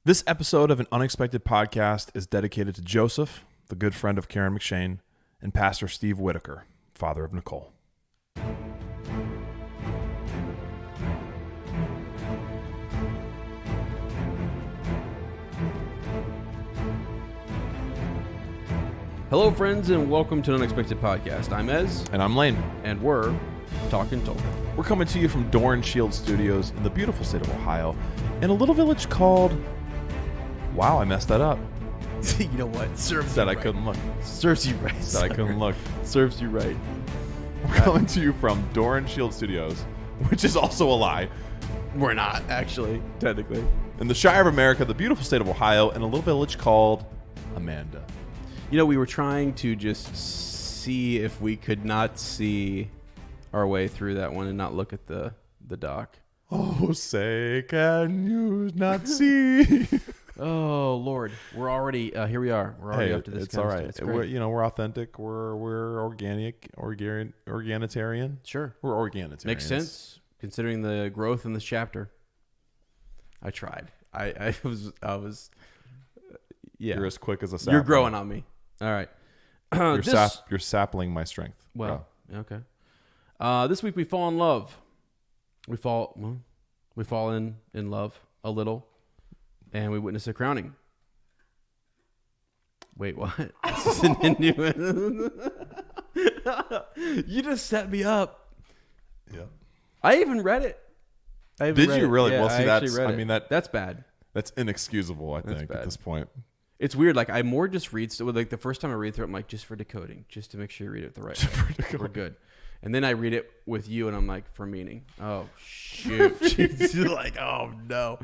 This episode of An Unexpected Podcast is dedicated to Joseph, the good friend of Karen McShane, and Pastor Steve Whitaker, father of Nicole. Hello, friends, and welcome to An Unexpected Podcast. I'm Ez. And I'm Lane. And we're Talking Tolkien. We're coming to you from Door and Shield Studios in the beautiful state of Ohio, in a little village called... Wow, I messed that up. You know what? Serves Said you I right. couldn't look. Serves you right. Said I couldn't look. Serves you right. We're coming to you from Door and Shield Studios, which is also a lie, We're not, actually, technically. in the Shire of America, the beautiful state of Ohio, in a little village called Amanda. You know, we were trying to just see if we could not see our way through that one and not look at the doc. Oh, say, can you not see? Oh, Lord. We're already, here we are. We're already up to this. It's all right. It's great. We're authentic. We're organic, organitarian. Sure. We're organitarians. Makes sense, considering the growth in this chapter. I tried. I was. Yeah. You're as quick as a sapling. You're growing on me. All right. You're sapling my strength. Well, okay. This week we fall in love. We fall in love a little, and we witness a crowning. Wait, what? This is an innuendo. You just set me up. Yeah. I even read it. Did you really? Yeah, Well, see, that's bad. That's inexcusable, I think, at this point. It's weird. Like, I more just read stuff. Like, the first time I read through it, I'm like, just for decoding, just to make sure you read it the right way. We're good. And then I read it with you, and I'm like, for meaning. Oh, shoot. You're like, oh, no.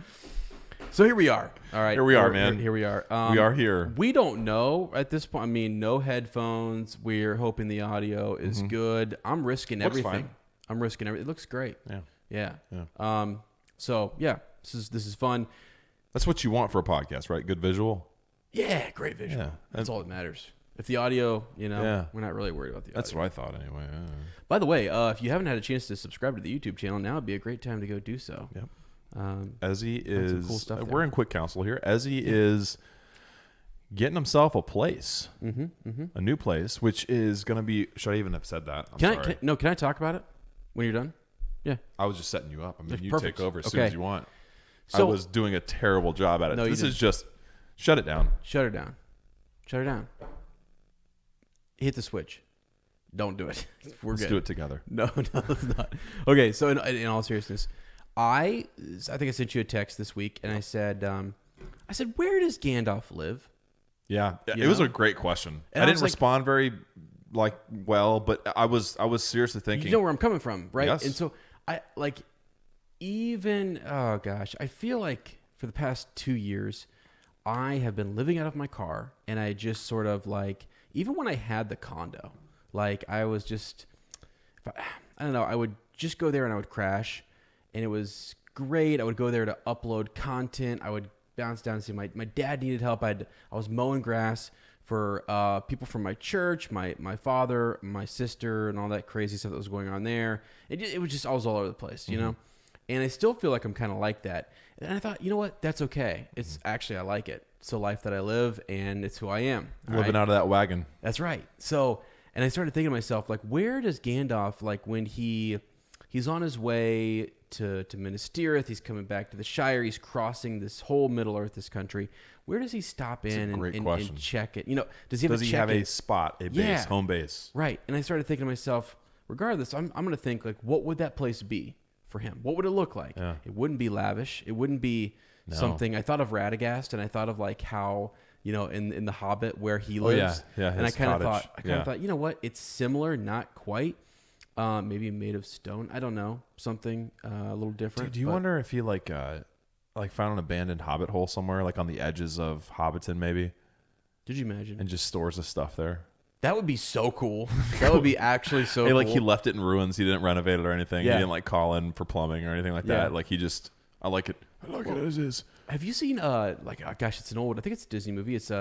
So here we are. All right. Here we are, man. Here we are. We are here. We don't know at this point. I mean, no headphones. We're hoping the audio is good. I'm risking everything. Fine. I'm risking everything. It looks great. Yeah. So, yeah, this is fun. That's what you want for a podcast, right? Good visual. Yeah, great visual. Yeah. That's all that matters. If the audio, we're not really worried about the audio. That's what I thought, anyway. By the way, if you haven't had a chance to subscribe to the YouTube channel, now would be a great time to go do so. Yep. Ezzy is... cool stuff we're in quick counsel here. Ezzy is getting himself a place. A new place, which is going to be... Should I even have said that? Can I talk about it when you're done? Yeah. I was just setting you up. I mean, you Perfect. take over as soon as you want. So, I was doing a terrible job at it. No, this you is just... Shut it down. Shut her down. Shut her down. Hit the switch. Don't do it. Let's do it together. No, let's not. Okay, so in all seriousness, I think I sent you a text this week, and I said, where does Gandalf live? Yeah, it was a great question. And I didn't respond very well, but I was seriously thinking. You know where I'm coming from, right? Yes. And so I I feel like for the past 2 years, I have been living out of my car, and I just sort of even when I had the condo, I was just, I don't know, I would just go there and I would crash, and it was great. I would go there to upload content. I would bounce down and see my dad needed help. I was mowing grass for people from my church, my father, my sister, and all that crazy stuff that was going on there. It was just, I was all over the place, you know? And I still feel like I'm kind of like that. And I thought, you know what? That's okay. It's actually, I like it. It's the life that I live, and it's who I am. Living out of that wagon. That's right. So, and I started thinking to myself, where does Gandalf, when he's on his way to Minas Tirith, he's coming back to the Shire, he's crossing this whole Middle Earth, this country, where does he stop in and check it? You know, does he have a spot, a base, home base? Right. And I started thinking to myself, regardless, I'm going to think, what would that place be for him? What would it look like? Yeah. It wouldn't be lavish. It wouldn't be something. I thought of Radagast, and I thought of how, in the Hobbit where he lives. Yeah. And I kind of thought, you know what? It's similar, not quite. Maybe made of stone. I don't know. Something a little different. Do you wonder if he found an abandoned Hobbit hole somewhere, on the edges of Hobbiton, maybe? Did you imagine? And just stores his stuff there. That would be so cool. That would be actually so cool. He left it in ruins. He didn't renovate it or anything. Yeah. He didn't call in for plumbing or anything like that. He just, I like it. I like it as is. Have you seen it's an old, I think it's a Disney movie. It's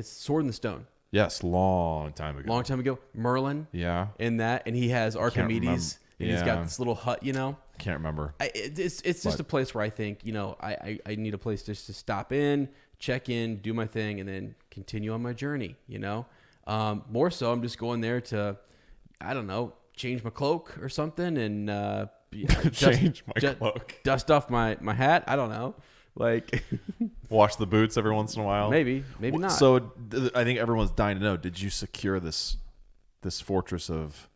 Sword in the Stone. Yes, long time ago. Merlin. Yeah. In that, and he has Archimedes. and he's got this little hut, you know. Can't remember. It's just a place where I think, you know, I need a place just to stop in, check in, do my thing, and then continue on my journey, you know. More so, I'm just going there to, I don't know, change my cloak or something, and cloak, dust off my hat. I don't know, like wash the boots every once in a while. Maybe not. So I think everyone's dying to know: did you secure this fortress of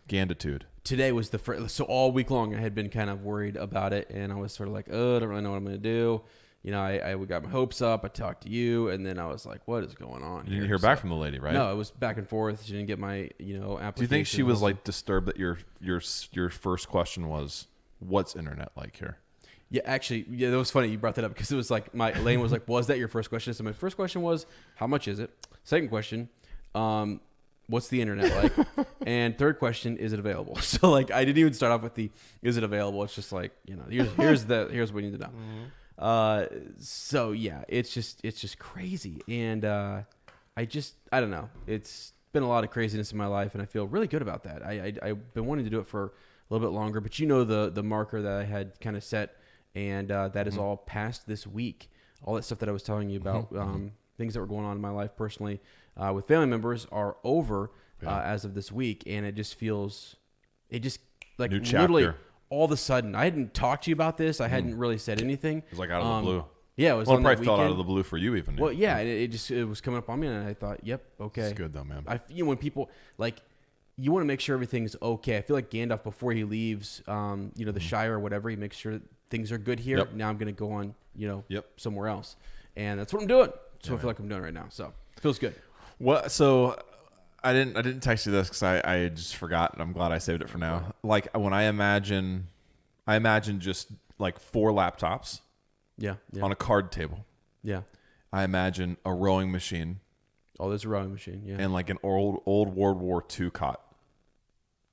Ganditude? Today was the first. So all week long, I had been kind of worried about it, and I was sort of like, oh, I don't really know what I'm going to do. You know, I got my hopes up. I talked to you, and then I was like, what is going on? You didn't hear back from the lady, right? No, it was back and forth. She didn't get my, you know, application. Do you think she was like disturbed that your first question was, what's internet like here? Yeah, actually, yeah, that was funny you brought that up, because it was like Elaine was like, was that your first question? So my first question was, how much is it? Second question, what's the internet like? And third question, is it available? So like, I didn't even start off with the, is it available? It's just like, you know, here's what you need to know. So yeah, it's just crazy. And, I don't know. It's been a lot of craziness in my life, and I feel really good about that. I've been wanting to do it for a little bit longer, but you know, the marker that I had kind of set, and, that is all past this week. All that stuff that I was telling you about, things that were going on in my life personally, with family members are over, as of this week. And it just like new literally chapter. All of a sudden, I hadn't talked to you about this. I hadn't really said anything. It was like out of the blue. Yeah, it was. Well, on it probably that fell weekend. out of the blue for you, even. Well, yeah, it was coming up on me, and I thought, yep, okay, it's good though, man. when people like, you want to make sure everything's okay. I feel like Gandalf, before he leaves, you know, the Shire or whatever, he makes sure things are good here. Yep. Now I'm going to go on, you know, Yep. somewhere else, and that's what I'm doing. So Yeah, I feel like I'm doing right now. So it feels good. What? So I didn't text you this because I just forgot, and I'm glad I saved it for now. Like when I imagine just like 4 laptops, Yeah. on a card table. Yeah. I imagine a rowing machine. Oh, there's a rowing machine. Yeah. And like an old World War II cot.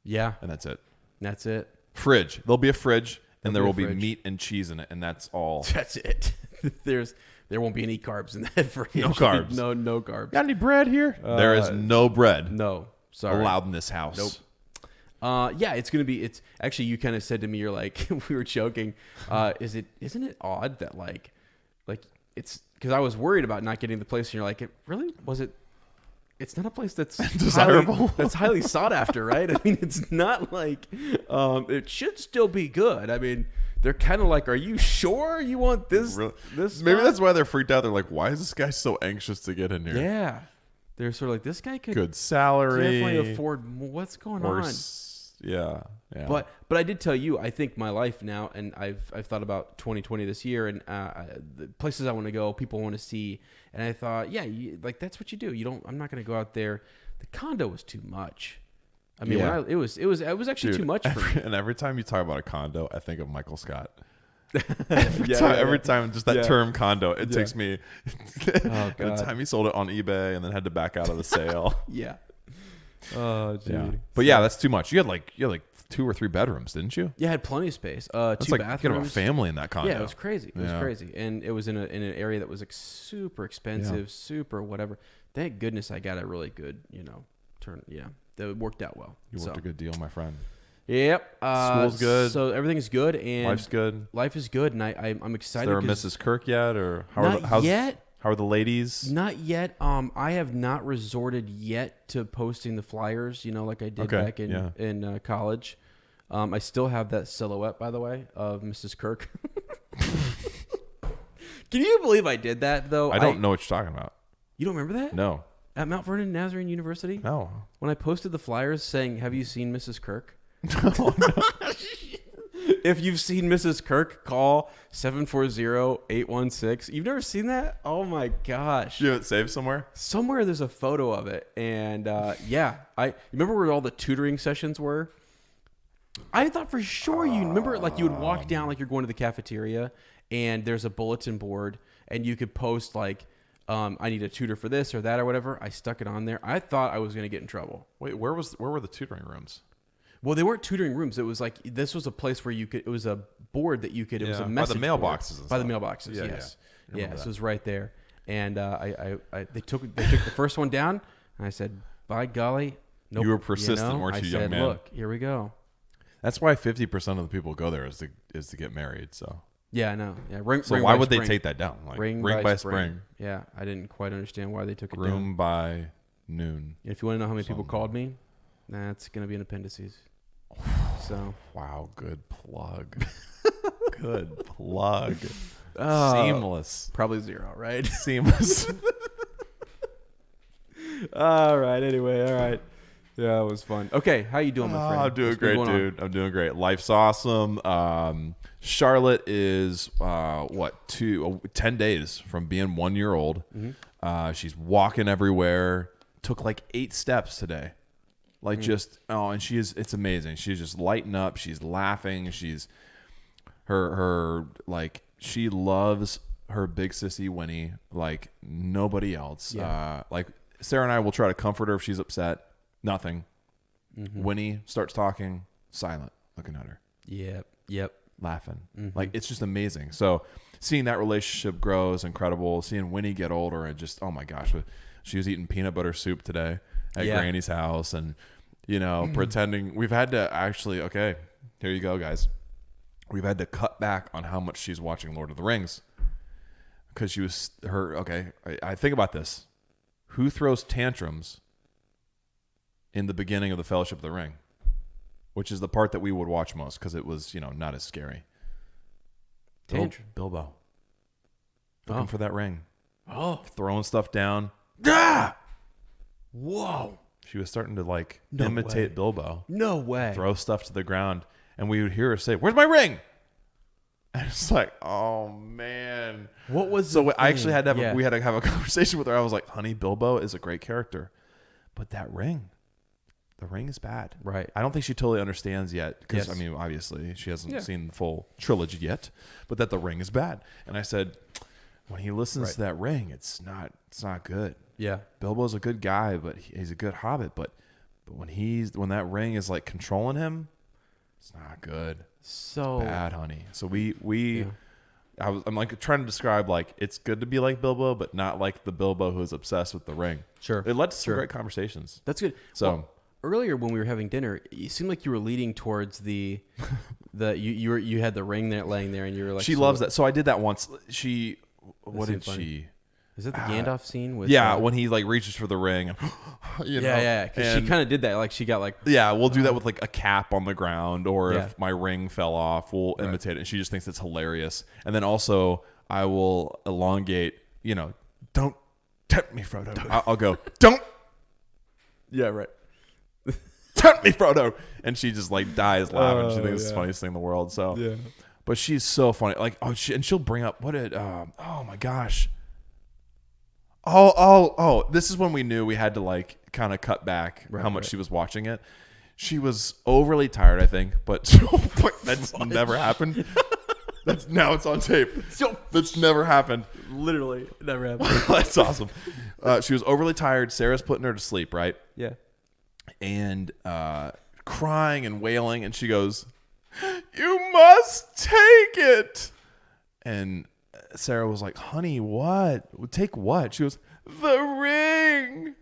Yeah. And that's it. That's it. Fridge. There'll be a fridge, and there There'll will be a be fridge. meat and cheese in it, and that's all. That's it. There won't be any carbs in that fridge. No carbs. No carbs. Got any bread here? There is no bread No. Sorry. allowed in this house. Nope. Yeah, it's gonna be. It's actually, you kind of said to me, you're like, we were joking. Isn't it odd that like it's because I was worried about not getting the place, and you're like, it really was it. It's not a place that's desirable. That's highly sought after, right? I mean, it's not like it should still be good. I mean, they're kind of like, are you sure you want this? Really? This Maybe spot? that's why they're freaked out. They're like, why is this guy so anxious to get in here? Yeah, they're sort of like, this guy could Good salary. definitely afford more. What's going on? Yeah. But I did tell you, I think my life now, and I've thought about 2020 this year, and the places I want to go, people want to see, and I thought, yeah, like that's what you do. You don't. I'm not going to go out there. The condo was too much. I mean, Yeah. it was actually Dude, too much for me. And every time you talk about a condo, I think of Michael Scott. Every Every time, just that term condo, it Yeah. takes me. Oh, Every God. time he sold it on eBay and then had to back out of the sale. Yeah. Oh, dude. Yeah. But yeah, that's too much. You had like 2 or 3 bedrooms, didn't you? Yeah, I had plenty of space. That's 2 like you could have a bathrooms. family in that condo. Yeah, it was crazy. It was Yeah. crazy, and it was in an area that was like super expensive, super whatever. Thank goodness I got a really good, turn. Yeah, that worked out well. You worked a good deal, my friend. Yep. School's good. So everything's good, and Life's good. Life is good, and I'm Is excited. there a 'cause Mrs. Kirk yet, or not yet. How are the ladies? Not yet. I have not resorted yet to posting the flyers. Like I did back in college. I still have that silhouette, by the way, of Mrs. Kirk. Can you believe I did that, though? I don't know what you're talking about. You don't remember that? No. At Mount Vernon Nazarene University? No. When I posted the flyers saying, have you seen Mrs. Kirk? No. If you've seen Mrs. Kirk, call 740-816. You've never seen that? Oh, my gosh. You have it saved somewhere? Somewhere there's a photo of it. And, yeah. I remember where all the tutoring sessions were? I thought for sure you remember, like you would walk down like you're going to the cafeteria, and there's a bulletin board, and you could post like, I need a tutor for this or that or whatever. I stuck it on there. I thought I was going to get in trouble. Wait, where were the tutoring rooms? Well, they weren't tutoring rooms. It was like, this was a place where you could, it was a board that you could, it was a message by the board. mailboxes. And By the stuff. mailboxes, yes. Yeah, So it was right there. And they took the first one down, and I said, by golly, nope. You were persistent, weren't you, young said, man? Look, here we go. That's why 50% of the people go there is to get married. So Yeah, I know. Yeah, so why would they take that down? Like ring by spring. Yeah, I didn't quite understand why they took it down. Groom by noon. If you want to know how many people called me, that's going to be in appendices. So wow, good plug. Good plug. Seamless. Probably 0, right? Seamless. All right. Anyway, all right. Yeah, it was fun. Okay, how you doing, my friend? I'm doing great, dude. I'm doing great. Life's awesome. Charlotte is 10 days from being 1 year old. Mm-hmm. She's walking everywhere. Took like 8 steps today. Like and it's amazing. She's just lighting up. She's laughing. She's she loves her big sissy Winnie like nobody else. Yeah. Like Sarah and I will try to comfort her if she's upset. Nothing. Mm-hmm. Winnie starts talking, silent, looking at her. Yep. Laughing. Mm-hmm. Like it's just amazing. So seeing that relationship grow is incredible. Seeing Winnie get older and just, oh my gosh, she was eating peanut butter soup today at Granny's house and, pretending we've had to actually, okay, here you go, guys. We've had to cut back on how much she's watching Lord of the Rings because she was I think about this. Who throws tantrums in the beginning of the Fellowship of the Ring, which is the part that we would watch most because it was, not as scary. Tantrum. Bilbo. Looking for that ring. Oh. Throwing stuff down. Ah! Whoa. She was starting to imitate Bilbo. No way. Throw stuff to the ground. And we would hear her say, "Where's my ring?" And it's like, oh man. What was so? I actually had to have we had to have a conversation with her. I was like, "Honey, Bilbo is a great character, but that ring, the ring is bad." Right. I don't think she totally understands yet because obviously she hasn't seen the full trilogy yet. But that the ring is bad. And I said, when he listens to that ring, it's not good. Yeah. Bilbo's a good guy, but he's a good hobbit. But when that ring is like controlling him. It's not good. So bad, honey. So I'm like trying to describe like it's good to be like Bilbo, but not like the Bilbo who's obsessed with the ring. Sure. It led to some great conversations. That's good. So earlier when we were having dinner, you seemed like you were leading towards you had the ring there laying there, and you were like, she loves that. So I did that once. Is it the Gandalf scene with? Yeah, when he like reaches for the ring. And, because she kind of did that. Like she got like. Yeah, we'll do that with like a cap on the ground, or if my ring fell off, we'll imitate it. And she just thinks it's hilarious. And then also, I will elongate. Don't tempt me, Frodo. I'll go. Don't. Yeah, right. Tempt me, Frodo. And she just like dies laughing. She thinks it's the funniest thing in the world. So, but she's so funny. Like she'll bring up oh my gosh. Oh! This is when we knew we had to like kind of cut back how much she was watching it. She was overly tired, I think, but that's never happened. Now it's on tape. That's never happened. Literally never happened. That's awesome. She was overly tired. Sarah's putting her to sleep, right? Yeah. And crying and wailing, and she goes, "You must take it." And Sarah was like, "Honey, what? Take what?" She goes, "The ring."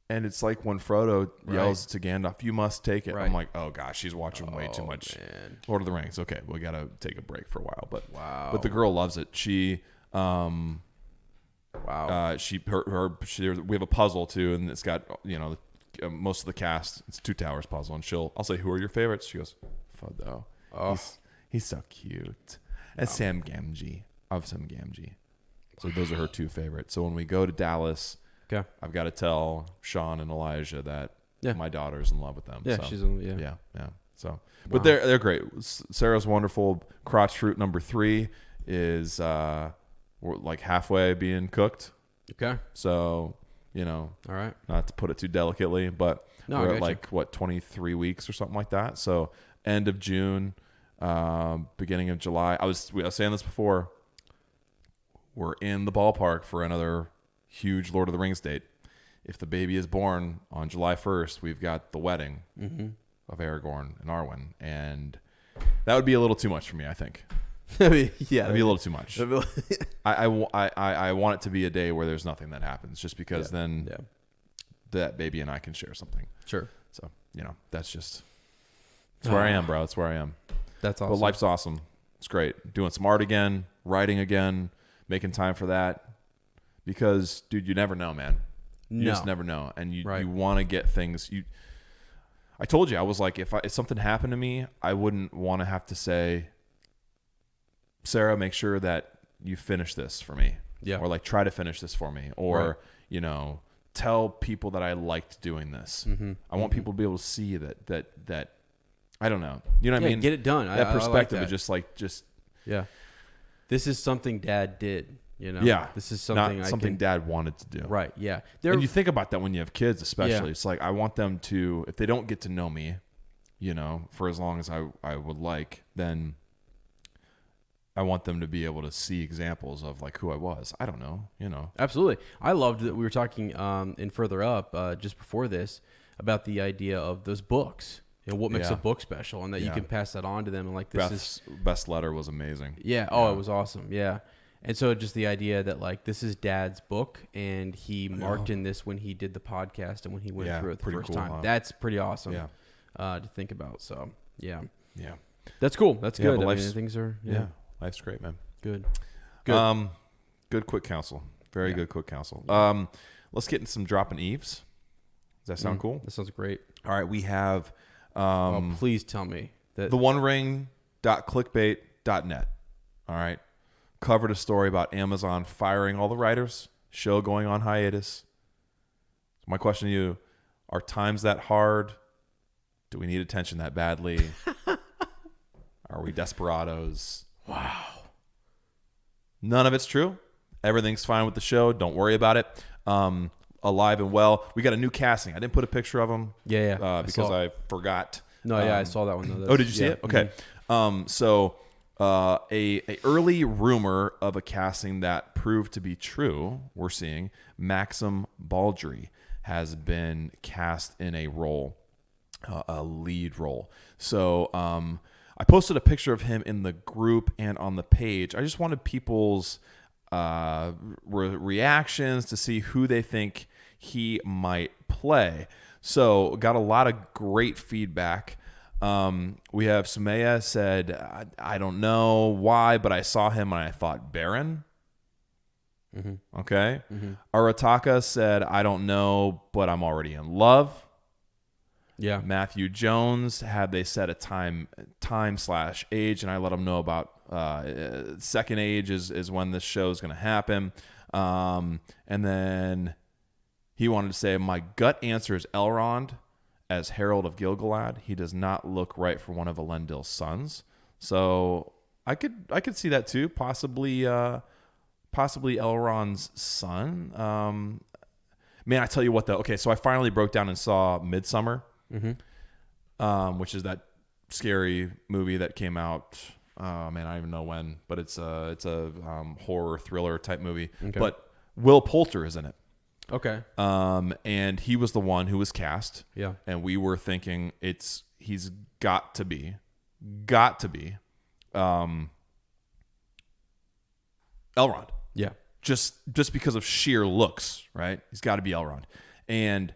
And it's like when Frodo yells to Gandalf, "You must take it." Right. I'm like, oh gosh, she's watching way too much Lord of the Rings. Okay, we gotta take a break for a while. But but the girl loves it. She we have a puzzle too, and it's got most of the cast. It's a 2 towers puzzle, and I'll say, "Who are your favorites?" She goes, "Frodo. He's so cute." And Sam Gamgee. Of some Gamgee. So those are her 2 favorites. So when we go to Dallas, I've got to tell Sean and Elijah that my daughter's in love with them. Yeah, so, she's in So, but they're great. Sarah's wonderful. Crotch fruit number 3 is we're like halfway being cooked. Okay. So, all right. Not to put it too delicately, but we're at like 23 weeks or something like that. So end of June, beginning of July. I was saying this before. We're in the ballpark for another huge Lord of the Rings date. If the baby is born on July 1st, we've got the wedding of Aragorn and Arwen. And that would be a little too much for me, I think. That'd be a little too much. I want it to be a day where there's nothing that happens, just because then that baby and I can share something. Sure. So, that's just It's where I am, bro. It's where I am. That's awesome. But life's awesome. It's great. Doing some art again, writing again, making time for that. Because, dude, you never know, man. You just never know. And you want to get things. I told you, I was like, if something happened to me, I wouldn't want to have to say, Sarah, make sure that you finish this for me. Yeah. Or like try to finish this for me. Or, you know, tell people that I liked doing this. I want people to be able to see that I don't know. You know what I mean? Get it done. That perspective I like that. is just yeah. This is something Dad did. You know, yeah. This is something not something Dad wanted to do. Right. Yeah. And you think about that when you have kids, especially. It's like I want them to, if they don't get to know me, you know, for as long as I would like, then I want them to be able to see examples of like who I was. I don't know, you know. Absolutely. I loved that we were talking in Further Up just before this about the idea of those books. You know, what makes a book special, and that you can pass that on to them. And like this Best letter was amazing. Yeah. Oh, it was awesome. Yeah. And so just the idea that like this is Dad's book, and he marked in this when he did the podcast and when he went through it the first time. Huh? That's pretty awesome to think about. So yeah. That's cool. That's good. I mean, things are life's great, man. Good. Good quick counsel. Very good quick counsel. Let's get into some dropping Eves. Does that sound cool? That sounds great. All right, we have please tell me that the onering.clickbait.net. All right. Covered a story about Amazon firing all the writers, show going on hiatus. So my question to you, are times that hard? Do we need attention that badly? Are we desperados? Wow. None of it's true. Everything's fine with the show. Don't worry about it. Alive and well. We got a new casting. I didn't put a picture of them. Because I forgot. No, I saw that one though. Oh, did you see it? Okay. So a early rumor of a casting that proved to be true. We're seeing Maxim Baldry has been cast in a role, a lead role. So I posted a picture of him in the group and on the page. I just wanted people's reactions to see who they think he might play. So got a lot of great feedback. We have Sumaya said, I don't know why, but I saw him and I thought Baron. Okay. Arataka said, I don't know, but I'm already in love. Yeah. Matthew Jones, had they set a time/age, and I let them know about second age is when this show is going to happen. And then he wanted to say, my gut answer is Elrond as Herald of Gil-galad. He does not look right for one of Elendil's sons. So I could see that too. Possibly Elrond's son. Man, I tell you what though. Okay, so I finally broke down and saw Midsummer, which is that scary movie that came out. Oh man, I don't even know when, but it's a horror thriller type movie. Okay. But Will Poulter is in it. Okay. And he was the one who was cast. Yeah. And we were thinking he's got to be Elrond. Yeah. Just because of sheer looks, right? He's got to be Elrond. And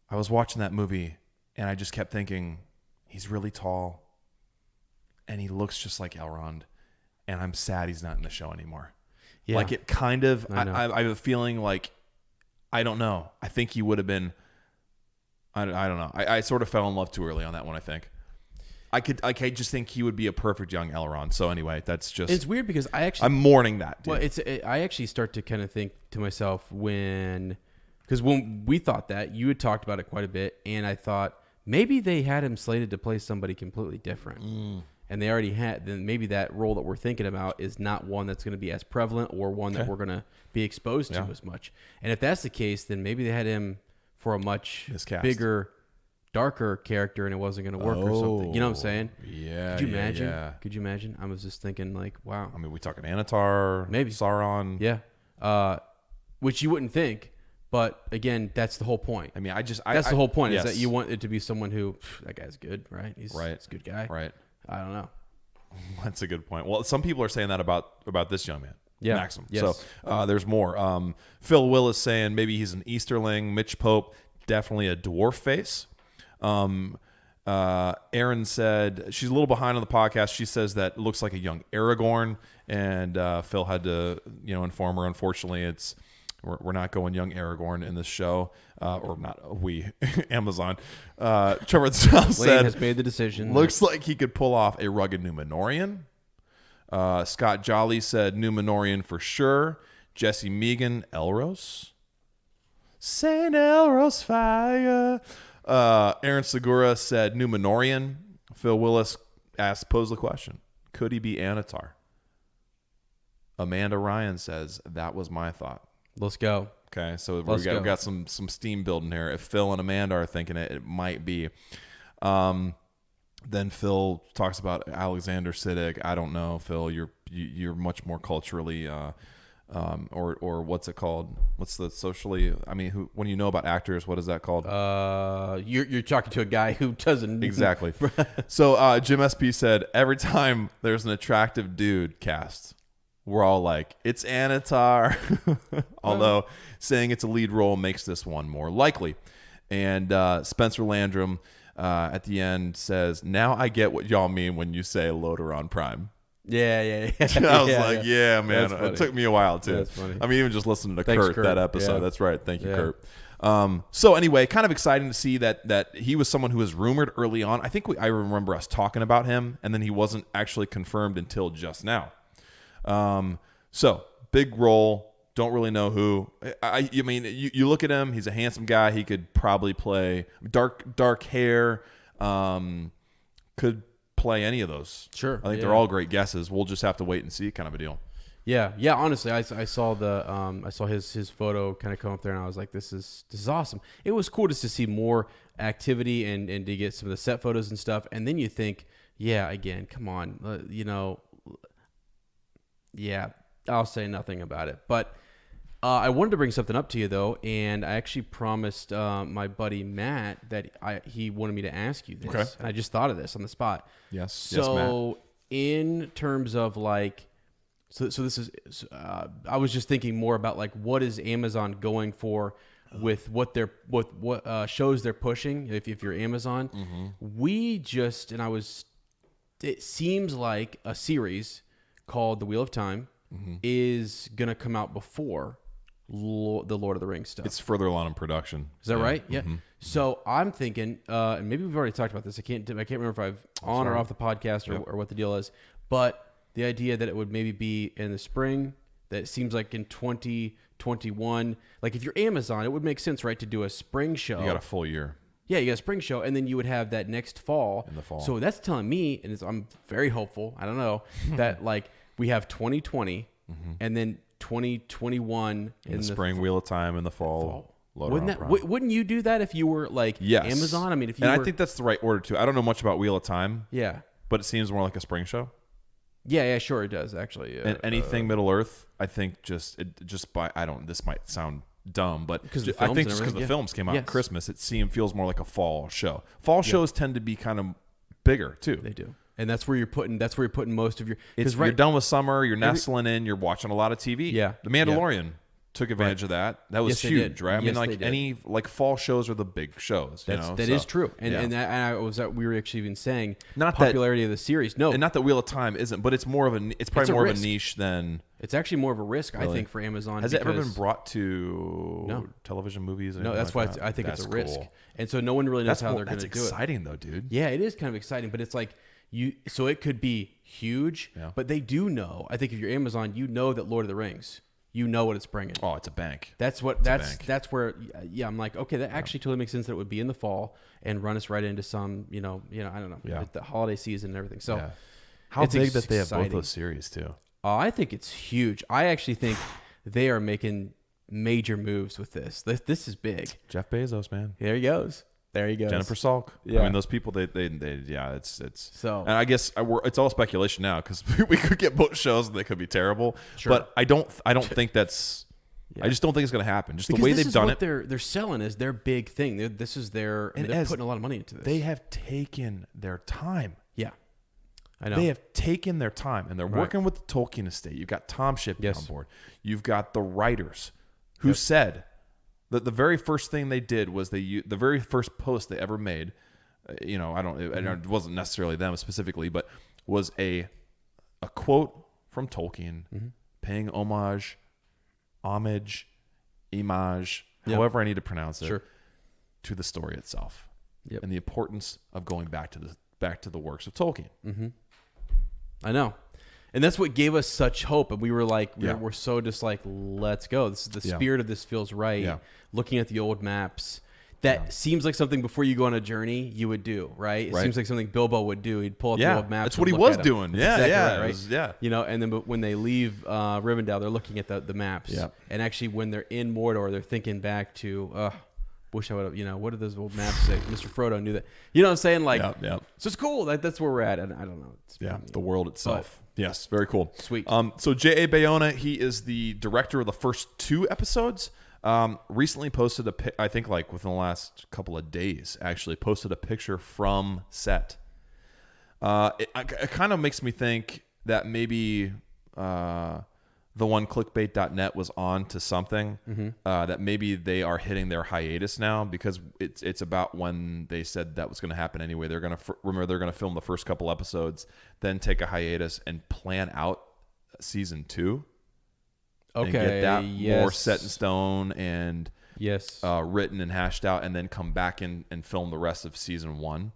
I was watching that movie and I just kept thinking, he's really tall and he looks just like Elrond. And I'm sad he's not in the show anymore. Yeah. Like it kind of, I have a feeling like, I don't know. I think he would have been, I don't know. I sort of fell in love too early on that one, I think. I just think he would be a perfect young Elrond. So anyway, that's just... It's weird because I'm mourning that, dude. Well, I actually start to kind of think to myself because when we thought that, you had talked about it quite a bit, and I thought maybe they had him slated to play somebody completely different. And they already had, then maybe that role that we're thinking about is not one that's going to be as prevalent or one that we're going to be exposed to as much. And if that's the case, then maybe they had him for a much bigger, darker character and it wasn't going to work or something. You know what I'm saying? Yeah. Could you imagine? Yeah. Could you imagine? I was just thinking like, wow. I mean, we talking Anatar, maybe Sauron. Yeah. Which you wouldn't think. But again, that's the whole point. I mean, that's the whole point is that you want it to be someone who, that guy's good, right? He's a good guy. Right. I don't know. That's a good point. Well, some people are saying that about this young man, Maxim. Yes. So there's more. Phil Willis saying maybe he's an Easterling. Mitch Pope, definitely a dwarf face. Erin said she's a little behind on the podcast. She says that it looks like a young Aragorn, and Phil had to inform her. Unfortunately, we're not going young Aragorn in this show, or not we Amazon. Trevor said has made the decision. Looks like he could pull off a rugged Númenórean. Scott Jolly said Númenórean for sure. Jesse Megan Elros. Saint Elros fire. Aaron Segura said Númenórean. Phil Willis posed the question, could he be Anatar? Amanda Ryan says that was my thought. Let's go. Okay, so we've got some steam building here. If Phil and Amanda are thinking it might be. Then Phil talks about Alexander Siddig. I don't know, Phil. You're much more culturally, or what's it called? What's the socially? I mean, when you know about actors, what is that called? You're talking to a guy who doesn't exactly. So Jim SP said every time there's an attractive dude cast, we're all like, it's Anatar. Although saying it's a lead role makes this one more likely. And Spencer Landrum at the end says, now I get what y'all mean when you say LOTR on Prime. Yeah. I was like, yeah, man. It took me a while, too. That's funny. I mean, even just listening to Thanks, Kurt that episode. Yeah. That's right. Thank you, Kurt. So anyway, kind of exciting to see that he was someone who was rumored early on. I think I remember us talking about him, and then he wasn't actually confirmed until just now. So big role. Don't really know who. I mean, you look at him. He's a handsome guy. He could probably play dark hair. Could play any of those. Sure. I think they're all great guesses. We'll just have to wait and see, kind of a deal. Yeah. Honestly, I saw his photo kind of come up there, and I was like, this is awesome. It was cool just to see more activity and to get some of the set photos and stuff. And then you think, again, come on, I'll say nothing about it. But I wanted to bring something up to you, though, and I actually promised my buddy Matt that he wanted me to ask you this. Okay. And I just thought of this on the spot. Yes. So Matt. In terms of so this is, I was just thinking more about what is Amazon going for with what shows they're pushing. If you're Amazon, it seems like a series called The Wheel of Time is going to come out before the Lord of the Rings stuff. It's further along in production. Is that right? Yeah. So I'm thinking, and maybe we've already talked about this. I can't remember if I've on or off the podcast or what the deal is. But the idea that it would maybe be in the spring, that it seems like in 2021. Like if you're Amazon, it would make sense, right, to do a spring show. You got a full year. Yeah, you got a spring show, and then you would have that next fall. In the fall. So that's telling me, and I'm very hopeful, I don't know, that we have 2020 and then 2021 in the spring, Wheel of Time in the fall. Wouldn't you do that if you were Amazon? I mean, I think that's the right order too. I don't know much about Wheel of Time. Yeah, but it seems more like a spring show. Yeah, sure, it does actually. And anything Middle Earth, I think this might sound dumb, but I think just because the films came out at Christmas, feels more like a fall show. Fall shows tend to be kind of bigger too. They do. And that's where you're putting most of your. You're done with summer. You're nestling in. You're watching a lot of TV. Yeah, The Mandalorian took advantage of that. That was huge, right? I mean, any fall shows are the big shows. That is true. And we were actually even saying not popularity of the series. No, and not that Wheel of Time isn't, but it's more of a. It's probably more of a niche than. It's actually more of a risk, I think, for Amazon. Has it ever been brought to television movies? No, that's why I think it's a risk. And so no one really knows how they're going to do it. That's exciting, though, dude. Yeah, it is kind of exciting, but it's like. So it could be huge, but they do know. I think if you're Amazon, you know that Lord of the Rings, you know what it's bringing. Oh, it's a bank. That's where. I'm like, okay, that actually totally makes sense that it would be in the fall and run us right into some, I don't know, the holiday season and everything. So, how big that they have both those series too? Oh, I think it's huge. I actually think they are making major moves with this. This is big. Jeff Bezos, man. There he goes. Jennifer Salk. Yeah. I mean, those people, it's so. And I guess it's all speculation now because we could get both shows and they could be terrible. Sure. But I don't think that's. Yeah. I just don't think it's going to happen. Just because the way they've done it. They're selling is their big thing. They're putting a lot of money into this. They have taken their time. Yeah. I know. They have taken their time and they're working with the Tolkien estate. You've got Tom Shippey on board. You've got the writers who said. The very first thing they did was the very first post they ever made it wasn't necessarily them specifically, but was a quote from Tolkien, paying homage, image, however I need to pronounce it, to the story itself, and the importance of going back to the works of Tolkien. I know. And that's what gave us such hope. And we were like, we're so just like, let's go. This is the spirit of this feels right. Yeah. Looking at the old maps, that seems like something before you go on a journey you would do, right? It seems like something Bilbo would do. He'd pull up the old maps. That's what he was doing. Right? And then when they leave Rivendell, they're looking at the maps. Yeah. And actually, when they're in Mordor, they're thinking back to, wish I would have, what did those old maps say? Mr. Frodo knew that. You know what I'm saying? Like, so it's cool. That's where we're at. And I don't know. It's the world itself. Yes, very cool. Sweet. So J.A. Bayona, he is the director of the first 2 episodes. Recently posted I think like within the last couple of days, actually posted a picture from set. It kind of makes me think that maybe the one clickbait.net was on to something, that maybe they are hitting their hiatus now, because it's about when they said that was going to happen anyway. They're going to film the first couple episodes, then take a hiatus and plan out season 2. Okay. And get that more set in stone and written and hashed out, and then come back and film the rest of season 1.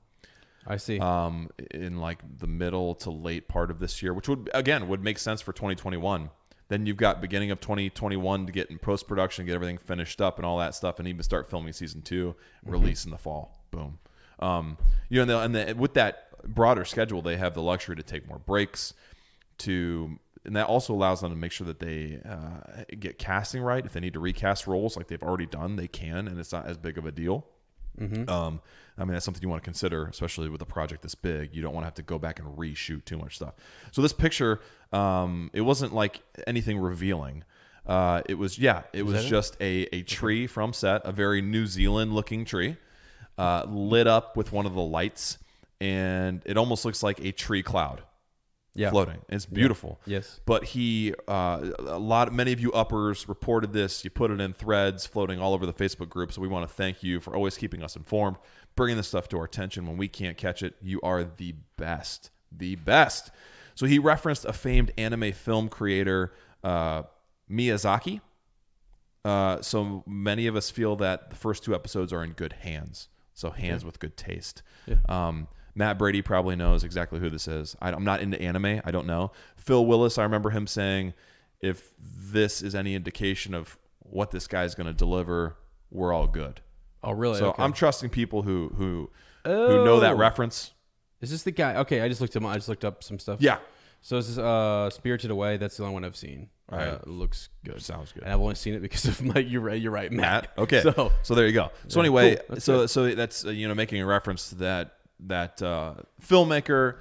I see. In like the middle to late part of this year, which would make sense for 2021. Then you've got beginning of 2021 to get in post-production, get everything finished up and all that stuff, and even start filming season 2, release in the fall. Boom. And with that broader schedule, they have the luxury to take more breaks, and that also allows them to make sure that they get casting right. If they need to recast roles like they've already done, they can, and it's not as big of a deal. That's something you want to consider, especially with a project this big. You don't want to have to go back and reshoot too much stuff. So this picture, it wasn't like anything revealing. It was just a tree from set, a very New Zealand looking tree, lit up with one of the lights, and it almost looks like a tree cloud. Floating. It's beautiful. Yes. But many of you uppers reported this. You put it in threads floating all over the Facebook group. So we want to thank you for always keeping us informed, bringing this stuff to our attention when we can't catch it. You are the best. The best. So he referenced a famed anime film creator, Miyazaki. So many of us feel that the first 2 episodes are in good hands. So hands with good taste. Yeah. Matt Brady probably knows exactly who this is. I'm not into anime. I don't know. Phil Willis, I remember him saying, if this is any indication of what this guy's going to deliver, we're all good. Oh, really? So I'm trusting people who know that reference. Is this the guy? Okay, I just looked him. I just looked up some stuff. Yeah. So this is Spirited Away. That's the only one I've seen. It looks good. Sounds good. And I've only seen it because of my. You're right, Matt. Okay. So there you go. So anyway, cool. So that's making a reference to that filmmaker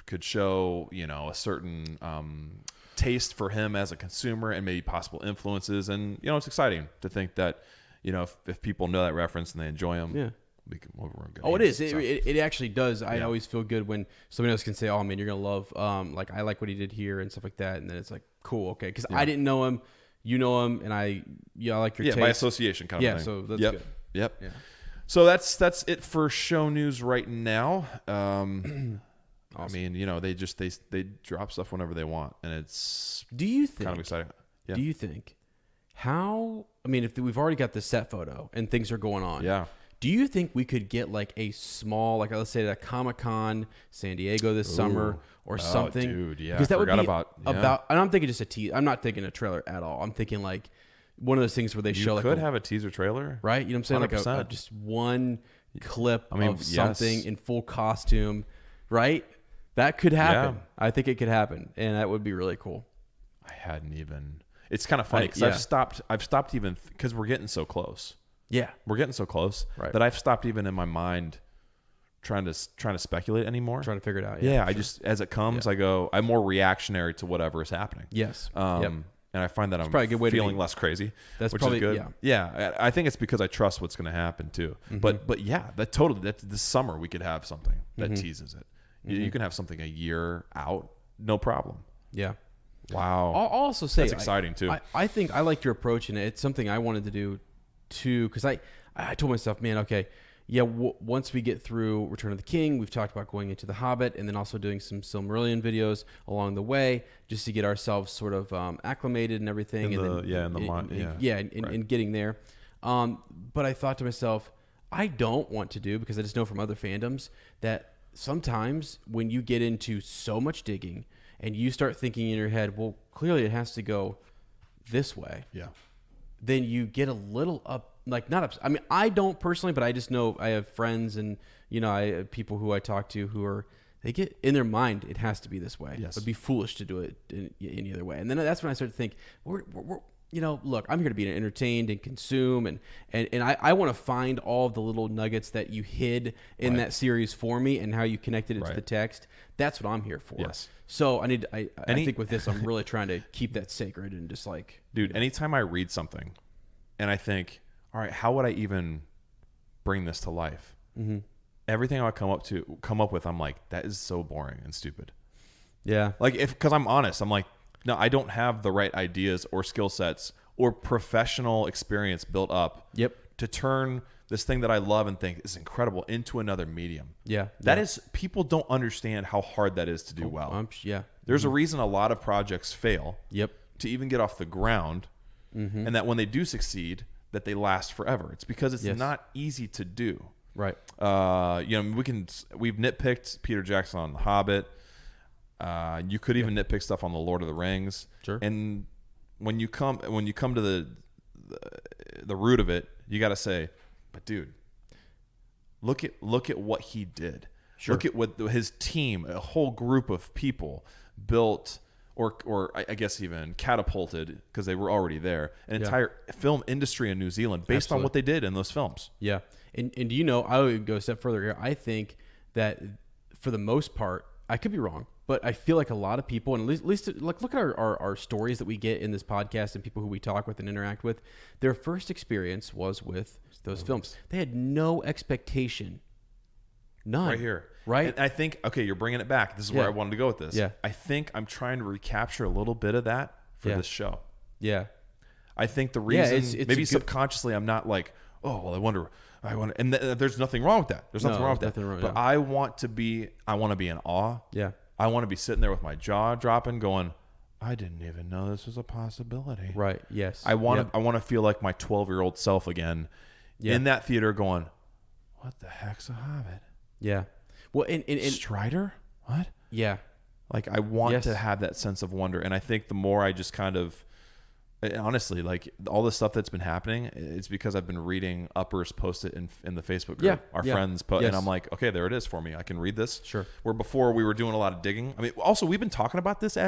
could show a certain taste for him as a consumer and maybe possible influences, and it's exciting to think that if people know that reference and they enjoy them, we're good. It is. It actually does. I always feel good when somebody else can say, "Oh man, you're gonna love." Like I like what he did here and stuff like that, and then it's like cool, okay, because I didn't know him, you know him, and I like your taste. By association kind of thing. So that's good. Yep. Yeah. So that's it for show news right now. Awesome. I mean, they drop stuff whenever they want, and it's kind of exciting. Yeah. Do you think if we've already got the set photo and things are going on? Yeah. Do you think we could get like a small, like let's say at Comic-Con San Diego this summer or something? Dude, yeah. Because that would be about, and I'm thinking just a teaser. I'm not thinking a trailer at all. I'm thinking like one of those things where they show like have a teaser trailer, right? You know what I'm saying? 100%. Like just one clip of something in full costume, right? That could happen. Yeah. I think it could happen, and that would be really cool. I hadn't even. It's kind of funny because I've stopped even because we're getting so close. Yeah, we're getting so close that I've stopped even in my mind trying to speculate anymore. Trying to figure it out. Yeah, I just as it comes, I go. I'm more reactionary to whatever is happening. Yes. And I find that I'm probably a good way feeling less crazy. That's which probably is good. Yeah. I think it's because I trust what's going to happen too. But yeah, this summer we could have something that teases it. You can have something a year out, no problem. Yeah. Wow. I'll also say that's exciting too. I think I liked your approach, and it's something I wanted to do too, because I told myself, man, okay, once we get through Return of the King, we've talked about going into the Hobbit and then also doing some Silmarillion videos along the way just to get ourselves sort of acclimated and everything. And getting there. But I thought to myself, I don't want to do, because I just know from other fandoms that sometimes when you get into so much digging and you start thinking in your head, well, clearly it has to go this way. Yeah. Then you get a little I mean, I don't personally, but I just know I have friends and, I have people who I talk to who they get in their mind, it has to be this way. Yes. It would be foolish to do it in any other way. And then that's when I started to think, we're look, I'm here to be entertained and consume, and I want to find all of the little nuggets that you hid in that series for me and how you connected it to the text. That's what I'm here for. Yes. So I think with this, I'm really trying to keep that sacred and just like... Dude, anytime I read something and I think, all right, how would I even bring this to life? Mm-hmm. Everything I come up with, I'm like, that is so boring and stupid. Yeah. Like, because I'm honest, I'm like, no, I don't have the right ideas or skill sets or professional experience built up to turn this thing that I love and think is incredible into another medium. Yeah. That is, people don't understand how hard that is to do well. Yeah. There's a reason a lot of projects fail Yep. to even get off the ground, and that when they do succeed, that they last forever. It's because it's not easy to do. Right. We've nitpicked Peter Jackson on The Hobbit. You could even nitpick stuff on the Lord of the Rings. Sure. And when you come to the root of it, you got to say, but dude, look at what he did. Sure. Look at what his team, a whole group of people built, or I guess even catapulted, because they were already there, an entire film industry in New Zealand based on what they did in those films. Yeah. And I would go a step further here. I think that for the most part, I could be wrong, but I feel like a lot of people, and at least like look at our stories that we get in this podcast and people who we talk with and interact with, their first experience was with those films. They had no expectation. None. Right here. Right? And I think, okay, you're bringing it back. This is where I wanted to go with this. Yeah. I think I'm trying to recapture a little bit of that for this show. Yeah. I think the reason, it's maybe subconsciously, I'm not like, oh, well, I wonder, and there's nothing wrong with that. There's nothing wrong with that. But I want to be in awe. Yeah. I want to be sitting there with my jaw dropping going, I didn't even know this was a possibility. Right. Yes. I want to feel like my 12-year-old self again in that theater going, what the heck's a Hobbit? Yeah. Well, and Strider? What? Yeah. Like, I want to have that sense of wonder. And I think the more I just kind of, honestly, like all the stuff that's been happening, it's because I've been reading Uppers post it in the Facebook group. Yeah. Our friends put, and I'm like, okay, there it is for me. I can read this. Sure. Where before we were doing a lot of digging. I mean, also we've been talking about this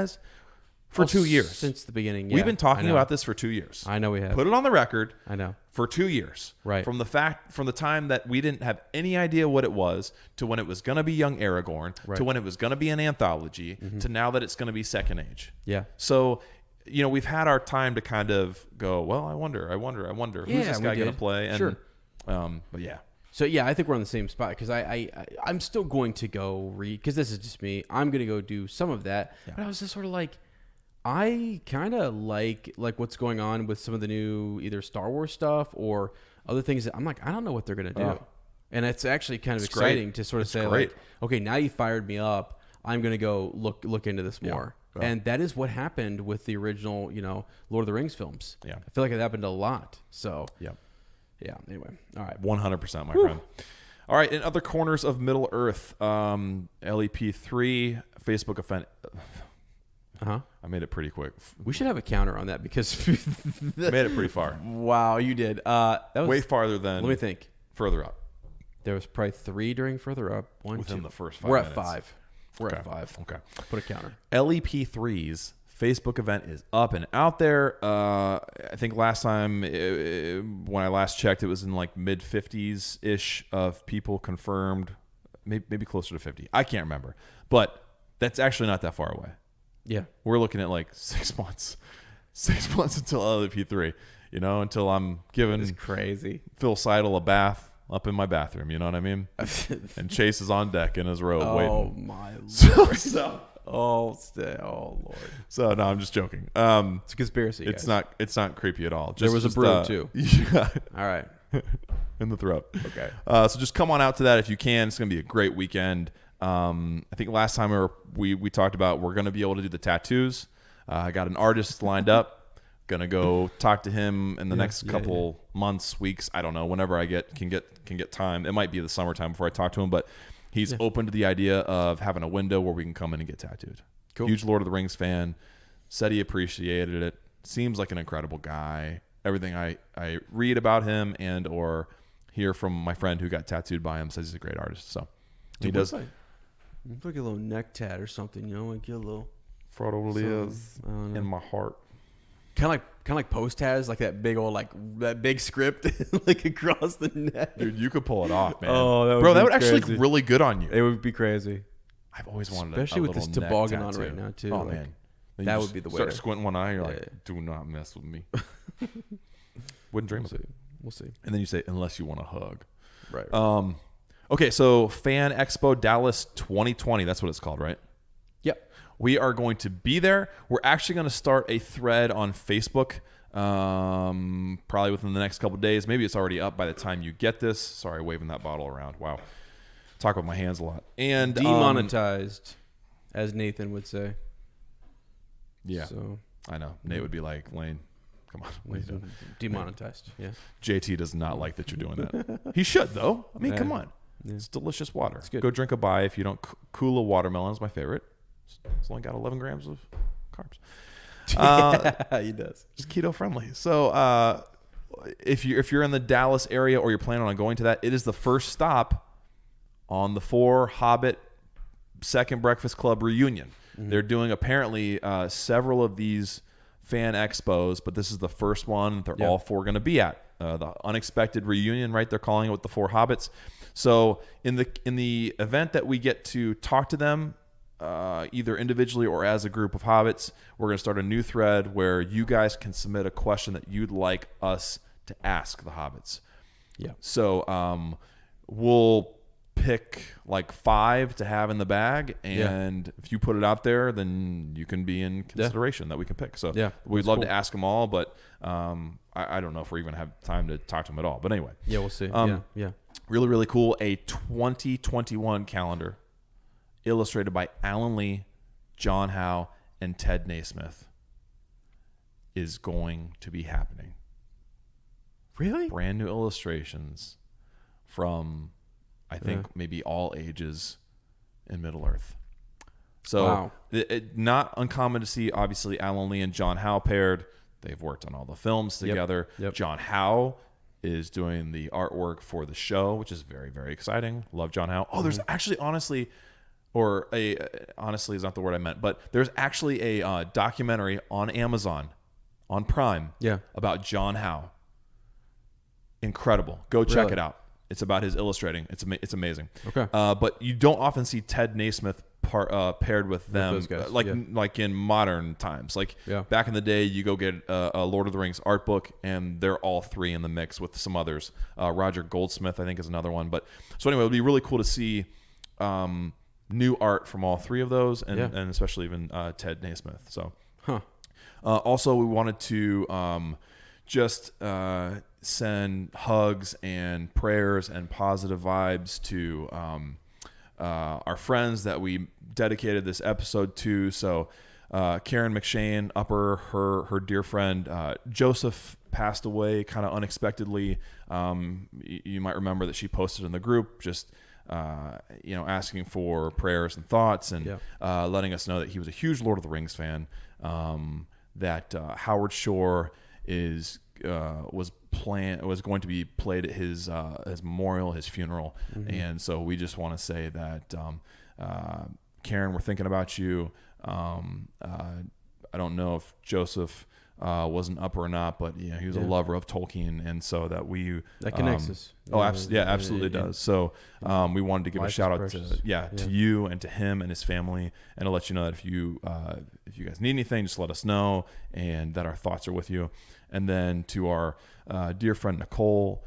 for 2 years. Since the beginning. Yeah. We've been talking about this for 2 years. I know we have. Put it on the record. I know. For 2 years. Right. From the time that we didn't have any idea what it was, to when it was going to be Young Aragorn, to when it was going to be an anthology, to now that it's going to be Second Age. Yeah. So, we've had our time to kind of go, well, I wonder. Who's this guy going to play? And, sure. But yeah. So, yeah, I think we're on the same spot, because I'm still going to go read, because this is just me. I'm going to go do some of that. Yeah. But I was just sort of like, I kind of like what's going on with some of the new either Star Wars stuff or other things that I'm like, I don't know what they're going to do. And it's actually kind of exciting to sort of say, like, okay, now you fired me up. I'm going to go look into this more. Yeah. And that is what happened with the original, Lord of the Rings films. Yeah. I feel like it happened a lot. So, yeah. Anyway. All right. 100%, my friend. All right. In other corners of Middle Earth, LEP3, Facebook event. I made it pretty quick. We should have a counter on that, because I made it pretty far. Wow, you did. That was way farther than. Let me think. Further up. There was probably 3 during further up. Within the first 5 minutes. We're okay. at 5. Okay. Put a counter. LEP3's Facebook event is up and out there. I think last time when I last checked, it was in like mid 50s ish of people confirmed, maybe closer to 50. I can't remember, but that's actually not that far away. Yeah. We're looking at like 6 months. 6 months until LEP3, until I'm giving It's crazy. Phil Seidel a bath up in my bathroom, you know what I mean? And Chase is on deck in his robe waiting. Oh my Lord. Oh Lord. So no, I'm just joking. It's a conspiracy. It's guys. not creepy at all. There was a brew too. Yeah. All right. in the throat. Okay. So just come on out to that if you can. It's going to be a great weekend. I think last time we talked about we're going to be able to do the tattoos. I got an artist lined up. Gonna go talk to him in the next couple months, weeks. I don't know. Whenever I can get time. It might be the summertime before I talk to him, but he's open to the idea of having a window where we can come in and get tattooed. Cool. Huge Lord of the Rings fan. Said he appreciated it. Seems like an incredible guy. Everything I read about him and or hear from my friend who got tattooed by him says he's a great artist. So he does. Like a little neck tat or something, like get a little. Frodo lives in my heart. Kind of like Post has like that big old that big script like across the neck. Dude, you could pull it off, man. Oh, that would actually look really good on you. It would be crazy. I've always wanted, especially with this toboggan on right now too. Oh man, that would be the way. Start squinting one eye. You're like, do not mess with me. Wouldn't dream of it. We'll see. And then you say, unless you want a hug. Right. Okay, so Fan Expo Dallas 2020. That's what it's called, right? Yep. We are going to be there. We're actually going to start a thread on Facebook probably within the next couple of days. Maybe it's already up by the time you get this. Sorry, waving that bottle around. Wow. Talk with my hands a lot. And demonetized, as Nathan would say. Yeah. So I know. Nate would be like, Lane, come on. Demonetized. Yeah. JT does not like that you're doing that. He should, though. I mean, come on. Yeah. It's delicious water. It's good. Go drink a Bai if you don't. Kula watermelon is my favorite. It's only got 11 grams of carbs. He does. Just keto friendly. So if you're in the Dallas area or you're planning on going to that, it is the first stop on the 4 Hobbit Second Breakfast Club reunion. Mm-hmm. They're doing apparently several of these fan expos, but this is the first one they're all 4 going to be at. The unexpected reunion, right? They're calling it with the 4 Hobbits. So in the event that we get to talk to them, either individually or as a group of hobbits, we're going to start a new thread where you guys can submit a question that you'd like us to ask the hobbits. Yeah. So we'll pick like 5 to have in the bag, and if you put it out there, then you can be in consideration that we can pick. So we'd love to ask them all, but I don't know if we even have time to talk to them at all. But anyway. Yeah, we'll see. Yeah. Really, really cool. A 2021 calendar illustrated by Alan Lee, John Howe, and Ted Naismith is going to be happening. Really? Brand new illustrations from, I think, maybe all ages in Middle-earth. So not uncommon to see, obviously, Alan Lee and John Howe paired. They've worked on all the films together. Yep. John Howe is doing the artwork for the show, which is very, very exciting. Love John Howe. Oh, there's actually, honestly is not the word I meant, but there's actually a documentary on Amazon, on Prime, about John Howe. Incredible. Go check it out. It's about his illustrating. It's amazing. Okay. But you don't often see Ted Naismith paired with them, those guys. like in modern times. Like back in the day, you go get a Lord of the Rings art book, and they're all 3 in the mix with some others. Roger Goldsmith, I think, is another one. But so anyway, it would be really cool to see new art from all 3 of those, and especially even Ted Naismith. So, also we wanted to just send hugs and prayers and positive vibes to our friends that we dedicated this episode to. So Karen McShane, her dear friend Joseph passed away kind of unexpectedly. You might remember that she posted in the group just asking for prayers and thoughts, and letting us know that he was a huge Lord of the Rings fan. That Howard Shore was going to be played at his memorial, his funeral, and so we just want to say that Karen, we're thinking about you. I don't know if Joseph was an upper or not, but he was a lover of Tolkien, and so that connects us. Absolutely does. So we wanted to give a shout out to you and to him and his family, and to let you know that if you guys need anything, just let us know, and that our thoughts are with you. And then to our dear friend Nicole,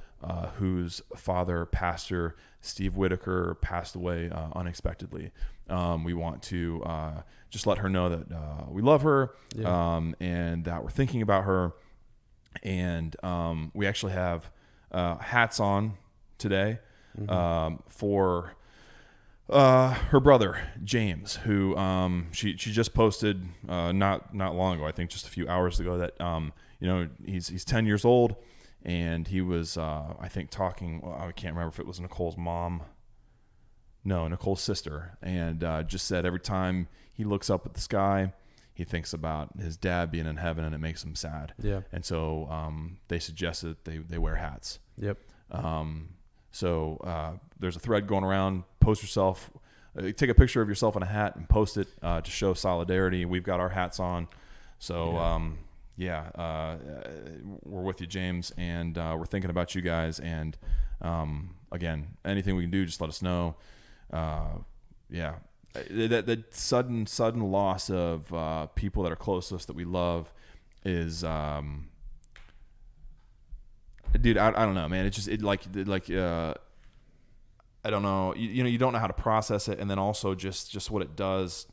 whose father, Pastor Steve Whitaker, passed away unexpectedly. We want to just let her know that we love her, and that we're thinking about her. And we actually have hats on today for her brother James, who she just posted not long ago, I think just a few hours ago, that he's 10 years old, and he was I think talking. Well, I can't remember if it was Nicole's sister, and just said every time he looks up at the sky, he thinks about his dad being in heaven, and it makes him sad. Yeah. And so they suggested they wear hats. Yep. So there's a thread going around. Post yourself, take a picture of yourself in a hat and post it to show solidarity. We've got our hats on. So we're with you, James, and we're thinking about you guys. And again, anything we can do, just let us know. That sudden loss of people that are close to us that we love is, dude, I don't know, man. It's just I don't know. You don't know how to process it, and then also just what it does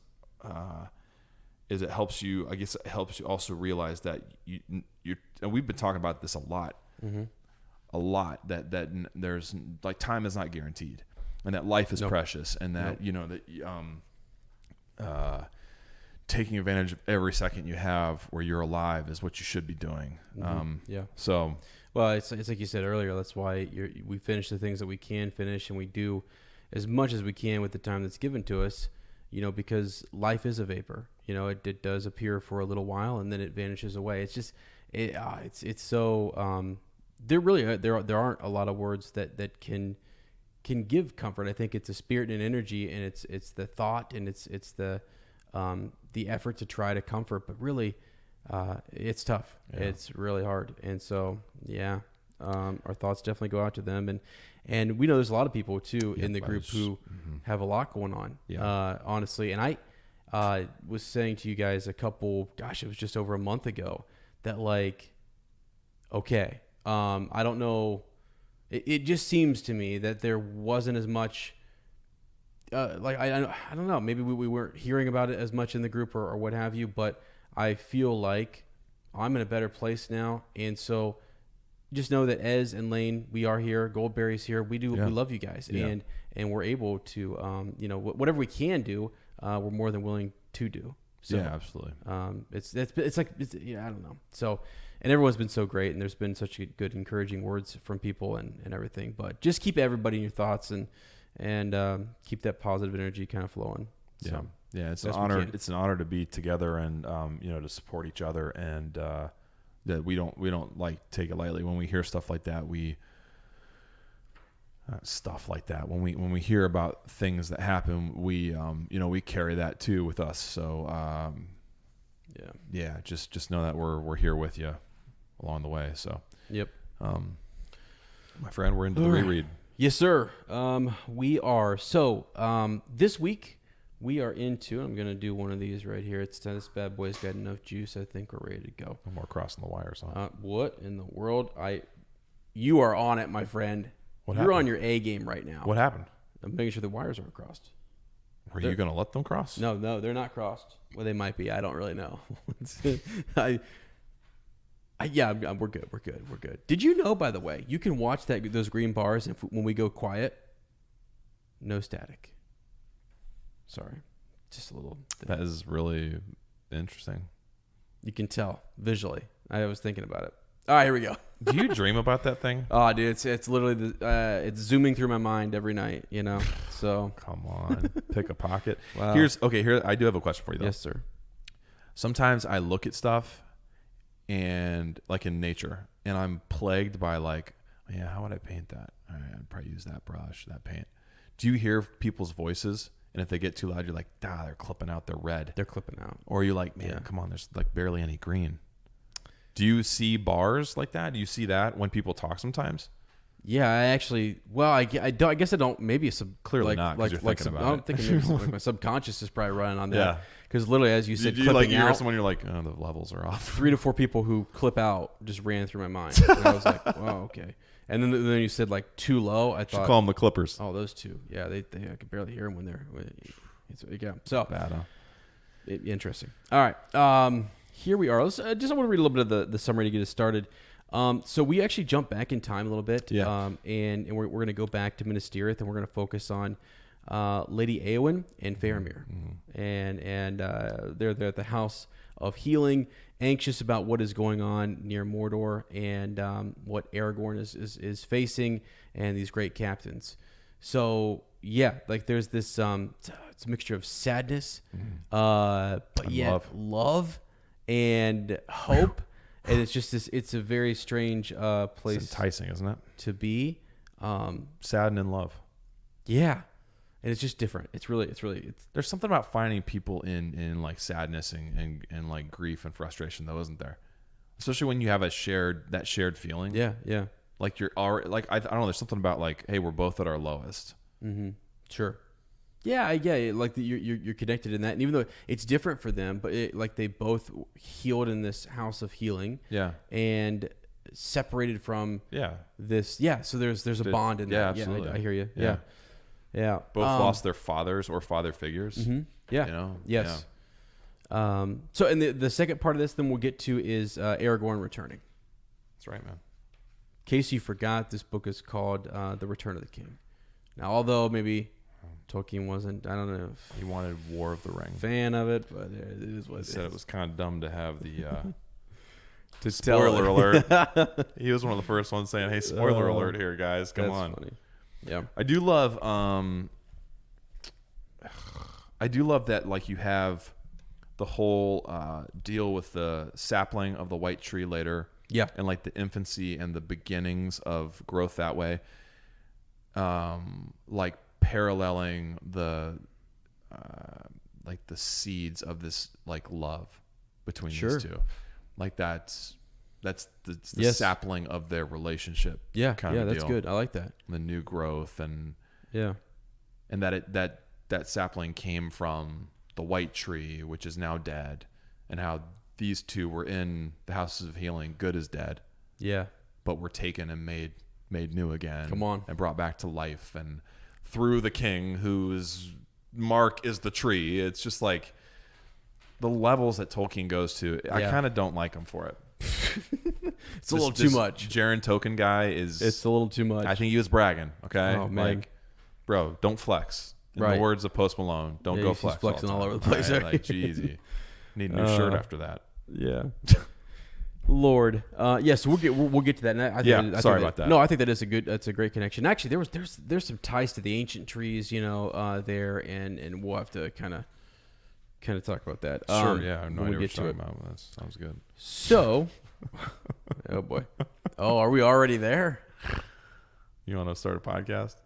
is it helps you. I guess it helps you also realize that you're. And we've been talking about this a lot, that there's like time is not guaranteed, and that life is precious, and that taking advantage of every second you have where you're alive is what you should be doing. So. Well, it's like you said earlier. That's why we finish the things that we can finish, and we do as much as we can with the time that's given to us. Because life is a vapor. It does appear for a little while, and then it vanishes away. It's just it's so there really there aren't a lot of words that can give comfort. I think it's a spirit and energy, and it's the thought, and it's the effort to try to comfort, but really. It's tough. Yeah. It's really hard. And so, our thoughts definitely go out to them. And we know there's a lot of people too in the group who have a lot going on, honestly. And I was saying to you guys it was just over a month ago that I don't know. It just seems to me that there wasn't as much, I don't know, maybe we weren't hearing about it as much in the group or what have you, but I feel like I'm in a better place now. And so just know that Ez and Lane, we are here. Goldberry's here. We love you guys. Yeah. And we're able to, whatever we can do, we're more than willing to do. So, yeah, absolutely. It's like, I don't know. So, and everyone's been so great, and there's been such good encouraging words from people and everything, but just keep everybody in your thoughts and keep that positive energy kind of flowing. So. Yeah, it's an honor. It's an honor to be together and to support each other, and that we don't like take it lightly when we hear stuff like that. When we hear about things that happen, we carry that too with us. So just know that we're here with you along the way. So yep, my friend, we're into the reread. Yes, sir. We are. So this week. We are into, I'm going to do one of these right here. This bad boy's got enough juice. I think we're ready to go. No more crossing the wires, huh? What in the world? You are on it, my friend. You're on your A game right now. What happened? I'm making sure the wires aren't crossed. Are you going to let them cross? No, they're not crossed. Well, they might be. I don't really know. We're good. We're good. Did you know, by the way, you can watch those green bars when we go quiet? No static. Sorry, just a little thing. That is really interesting. You can tell visually. I was thinking about it. All right, here we go. Do you dream about that thing? Oh, dude, it's literally it's zooming through my mind every night. So come on, pick a pocket. Wow. Here I do have a question for you though. Yes, sir. Sometimes I look at stuff and like in nature, and I'm plagued by how would I paint that? All right, I'd probably use that brush, that paint. Do you hear people's voices? And if they get too loud, you're like, they're clipping out their red. They're clipping out. Or you're like, man, come on, there's barely any green. Do you see bars like that? Do you see that when people talk sometimes? Yeah, I actually. Well, I guess I don't. Maybe clearly not. You're thinking about it. I'm thinking maybe my subconscious is probably running on that. Yeah. Because literally, as you said, you hear someone, you're like, oh, the levels are off. 3 to 4 people who clip out just ran through my mind. And I was like, wow, okay. And then you said too low. I thought, should call them the Clippers. Oh, those two. Yeah, I could barely hear them when they're. So bad, huh? Interesting. All right. here we are. I want to read a little bit of the summary to get us started. So we actually jump back in time a little bit. Yeah. And we're going to go back to Minas Tirith, and we're going to focus on Lady Éowyn and Faramir. And they're at the House of Healing, anxious about what is going on near Mordor and what Aragorn is facing, and these great captains. So yeah, like there's this it's a mixture of sadness, but yet love and hope. And it's just this. It's a very strange place. It's enticing, isn't it? To be sad and in love. Yeah, and it's just different. It's There's something about finding people in like sadness and like grief and frustration, though, isn't there? Especially when you have that shared feeling. Yeah. Like you're already like I don't know. There's something about like, hey, we're both at our lowest. Mm-hmm. Sure. Yeah. Like you're connected in that, and even though it's different for them, but like they both healed in this house of healing. Yeah. And separated from. Yeah. This. Yeah. So there's a bond in that. Yeah. Absolutely. I hear you. Yeah. Yeah. Both lost their fathers or father figures. Mm-hmm. Yeah. You know. Yes. Yeah. So and the second part of this, then we'll get to is Aragorn returning. That's right, man. In case you forgot, this book is called The Return of the King. Now, although maybe Tolkien wasn't, I don't know if he wanted War of the Ring. Fan of it, but it is what it is. He said it was kind of dumb to have the to spoiler alert. He was one of the first ones saying, "Hey, spoiler alert here, guys. Come on." Funny. Yeah. I do love that like you have the whole deal with the sapling of the white tree later. Yeah. And like the infancy and the beginnings of growth that way. Like paralleling the like the seeds of this like love between these two. Like that's the sapling of their relationship. Yeah. Kind of that's deal. good. I like that. The new growth and that sapling came from the white tree, which is now dead, and how these two were in the houses of healing. Good is dead. Yeah. But were taken and made new again. Come on. And brought back to life. And through the king, whose mark is the tree. It's just like the levels that Tolkien goes to. I kind of don't like him for it. It's a little too much. Jaren Token guy It's a little too much. I think he was bragging. Okay. Oh, man. Like, bro, don't flex. In the words of Post Malone, don't go flex. He's flexing all over the place. Right? Like, geez, need a new shirt after that. Yeah. Lord. So we'll get to that. And I think sorry about that. No, I think that's a great connection. Actually, there's some ties to the ancient trees, there, and we'll have to kind of talk about that. Sure. Yeah. I have no idea we'll what you're talking about. That sounds good. So, oh boy. Oh, are we already there? You want to start a podcast?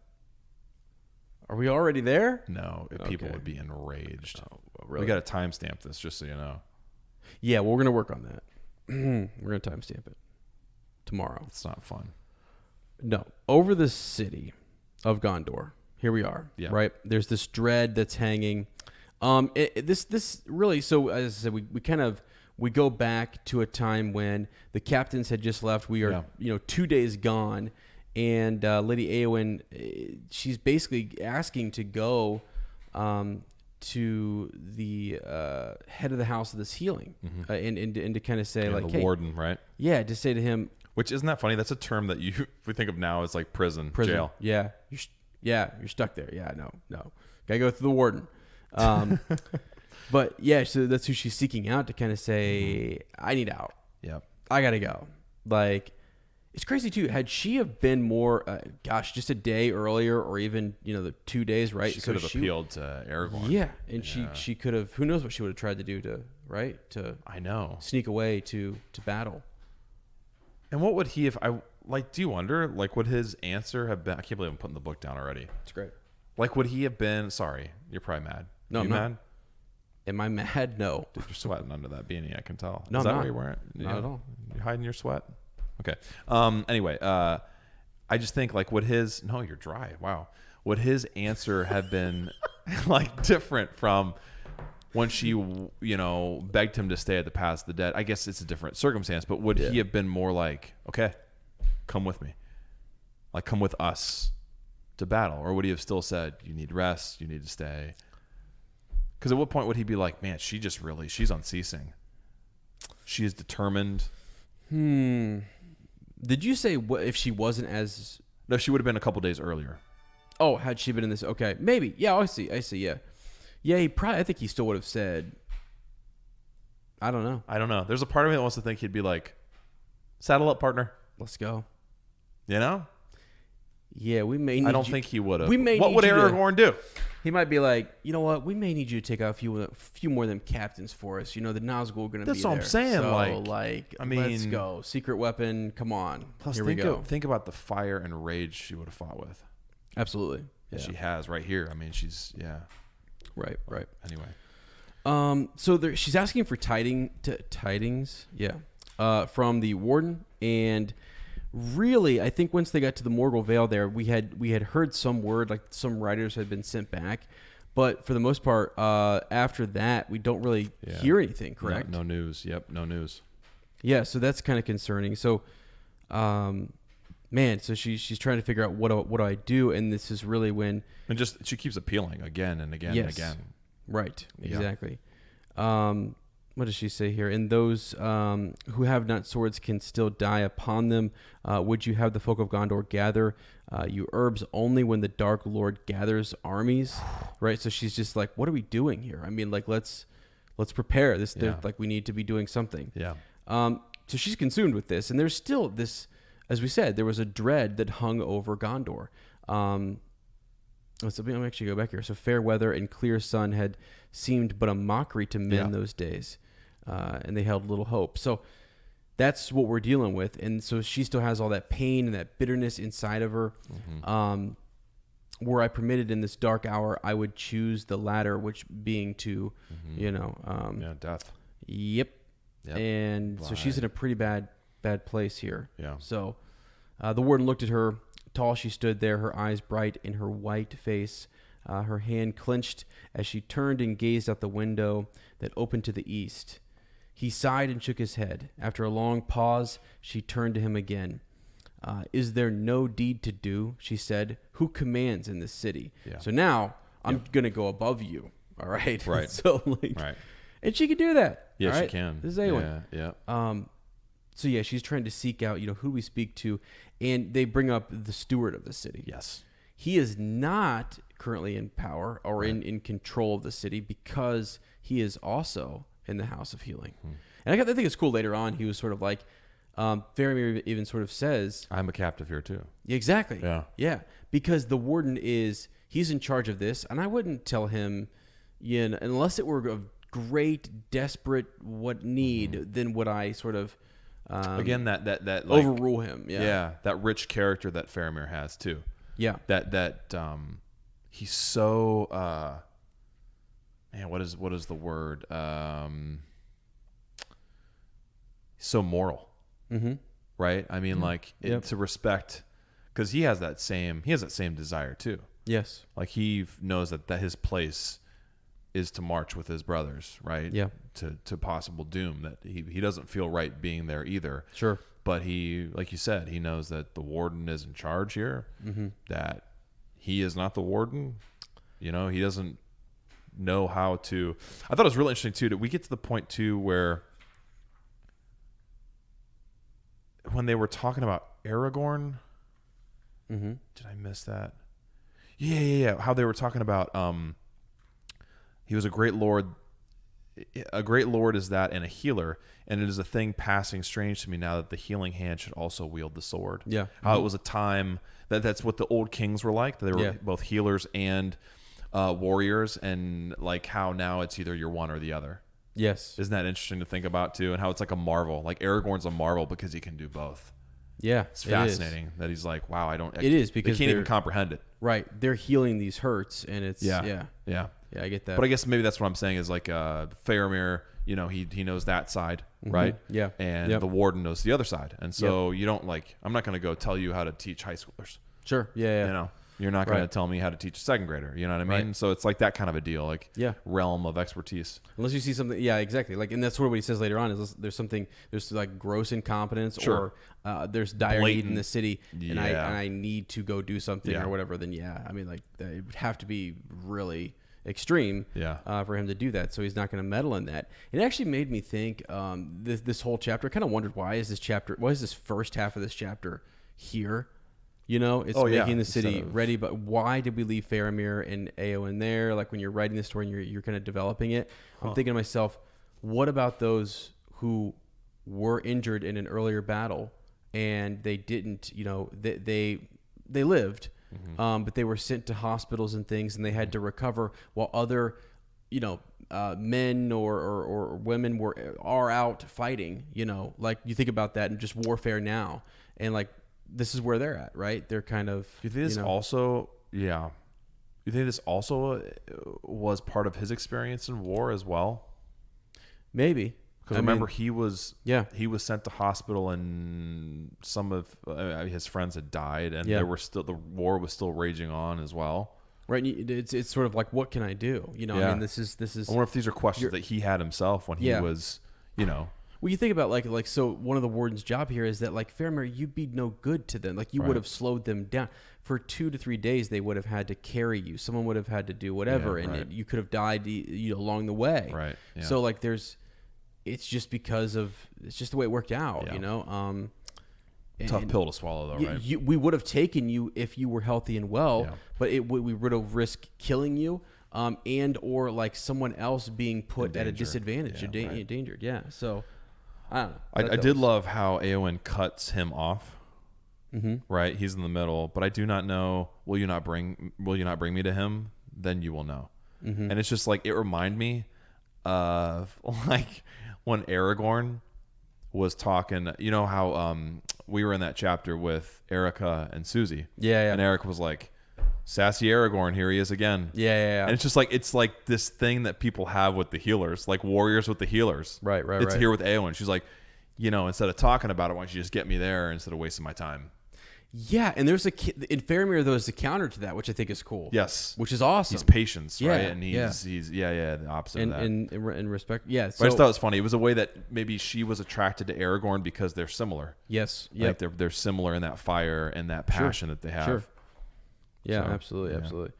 Are we already there? No, people would be enraged. Oh, really? We got to timestamp this, just so you know. Yeah, well, we're gonna work on that. We're gonna timestamp it tomorrow. It's not fun. No, over the city of Gondor. Here we are. Yeah. Right. There's this dread that's hanging. This really. So as I said, we go back to a time when the captains had just left. We are 2 days gone. And Lady Éowyn, she's basically asking to go to the head of the house of this healing, and to kind of say like, the warden, right? Yeah, to say to him, which isn't that funny? That's a term that we think of now as like prison. Jail. Yeah, you're stuck there. Yeah, no, gotta go through the warden. But yeah, so that's who she's seeking out to kind of say, I need out. Yep, I gotta go. Like. It's crazy too. Had she have been more, just a day earlier, or even the 2 days, right? She could have appealed to Aragorn. Yeah, and she could have. Who knows what she would have tried to do to I know, sneak away to battle. And what would he have? Do you wonder? Like, would his answer have been? I can't believe I'm putting the book down already. It's great. Like, would he have been? Sorry, you're probably mad. No, I'm mad? Not. Am I mad? No. Dude, you're sweating under that beanie. I can tell. No, is that I'm what not. you're wearing? Not at all. You hiding your sweat? Okay. Anyway, I just think like you're dry. Wow. Would his answer have been like different from when she, begged him to stay at the Pass of the Dead? I guess it's a different circumstance, but would he have been more like, okay, come with me, like come with us to battle? Or would he have still said, you need rest, you need to stay? Because at what point would he be like, man, she's unceasing? She is determined. Did you say what if she wasn't as? No, she would have been a couple days earlier. Oh, had she been in this? Okay, maybe. Yeah, I see. Yeah, yeah. He probably. I think he still would have said. I don't know. There's a part of me that wants to think he'd be like, "Saddle up, partner. Let's go." You know? Yeah, we may. Need I don't think he would have. We may. What would Aragorn do? He might be like, you know what? We may need you to take out a few more of them captains for us. You know, the Nazgul are going to be there. That's what I'm saying. So, I mean, let's go. Secret weapon. Come on. Plus, here we go. Think about the fire and rage she would have fought with. Absolutely. Yeah. She has right here. I mean, she's Right. Anyway. So she's asking for tidings. Yeah. From the warden, and really, I think once they got to the Morgul Vale there, we had heard some word, like some riders had been sent back, but for the most part, after that, we don't really hear anything. Correct? No news. Yep, no news. Yeah, so that's kind of concerning. So, man, so she's trying to figure out what do I do, and this is really when she keeps appealing again and again and again. Right. Exactly. What does she say here? And those who have not swords can still die upon them. Would you have the folk of Gondor gather you herbs only when the Dark Lord gathers armies? Right. So she's just like, what are we doing here? I mean, like, let's prepare this. Like, we need to be doing something. Yeah. So she's consumed with this, and there's still this, as we said, there was a dread that hung over Gondor. Let me actually go back here. So fair weather and clear sun had seemed but a mockery to men those days. And they held little hope. So that's what we're dealing with. And so she still has all that pain and that bitterness inside of her. Were I permitted in this dark hour, I would choose the latter, which being to, death. Yep. And so she's in a pretty bad place here. Yeah. So the warden looked at her. Tall she stood there, her eyes bright in her white face, her hand clenched as she turned and gazed out the window that opened to the east. He sighed and shook his head. After a long pause, she turned to him again. Is there no deed to do? She said. Who commands in this city? Yeah. So now I'm going to go above you. All right. Right. So and she could do that. Yeah, right? she can. This is Awen. Yeah. So yeah, she's trying to seek out, who we speak to, and they bring up the steward of the city. Yes. He is not currently in power or in control of the city because he is also in the House of Healing. And I think it's cool later on. He was sort of like, Faramir even sort of says, I'm a captive here too. Exactly. Yeah. Yeah. Because the warden he's in charge of this. And I wouldn't tell him, unless it were of great, desperate need, then would I sort of, again, that like, overrule him. Yeah. Yeah. That rich character that Faramir has too. Yeah. That he's so, man, what is the word? So moral, right? I mean, to respect, because he has that same desire too. Yes, like he knows that his place is to march with his brothers, right? Yeah, to possible doom. That he doesn't feel right being there either. Sure, but he, like you said, he knows that the warden is in charge here. That he is not the warden. He doesn't know how to. I thought it was really interesting too. Did we get to the point too where when they were talking about Aragorn, did I miss that? Yeah. How they were talking about he was a great lord. A great lord is that, and a healer, and it is a thing passing strange to me now that the healing hand should also wield the sword. Yeah, how it was a time that's what the old kings were like. They were both healers and warriors, and like how now it's either you're one or the other. Yes, isn't that interesting to think about too? And how it's like a marvel. Like Aragorn's a marvel because he can do both. Yeah, it's fascinating that he's like, wow, it is because they can't even comprehend it. Right, they're healing these hurts, and it's yeah, I get that. But I guess maybe that's what I'm saying is like Faramir, he knows that side, right? Yeah, and the warden knows the other side, and so you don't I'm not going to go tell you how to teach high schoolers. Sure, yeah. You're not going to tell me how to teach a second grader. You know what I mean? Right. So it's like that kind of a deal, realm of expertise. Unless you see something, exactly. And that's sort of what he says later on is there's like gross incompetence or there's dire need in the city, and I need to go do something or whatever. Then it would have to be really extreme Yeah. for him to do that. So he's not going to meddle in that. It actually made me think this whole chapter. I kind of wondered why is this first half of this chapter here? You know, it's making the city ready, but why did we leave Faramir and Éowyn there? Like when you're writing the story and you're kind of developing it, I'm thinking to myself, what about those who were injured in an earlier battle and they didn't, you know, they lived, but they were sent to hospitals and things and they had to recover while other, you know, men or women are out fighting, you know, like you think about that and just warfare now and like, this is where they're at, right? They're kind of. Do you think this also? Yeah. You think this also was part of his experience in war as well? Maybe. Because remember, he was sent to hospital, and some of his friends had died, and the war was still raging on as well. Right. It's sort of like, what can I do? You know. I mean, this is. I wonder if these are questions that he had himself when he was, you know. Well, you think about like so one of the warden's job here is that like Faramir, you'd be no good to them. Like you would have slowed them down for 2 to 3 days. They would have had to carry you. Someone would have had to do whatever, and you could have died, you know, along the way. Right. Yeah. So like it's just because of it's just the way it worked out. You know. Tough pill to swallow, though, right? We would have taken you if you were healthy and well, but we would have risked killing you. And or like someone else being put at a disadvantage, endangered. Yeah. So. I don't know. I did love how Éowyn cuts him off. Right, he's in the middle, but I do not know. Will you not bring me to him? Then you will know. And it's just like it reminded me of like when Aragorn was talking. You know how we were in that chapter with Erica and Susie. Yeah. And Eric was like, "Sassy Aragorn, here he is again." Yeah. And it's like this thing that people have with the healers, like warriors with the healers. Right. It's here with Éowyn. She's like, you know, instead of talking about it, why don't you just get me there instead of wasting my time? Yeah, and there's in Faramir there's a counter to that, which I think is cool. Yes, which is awesome. He's patience, right? And he's the opposite of that. In respect, yeah. So, but I just thought it was funny. It was a way that maybe she was attracted to Aragorn because they're similar. Yes, like they're similar in that fire and that passion that they have. Sure. Yeah, so, absolutely.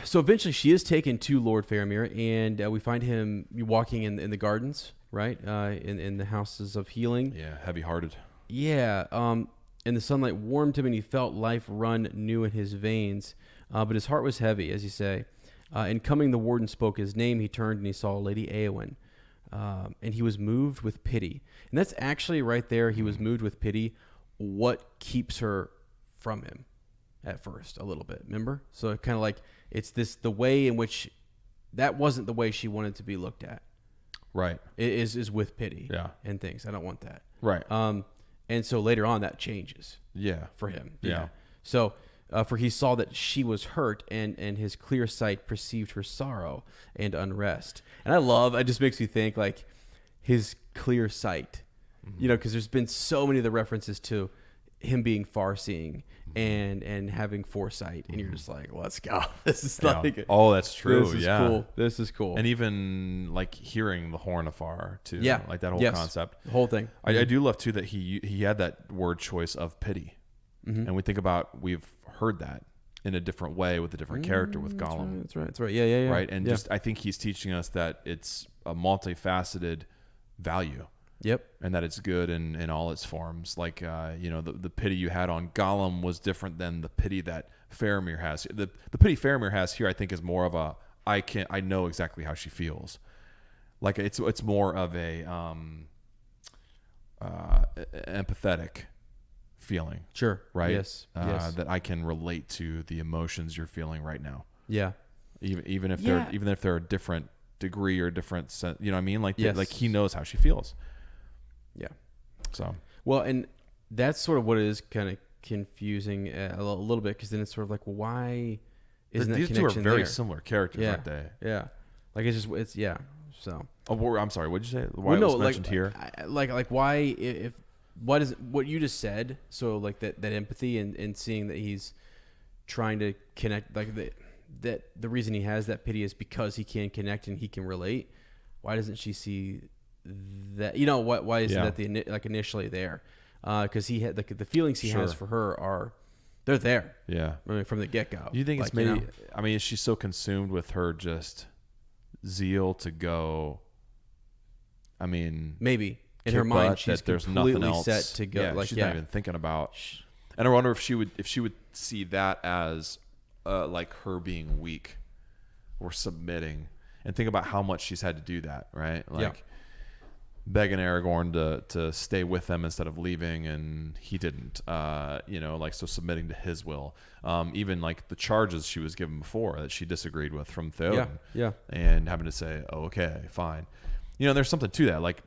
So eventually she is taken to Lord Faramir, and we find him walking in the gardens, right? In the houses of healing. Yeah, heavy-hearted. Yeah. And the sunlight warmed him, and he felt life run new in his veins. But his heart was heavy, as you say. And coming, the warden spoke his name. He turned, and he saw Lady Éowyn. And he was moved with pity. And that's actually right there. He was moved with pity. What keeps her from him? At first, a little bit, remember? So kind of like it's the way in which that wasn't the way she wanted to be looked at. Right. It is with pity. Yeah. And things. I don't want that. Right. And so later on that changes. Yeah. For him. Yeah. So for he saw that she was hurt and his clear sight perceived her sorrow and unrest. And it just makes me think like his clear sight, you know, because there's been so many of the references to him being far-seeing and having foresight, and you're just like, let's go. This is like, oh, that's true. This is cool. This is cool. And even like hearing the horn afar too. Yeah, like that whole concept, the whole thing. I do love too that he had that word choice of pity, and we think about we've heard that in a different way with a different character with Gollum. That's right. Yeah. Right, and just I think he's teaching us that it's a multifaceted value. Yep. And that it's good in all its forms. Like, you know, the pity you had on Gollum was different than the pity that Faramir has. The pity Faramir has here, I think, is more of a, I know exactly how she feels. Like, it's more of a empathetic feeling. Sure. Right? Yes. That I can relate to the emotions you're feeling right now. Yeah. Even if they're a different degree or different, you know what I mean? Like, like he knows how she feels. Yeah. So well, and that's sort of what is kind of confusing a little bit, because then it's sort of like, well, why isn't that these connection two are very there? similar characters, aren't they? Yeah. Like it's yeah. So. Oh, I'm sorry. What did you say? Why it was mentioned here? Like why if what is what you just said? So like that empathy and seeing that he's trying to connect, like that the reason he has that pity is because he can connect and he can relate. Why doesn't she see that? You know what? Why isn't that initially there? Because he had the feelings he has for her are They're there. Yeah. I mean, from the get-go. You think it's maybe, I mean, is she so consumed with her just zeal to go, I mean, maybe in her mind she's there's nothing else set to go. Yeah, she's not even thinking about. And I wonder if she would see that as like her being weak or submitting, and think about how much she's had to do that, right? Like begging Aragorn to stay with them instead of leaving, and he didn't. Like, so submitting to his will. Even like the charges she was given before that she disagreed with from Theoden. Yeah. And having to say, oh, okay, fine. There's something to that. Like,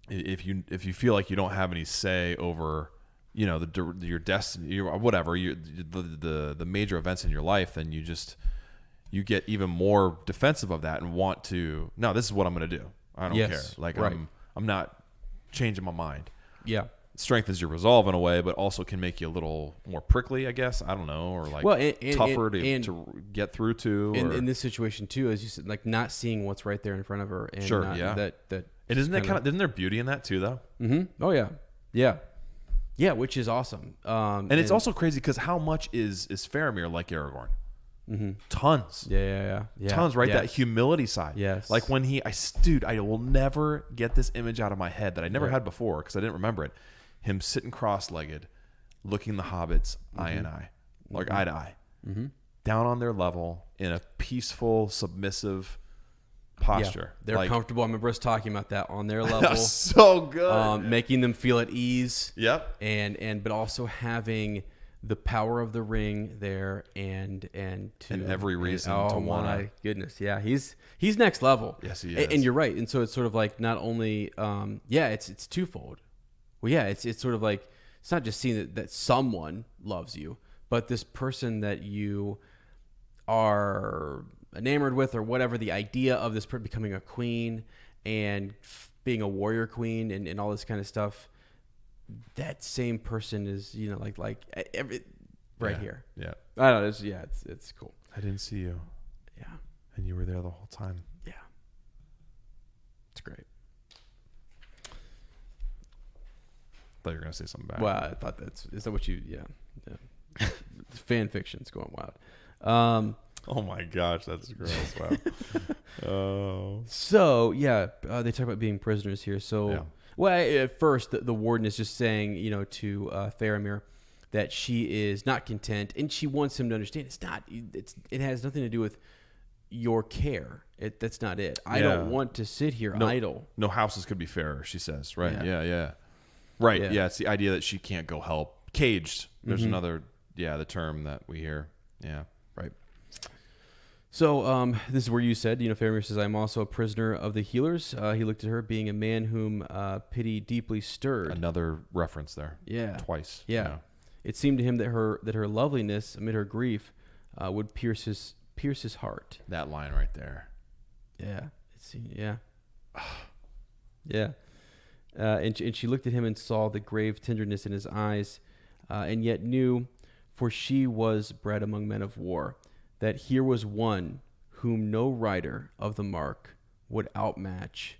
if you feel like you don't have any say over, your destiny, whatever, the major events in your life, then you get even more defensive of that and want to. No, this is what I'm going to do. I don't care. Like, right. I'm not changing my mind. Yeah. Strengthens your resolve in a way, but also can make you a little more prickly, I guess. I don't know, or like tougher to get through to. In this situation too, as you said, like not seeing what's right there in front of her. And sure, That and isn't there beauty in that too, though? Mm-hmm. Oh yeah, which is awesome. And it's also crazy because how much is Faramir like Aragorn? Mm-hmm. Tons. Yeah. Tons, right? Yes. That humility side. Yes. Like when I will never get this image out of my head that I never had before because I didn't remember it. Him sitting cross-legged, looking the hobbits eye in eye, like eye to eye, down on their level in a peaceful, submissive posture. Yeah. They're comfortable. I remember us talking about that on their level. So good. Making them feel at ease. Yep. But also having the power of the ring there and every reason to want. Oh my goodness, yeah, he's next level. Yes, he is. And you're right. And so it's sort of like not only it's twofold. Well, yeah, it's sort of like it's not just seeing that someone loves you, but this person that you are enamored with or whatever, the idea of this person becoming a queen and being a warrior queen and all this kind of stuff. That same person is, like every right here. Yeah. I don't know. It's cool. I didn't see you. Yeah. And you were there the whole time. Yeah. It's great. Thought you were gonna say something back. Well, I thought is that what you? Yeah. Fan fiction's going wild. Oh my gosh, that's gross. Wow. Oh. So they talk about being prisoners here. So. Yeah. Well, at first, the warden is just saying, to Faramir that she is not content, and she wants him to understand it has nothing to do with your care. That's not it. I don't want to sit here idle. No houses could be fairer, she says. Right? Yeah. Right. Yeah. It's the idea that she can't go help. Caged. There's another. Yeah, the term that we hear. Yeah. Right. So this is where you said, Faramir says, I'm also a prisoner of the healers. He looked at her, being a man whom pity deeply stirred. Another reference there. Yeah. Twice. Yeah. It seemed to him that her loveliness amid her grief would pierce his heart. That line right there. Yeah. Yeah. And she looked at him and saw the grave tenderness in his eyes, and yet knew, for she was bred among men of war, that here was one whom no rider of the mark would outmatch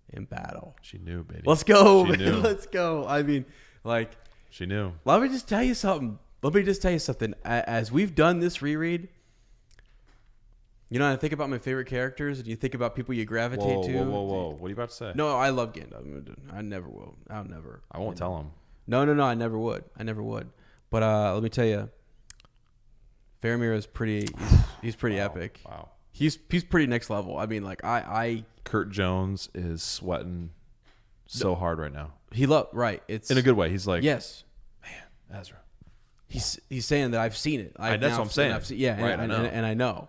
in battle. She knew, baby. Let's go. Let's go. I mean, like... She knew. Let me just tell you something. As we've done this reread, I think about my favorite characters, and you think about people you gravitate to. Whoa. What are you about to say? No, I love Gandalf. I never will. I'll never. I won't tell him. No, I never would. But let me tell you, Faramir is pretty. He's pretty epic. Wow. He's pretty next level. I mean, like Kurt Jones is sweating so hard right now. Right. It's in a good way. He's like, yes, man, Ezra. He's saying that I've seen it. That's what I'm saying. And I know.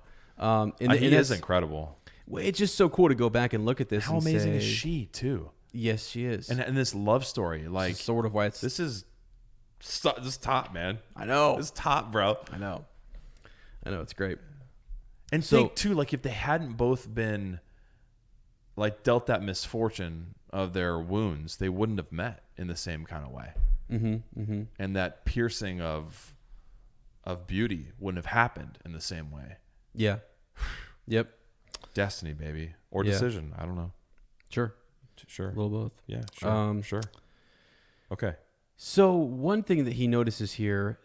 He is incredible. It's just so cool to go back and look at this. How amazing is she too? Yes, she is. And this love story, like sort of why this is top, man. I know. It's top, bro. I know. It's great. And think too, like if they hadn't both been like dealt that misfortune of their wounds, they wouldn't have met in the same kind of way. Mm-hmm. And that piercing of beauty wouldn't have happened in the same way. Yeah. Yep. Destiny, baby, or decision. I don't know. Sure. A little both. Yeah. Sure. Sure. Okay. So one thing that he notices here,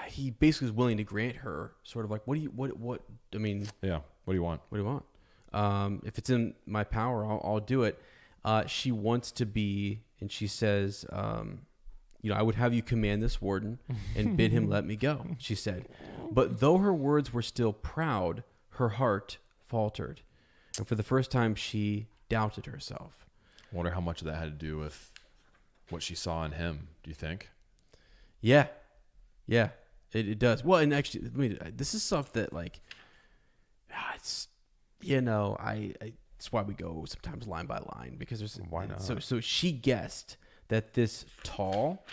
he basically is willing to grant her sort of like, what I mean, yeah. What do you want? what do you want? If it's in my power, I'll do it. She wants to be, and she says, I would have you command this warden and bid him let me go, she said. But though her words were still proud, her heart faltered. And for the first time, she doubted herself. I wonder how much of that had to do with what she saw in him, do you think? Yeah. Yeah, it does. Well, and actually, this is stuff that, like, it's, it's why we go sometimes line by line, because there's, why not? So she guessed that this tall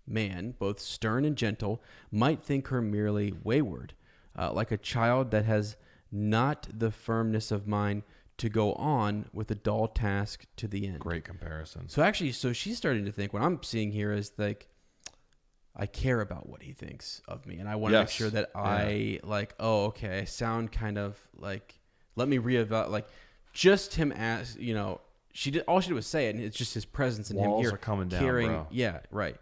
man, both stern and gentle, might think her merely wayward, like a child that has not the firmness of mind to go on with a dull task to the end. Great comparison. So actually, she's starting to think, what I'm seeing here is like, I care about what he thinks of me, and I want to make sure that I I sound kind of like, let me reevaluate, like, just him as, she did, all she did was say it, and it's just his presence and Walls him here are coming down, carrying, bro. Yeah, right.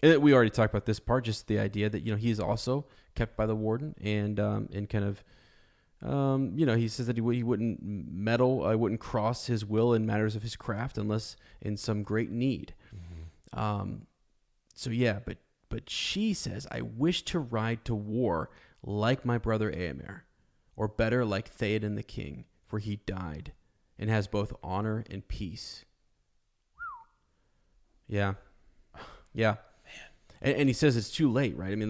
We already talked about this part, just the idea that, he is also kept by the warden, and kind of, he says that he wouldn't meddle, wouldn't cross his will in matters of his craft unless in some great need. Mm-hmm. But she says, I wish to ride to war like my brother Eomer, or better, like Theoden the king, for he died and has both honor and peace. Yeah. Yeah. Man. And he says it's too late, right? I mean,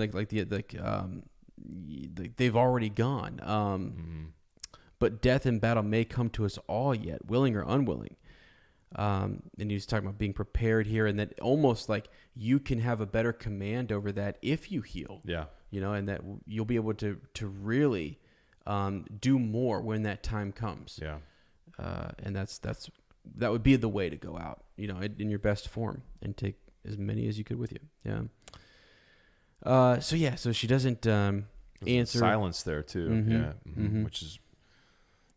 they've already gone. But death and battle may come to us all yet, willing or unwilling. And he was talking about being prepared here, and that almost like you can have a better command over that if you heal. Yeah. And that you'll be able to really do more when that time comes. Yeah. And that would be the way to go out, in your best form, and take as many as you could with you. Yeah. So she doesn't answer. Silence there too. Mm-hmm. Yeah. Mm-hmm. Which is,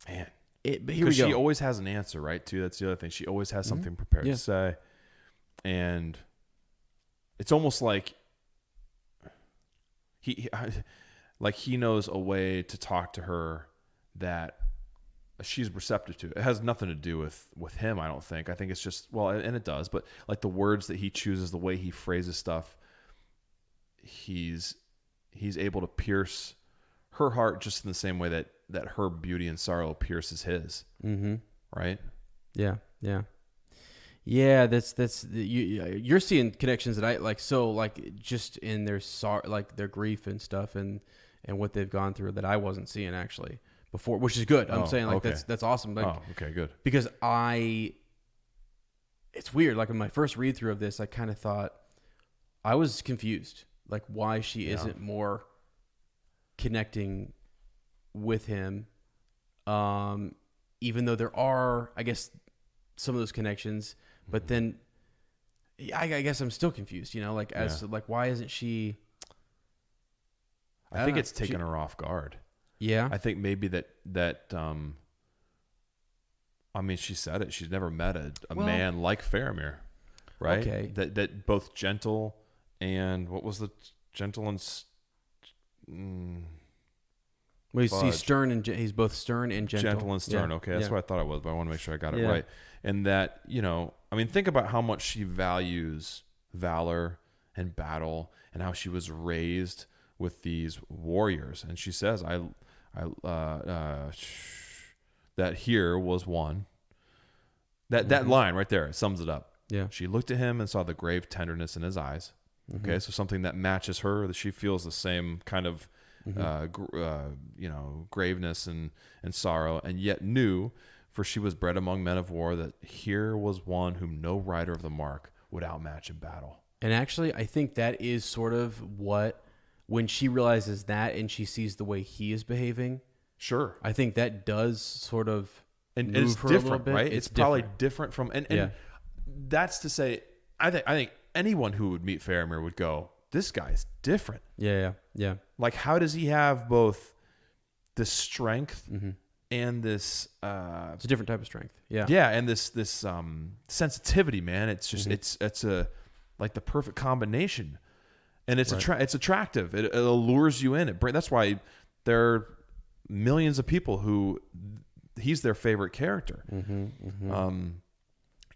man. Because she always has an answer, right? Too. That's the other thing. She always has something prepared to say, and it's almost like he knows a way to talk to her that she's receptive to. It has nothing to do with him, I don't think. I think it's just, well, and it does, but like the words that he chooses, the way he phrases stuff, he's able to pierce her heart just in the same way that her beauty and sorrow pierces his. Mm-hmm. Right? Yeah. Yeah. Yeah. You're seeing connections that I like. So like just in their their grief and stuff and what they've gone through that I wasn't seeing actually before, which is good. I'm saying like, okay. That's awesome. Like, okay, good. Because it's weird. Like in my first read through of this, I kind of thought I was confused, like why she isn't more connecting with him. Even though there are, I guess, some of those connections, but then I guess I'm still confused, like why isn't she? I think it's taken her off guard. Yeah. I think maybe that I mean, she said it. She's never met a man like Faramir, right? Okay. That both gentle and what was the gentle and well, he's stern and he's both stern and gentle. Gentle and stern. Yeah. Okay, that's what I thought it was, but I want to make sure I got it right. And that, I mean, think about how much she values valor and battle, and how she was raised with these warriors. And she says, that here was one. That line right there sums it up. Yeah. She looked at him and saw the grave tenderness in his eyes. Mm-hmm. Okay, so something that matches her, that she feels the same kind of graveness and sorrow, and yet knew, for she was bred among men of war, that here was one whom no rider of the mark would outmatch in battle. And actually, I think that is sort of what, when she realizes that and she sees the way he is behaving. Sure. I think that does sort of and it's different, right? It's probably different from, and that's to say, I think anyone who would meet Faramir would go, this guy's different. Yeah. Like, how does he have both the strength and this? It's a different type of strength. Yeah. Yeah, and this sensitivity, man. It's just it's a like the perfect combination. And it's it's attractive. It allures you in. That's why there are millions of people who he's their favorite character. And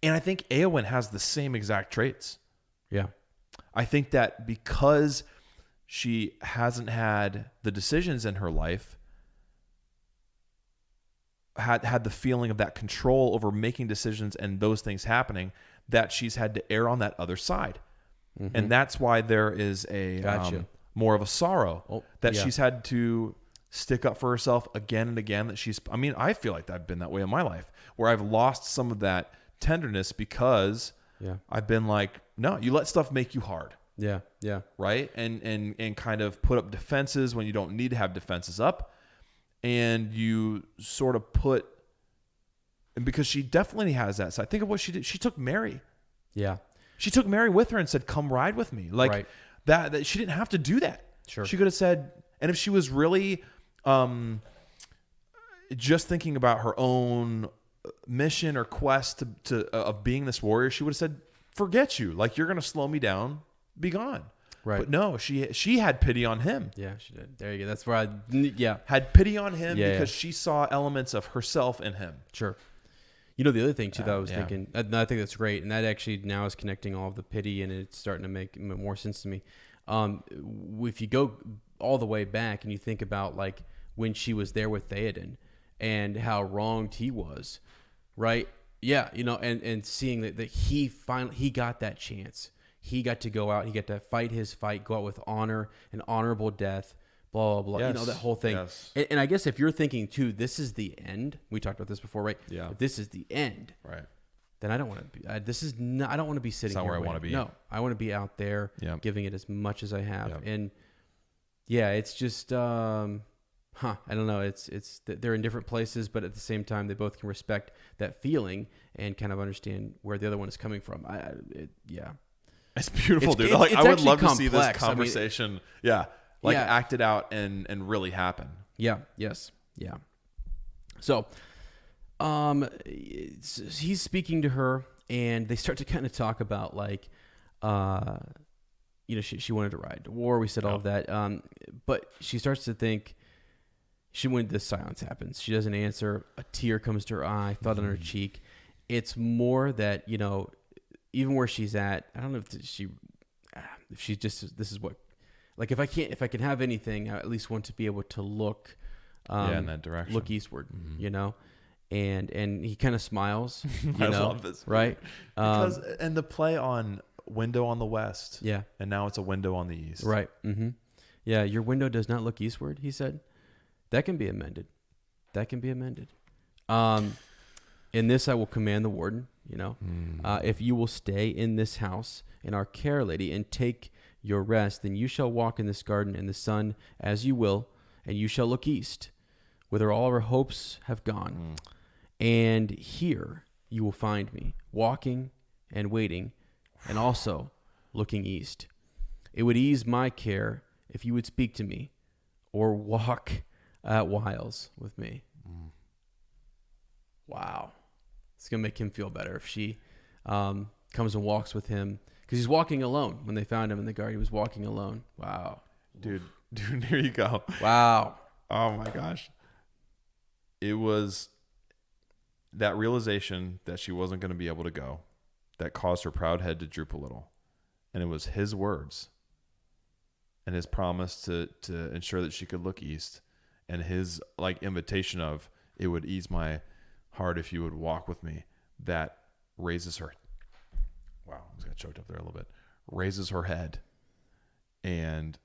I think Eowyn has the same exact traits. Yeah. I think that because she hasn't had the decisions in her life, had the feeling of that control over making decisions and those things happening, that she's had to err on that other side. And that's why there is a more of a sorrow that she's had to stick up for herself again and again. I feel like I've been that way in my life, where I've lost some of that tenderness because I've been like, no, you let stuff make you hard. Yeah. Right. And kind of put up defenses when you don't need to have defenses up. And you sort of and because she definitely has that. So I think of what she did. She took Mary. Yeah. She took Mary with her and said, come ride with me. Like that she didn't have to do that. Sure. She could have said, and if she was really just thinking about her own mission or quest of being this warrior, she would have said, forget you. Like, you're going to slow me down. Be gone. Right. But no, she had pity on him. Yeah, she did. There you go. That's where had pity on him because she saw elements of herself in him. Sure. You know, the other thing too that I was thinking, and I think that's great, and that actually now is connecting all of the pity, and it's starting to make more sense to me. If you go all the way back and you think about like when she was there with Theoden and how wronged he was, right? Yeah, you know, and seeing that he got that chance. He got to go out. He got to fight his fight, go out with honor, an honorable death, blah, blah, blah. Yes. You know, that whole thing. Yes. And I guess if you're thinking, too, this is the end. We talked about this before, right? Yeah. If this is the end. Right. Then I don't want to be. I don't want to be sitting here. That's not where I want to be. No, I want to be out there giving it as much as I have. And, it's just, I don't know. It's they're in different places, but at the same time, they both can respect that feeling and kind of understand where the other one is coming from. It's beautiful, dude. Like, I would love to see this conversation, acted out and really happen. Yeah. Yes. Yeah. So, he's speaking to her, and they start to kind of talk about like, she wanted to ride to war. We said all of that, but she starts to think. When this silence happens, she doesn't answer. A tear comes to her eye, fell on her cheek. It's more that, even where she's at, I don't know if she's just, this is what, like, if I can have anything, I at least want to be able to look, in that direction, look eastward, and he kind of smiles, I love this, right? Because, and the play on window on the west, and now it's a window on the east, right? Mm-hmm. Yeah, your window does not look eastward, he said. That can be amended. In this, I will command the warden, if you will stay in this house and our care lady and take your rest, then you shall walk in this garden in the sun as you will, and you shall look east, whither all our hopes have gone. And here you will find me, walking and waiting, and also looking east. It would ease my care if you would speak to me or walk at whiles with me. Wow. It's going to make him feel better if she comes and walks with him. Because he's walking alone. When they found him in the garden, he was walking alone. Wow. Dude, here you go. Wow. Oh, my gosh. It was that realization that she wasn't going to be able to go that caused her proud head to droop a little. And it was his words and his promise to ensure that she could look east. And his invitation of, it would ease my heart if you would walk with me, that raises her. Wow, I just got choked up there a little bit. Raises her head and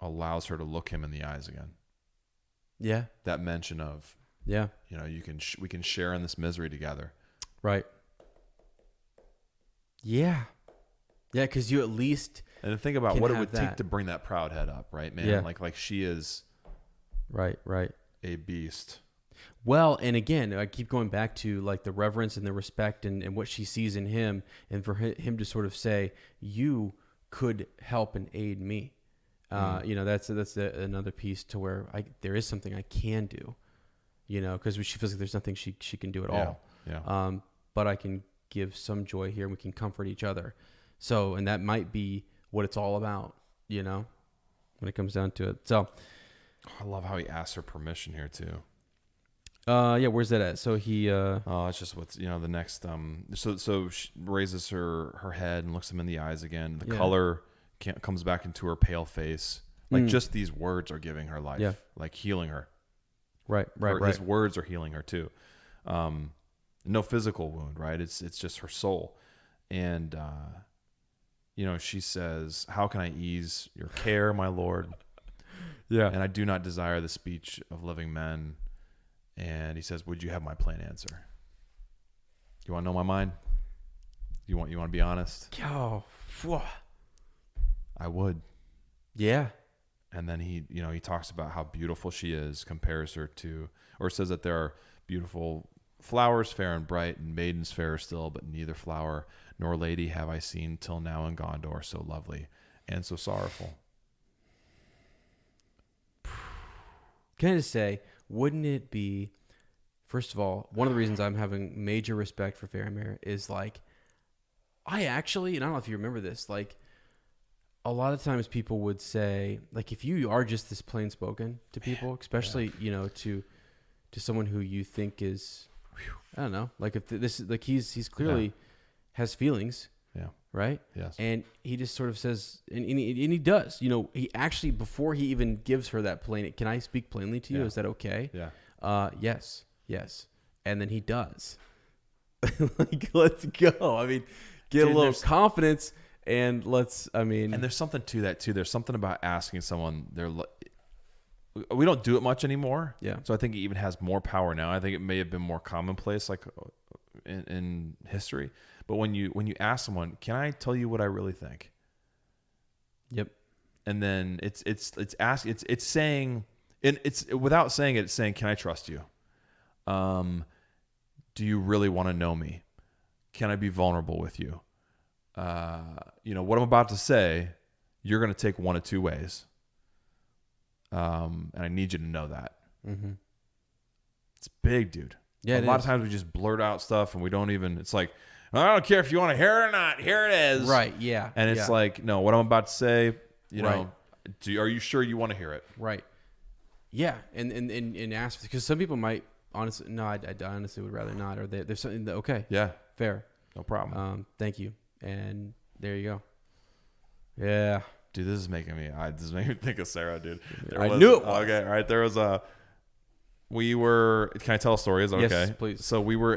allows her to look him in the eyes again. Yeah. That mention of, we can share in this misery together. Right. Yeah. Yeah, because you at least. And think about what it would take to bring that proud head up, right, man? Yeah. Like she is. Right. A beast. Well, and again, I keep going back to like the reverence and the respect and what she sees in him, and for him to sort of say, you could help and aid me. That's another piece to where there is something I can do, because she feels like there's nothing she can do at all. Yeah. But I can give some joy here, and we can comfort each other. So, and that might be what it's all about, when it comes down to it. So I love how he asks her permission here too. Yeah, where's that at? So he it's just what's the next so she raises her head and looks him in the eyes again. The color comes back into her pale face. Like just these words are giving her life, like healing her. Right. His words are healing her too. No physical wound, right? It's just her soul. And she says, "How can I ease your care, my Lord?" Yeah. And I do not desire the speech of living men. And he says, "Would you have my plain answer? You want to know my mind? You want to be honest?" Oh, I would. Yeah. And then he talks about how beautiful she is, compares her to, or says that there are beautiful flowers, fair and bright, and maidens fairer still, but neither flower nor lady have I seen till now in Gondor so lovely and so sorrowful. Can I just say, wouldn't it be, first of all, one of the reasons I'm having major respect for Faramir is like, I actually, and I don't know if you remember this, like, a lot of times people would say, like, if you are just this plain spoken to people, especially, to someone who you think is, I don't know, like if this, like he's clearly has feelings. Yeah. Right. Yes. And he just sort of says, and he does, he actually, before he even gives her that plain, can I speak plainly to you? Yeah. Is that okay? Yeah. Yes. And then he does. Like, let's go. I mean, get a little confidence. And and there's something to that too. There's something about asking someone we don't do it much anymore. Yeah. So I think it even has more power now. I think it may have been more commonplace like in history. But when you ask someone, "Can I tell you what I really think?" Yep. And then it's saying, and it's without saying it, it's saying, "Can I trust you? Do you really want to know me? Can I be vulnerable with you? What I'm about to say, you're going to take one of two ways. And I need you to know that." Mm-hmm. It's big, dude. Yeah. A lot of times we just blurt out stuff and we don't even, it's like, "I don't care if you want to hear it or not. Here it is." Right. Yeah. And it's like, no, what I'm about to say, right. Are you sure you want to hear it? Right. Yeah. And ask, because some people might honestly, no, I honestly would rather not, or there's something that, okay. Yeah. Fair. No problem. Thank you. And there you go. Yeah. Dude, this is making me think of Sarah, dude. I knew it was. Okay, all right. Can I tell a story? Is that okay? Yes, please. So we were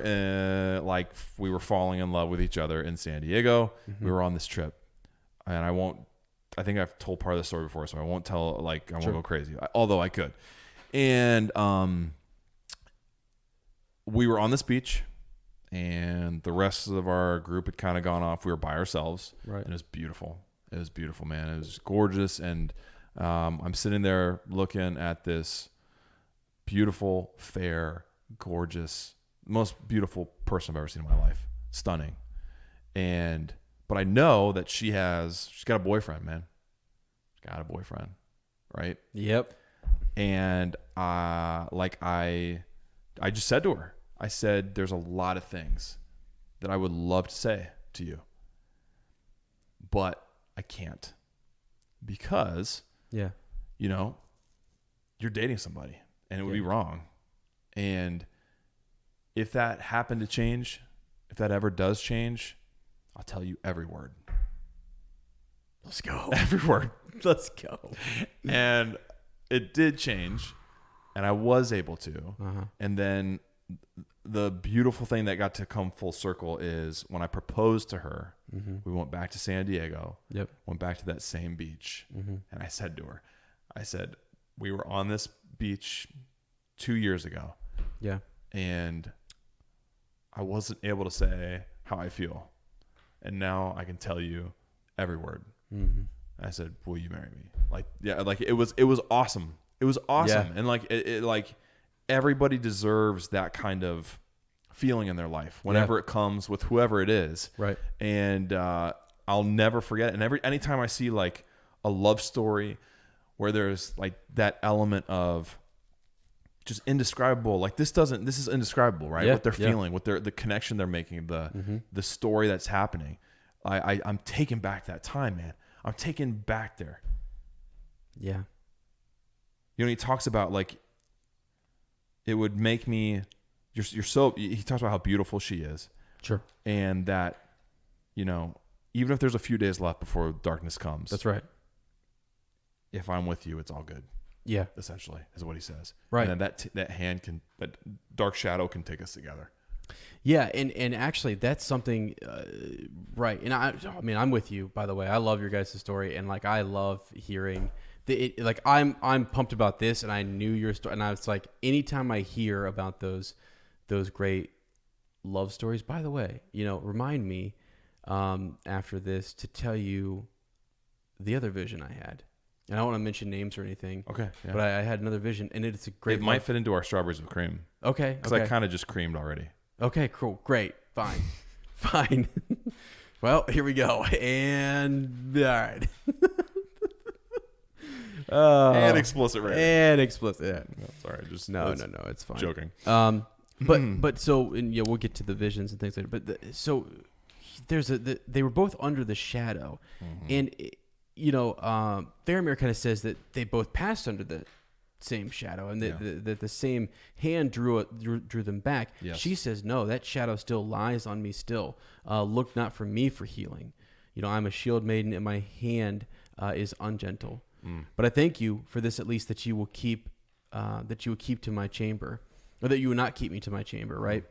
we were falling in love with each other in San Diego. Mm-hmm. We were on this trip. And I think I've told part of the story before, so I won't tell, I won't go crazy. Although I could. And we were on this beach. And the rest of our group had kind of gone off. We were by ourselves. Right. And it was beautiful. It was beautiful, man. It was gorgeous. And I'm sitting there looking at this beautiful, fair, gorgeous, most beautiful person I've ever seen in my life. Stunning. But I know that she's got a boyfriend, man. She's got a boyfriend. Right? Yep. And I just said to her, I said, "There's a lot of things that I would love to say to you, but I can't because, you're dating somebody and it would be wrong. And if that happened to change, if that ever does change, I'll tell you every word." Let's go. Every word. Let's go. And it did change and I was able to. Uh-huh. And then the beautiful thing that got to come full circle is when I proposed to her, we went back to San Diego, went back to that same beach. And I said to her, we were on this beach 2 years ago. Yeah. And I wasn't able to say how I feel. And now I can tell you every word. I said, "Will you marry me?" It was awesome. It was awesome. Yeah. And everybody deserves that kind of feeling in their life whenever it comes with whoever it is. Right. And I'll never forget it. And anytime I see like a love story where there's like that element of just indescribable, like this is indescribable, right? Yeah. What they're feeling, what the connection they're making, the story that's happening. I'm taken back that time, man. I'm taken back there. Yeah. You know, he talks about like, it would make me, he talks about how beautiful she is. Sure. And that, you know, even if there's a few days left before darkness comes. That's right. If I'm with you, it's all good. Yeah. Essentially, is what he says. Right. And then that dark shadow can take us together. Yeah, and actually that's something, right? And I mean, I'm with you. By the way, I love your guys' story, and like I love hearing like I'm pumped about this, and I knew your story, and I was like, anytime I hear about those great love stories. By the way, you know, remind me after this to tell you the other vision I had. And I don't want to mention names or anything. Okay. Yeah. But I had another vision, and it's a great. It might fit into our strawberries with cream. Okay. Because I kind of just creamed already. Okay, cool. Great. Fine. Fine. Well, here we go. And all right. And explicit rating. And explicit. Yeah. No, sorry. Just No, it's fine. Joking. But so, and yeah, we'll get to the visions and things later. But so there's they were both under the shadow, and you know, Faramir kind of says that they both passed under the same shadow, and that the same hand drew them back. Yes. She says, no, that shadow still lies on me still. Look not for me for healing. You know, I'm a shield maiden, and my hand is ungentle. But I thank you for this, at least, that you will keep to my chamber, or that you will not keep me to my chamber, right?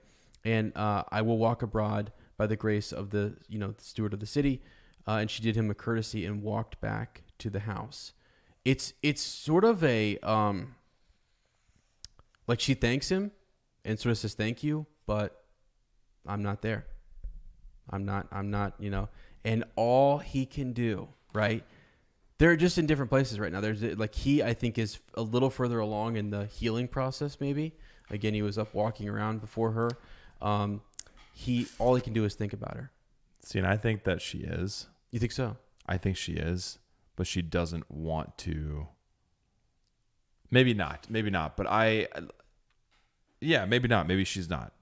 And I will walk abroad by the grace of the steward of the city. And she did him a courtesy and walked back to the house. It's sort of a like she thanks him and sort of says thank you, but I'm not there. I'm not, you know. And all he can do, right? They're just in different places right now. There's like I think is a little further along in the healing process maybe. Again, he was up walking around before her. All he can do is think about her. See, and I think that she is. You think so? I think she is, but she doesn't want to. Maybe not, but maybe not. Maybe she's not.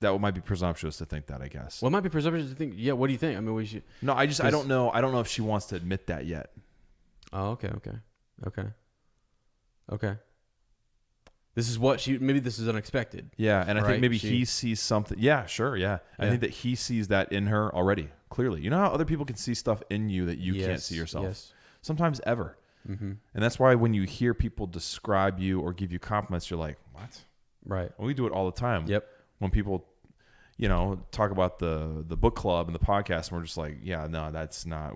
That might be presumptuous to think that, I guess. Well, it might be presumptuous to think. Yeah, what do you think? I mean, we should. No, I don't know. I don't know if she wants to admit that yet. Oh, okay. This is what maybe this is unexpected. Yeah, and I think maybe he sees something. Yeah, sure, yeah. I think that he sees that in her already, clearly. You know how other people can see stuff in you that you can't see yourself? Yes. Sometimes ever. Mm-hmm. And that's why when you hear people describe you or give you compliments, you're like, what? Right. And we do it all the time. Yep. When people, you know, talk about the book club and the podcast, and we're just like, yeah, no,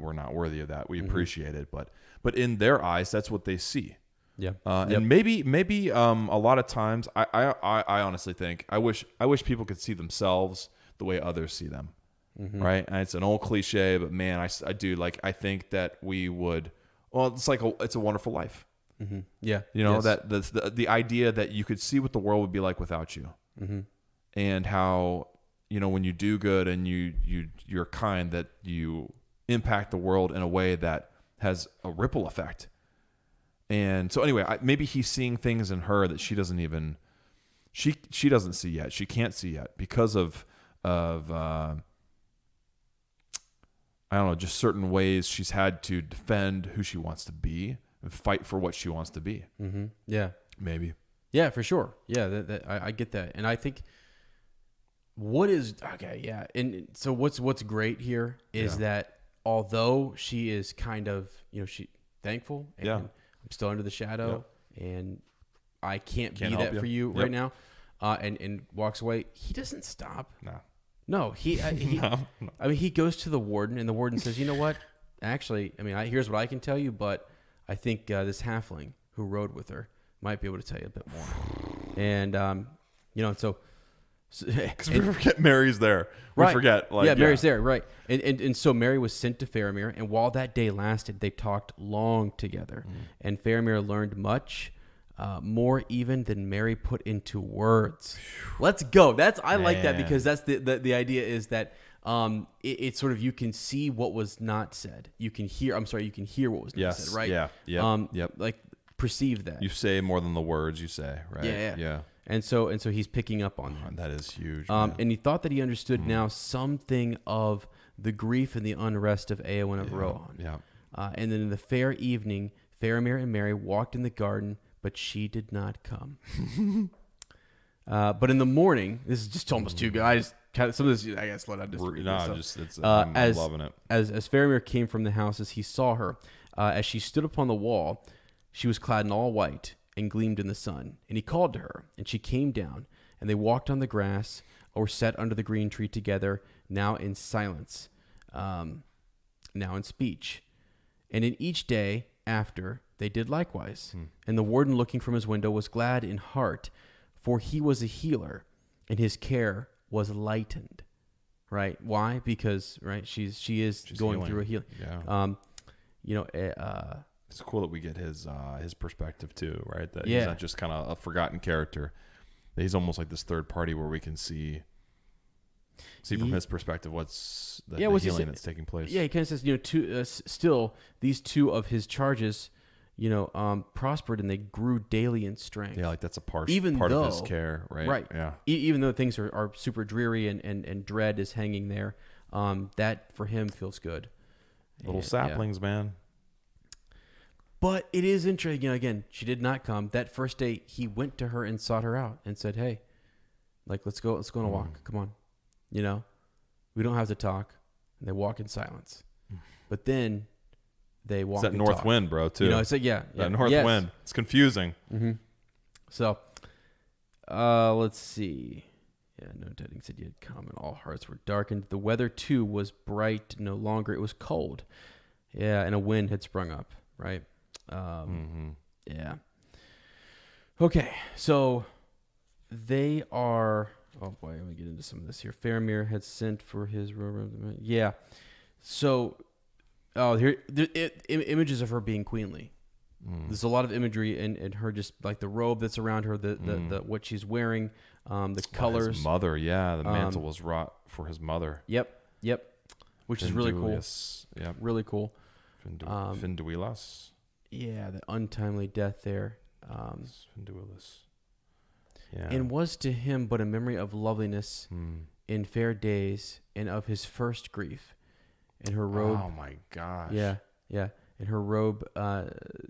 we're not worthy of that. We appreciate it. But in their eyes, that's what they see. Yeah. And maybe a lot of times I honestly think I wish people could see themselves the way others see them. Mm-hmm. Right. And it's an old cliche, but man, I do like, I think that we would, well, it's a wonderful life. Mm-hmm. Yeah. You know, that the idea that you could see what the world would be like without you, and how, you know, when you do good and you're kind, that you impact the world in a way that has a ripple effect. And so anyway, maybe he's seeing things in her that she doesn't even, she doesn't see yet. She can't see yet because of I don't know, just certain ways she's had to defend who she wants to be and fight for what she wants to be. Mm-hmm. Yeah, maybe. Yeah, for sure. Yeah, I get that, and I think and so what's great here is that although she is kind of, you know, she thankful and I'm still under the shadow and I can't be that for you right now, and walks away, he doesn't stop. No, he I mean, he goes to the warden, and the warden says, you know what? Actually, I mean, here's what I can tell you, but I think this halfling who rode with her might be able to tell you a bit more. And, you know, so because we forget Mary's there. We forget. Mary's there. Right. And so Mary was sent to Faramir. And while that day lasted, they talked long together. And Faramir learned much, more even than Mary put into words. Let's go. I like that, because that's the idea is that it's sort of, you can see what was not said. You can hear what was not said, right? Yeah. Like perceive that. You say more than the words you say, right? Yeah. And so he's picking up on that. That is huge. And he thought that he understood now something of the grief and the unrest of Eowyn of Rohan. Yeah. And then in the fair evening, Faramir and Merry walked in the garden, but she did not come. But in the morning, this is just almost too good. I just kind of, some of this, I guess, let out just read this. I'm loving it. As Faramir came from the houses, he saw her. As she stood upon the wall, she was clad in all white and gleamed in the sun. And he called to her, and she came down, and they walked on the grass or sat under the green tree together, now in silence, now in speech. And in each day after, they did likewise. And the warden, looking from his window, was glad in heart, for he was a healer, and his care was lightened. Right? Why? Because she is going through a healing. Yeah. It's cool that we get his perspective too, right? That he's not just kind of a forgotten character. That he's almost like this third party where we can see from his perspective what's the healing that's taking place. Yeah, he kind of says, still these two of his charges, prospered and they grew daily in strength. Yeah, like that's a part of his care, right? Right. Yeah. Even though things are super dreary and dread is hanging there, that for him feels good. Little saplings, man. But it is interesting. Again, she did not come. That first day, he went to her and sought her out and said, "Hey, let's go on a walk. Come on, we don't have to talk." And they walk in silence. But then they walk. It's that north wind, bro. Too. It's like that north wind. It's confusing. Mm-hmm. So, let's see. Yeah, no Tedding said you had come, and all hearts were darkened. The weather too was bright no longer; it was cold. Yeah, and a wind had sprung up. Right. Yeah. Okay, so they are. Oh boy, let me get into some of this here. Faramir had sent for his. Yeah. So, images of her being queenly. There's a lot of imagery and her just like the robe that's around her, the what she's wearing, the colors. His mother, the mantle was wrought for his mother. Yep. Which is really cool. Yep. Really cool. Finduilas. Yeah, the untimely death there. Finduilas. Yeah. And was to him but a memory of loveliness in fair days and of his first grief. And her robe. Oh my gosh. Yeah. And her robe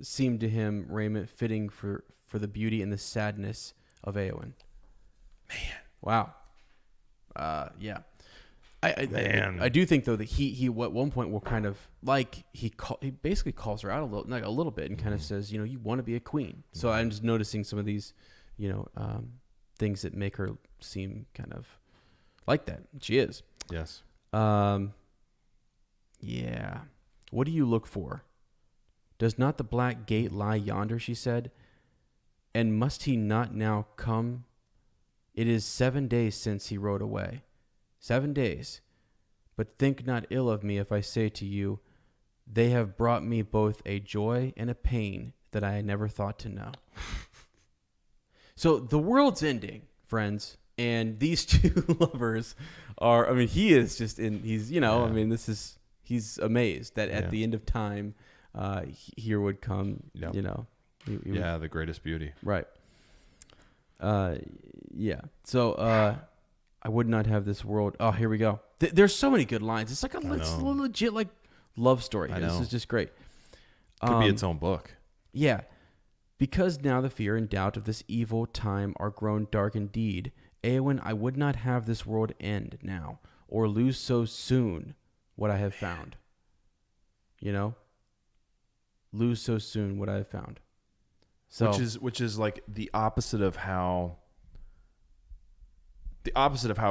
seemed to him raiment fitting for the beauty and the sadness of Eowyn. Man. Wow. Yeah. I do think though that he at one point will kind of like he basically calls her out a little bit and kind of says, you want to be a queen. So I'm just noticing some of these, things that make her seem kind of like that. She is. Yes. Yeah. What do you look for? Does not the black gate lie yonder? She said. And must he not now come? It is 7 days since he rode away. 7 days. But think not ill of me if I say to you, they have brought me both a joy and a pain that I had never thought to know. So the world's ending, friends, and these two lovers are, he is just he's he's amazed that at the end of time, here would come, the greatest beauty. Right. Yeah. So, I would not have this world. Oh, here we go. There's so many good lines. It's like a legit like love story. This is just great. Could be its own book. Yeah. Because now the fear and doubt of this evil time are grown dark indeed. Eowyn, I would not have this world end now, or lose so soon what I have found. Lose so soon what I have found. So, which is like the opposite of how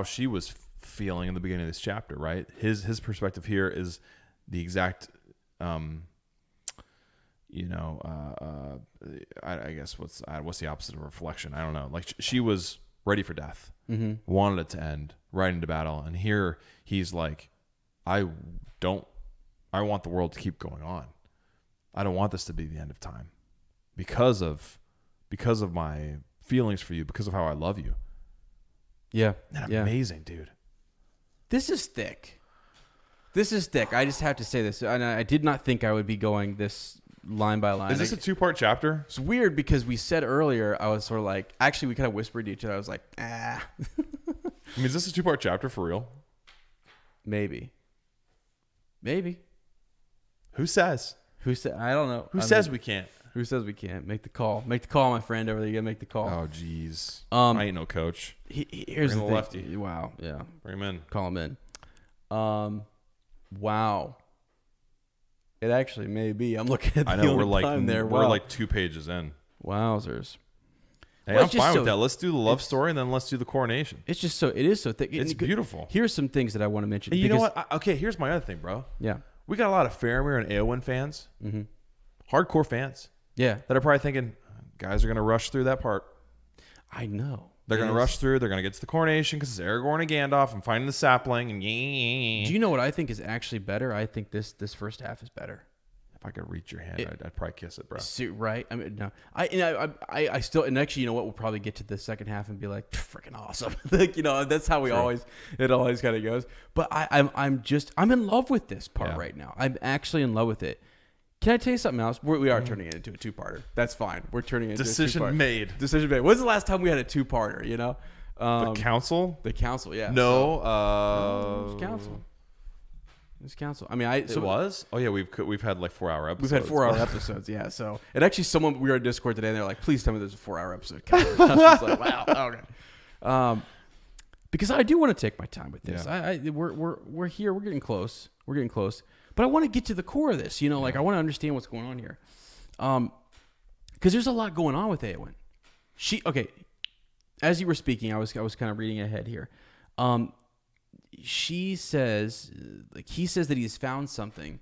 she was feeling in the beginning of this chapter, right? His perspective here is the exact, I guess what's the opposite of reflection? I don't know. Like she was ready for death, wanted it to end, right into battle, and here he's like, I want the world to keep going on. I don't want this to be the end of time, because of my feelings for you, because of how I love you. Yeah. Amazing, dude. This is thick. I just have to say this. And I did not think I would be going this line by line. Is this a 2-part chapter? It's weird because we said earlier, I was sort of like, actually, we kind of whispered to each other. I was like, is this a 2-part chapter for real? Maybe. Maybe. Who says? I don't know. Who says we can't? Who says we can't? Make the call. Make the call, my friend over there. You gotta make the call. Oh, jeez. I ain't no coach. Here's the thing. lefty. Wow. Yeah. Bring him in. Call him in. Wow. It actually may be. I'm looking at the I know we're time there. We're Wow. like 2 pages in. Wowzers. Hey, Well, I'm fine with that. Let's do the love story and then let's do the coronation. It is so thick. It's beautiful. Here's some things that I want to mention. And you know what? Okay, here's my other thing, bro. Yeah. We got a lot of Faramir and Eowyn fans, hardcore fans, Yeah. that are probably thinking, guys are going to rush through that part. I know. They're going to rush through. They're going to get to the coronation because it's Aragorn and Gandalf and finding the sapling. And Do you know what I think is actually better? I think this first half is better. If I could reach your hand, I'd probably kiss it, bro. Right? I mean, no. I still, and actually, you know what? We'll probably get to the second half and be like, freaking awesome. Like, that's how it always kind of goes. But I'm in love with this part right now. I'm actually in love with it. Can I tell you something else? We are turning it into a two-parter. That's fine. We're turning it into a two-parter. Decision made. When's the last time we had a two-parter, the council? The council, yeah. No. It was council. This council. I mean, it was. Oh yeah, we've had like 4-hour episodes. We've had 4-hour episodes, yeah. So, and actually, we were on Discord today, and they're like, "Please tell me there's a 4-hour episode." I was like, "Wow, okay." Because I do want to take my time with this. Yeah. We're here. We're getting close. But I want to get to the core of this. Like I want to understand what's going on here. Because there's a lot going on with Eowyn. As you were speaking, I was kind of reading ahead here. He says that he's found something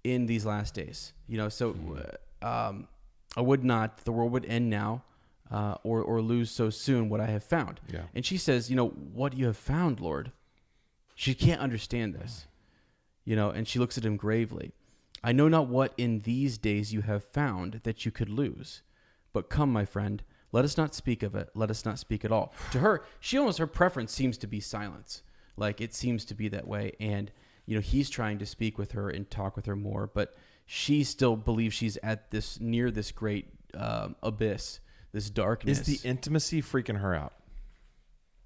in these last days. I would not, the world would end now, or lose so soon what I have found. Yeah. And she says, what you have found, Lord. She can't understand this, and she looks at him gravely. I know not what in these days you have found that you could lose, but come, my friend, let us not speak of it. Let us not speak at all. To her, her preference seems to be silence. Like it seems to be that way. And, he's trying to speak with her and talk with her more, but she still believes she's at near this great abyss, this darkness. Is the intimacy freaking her out?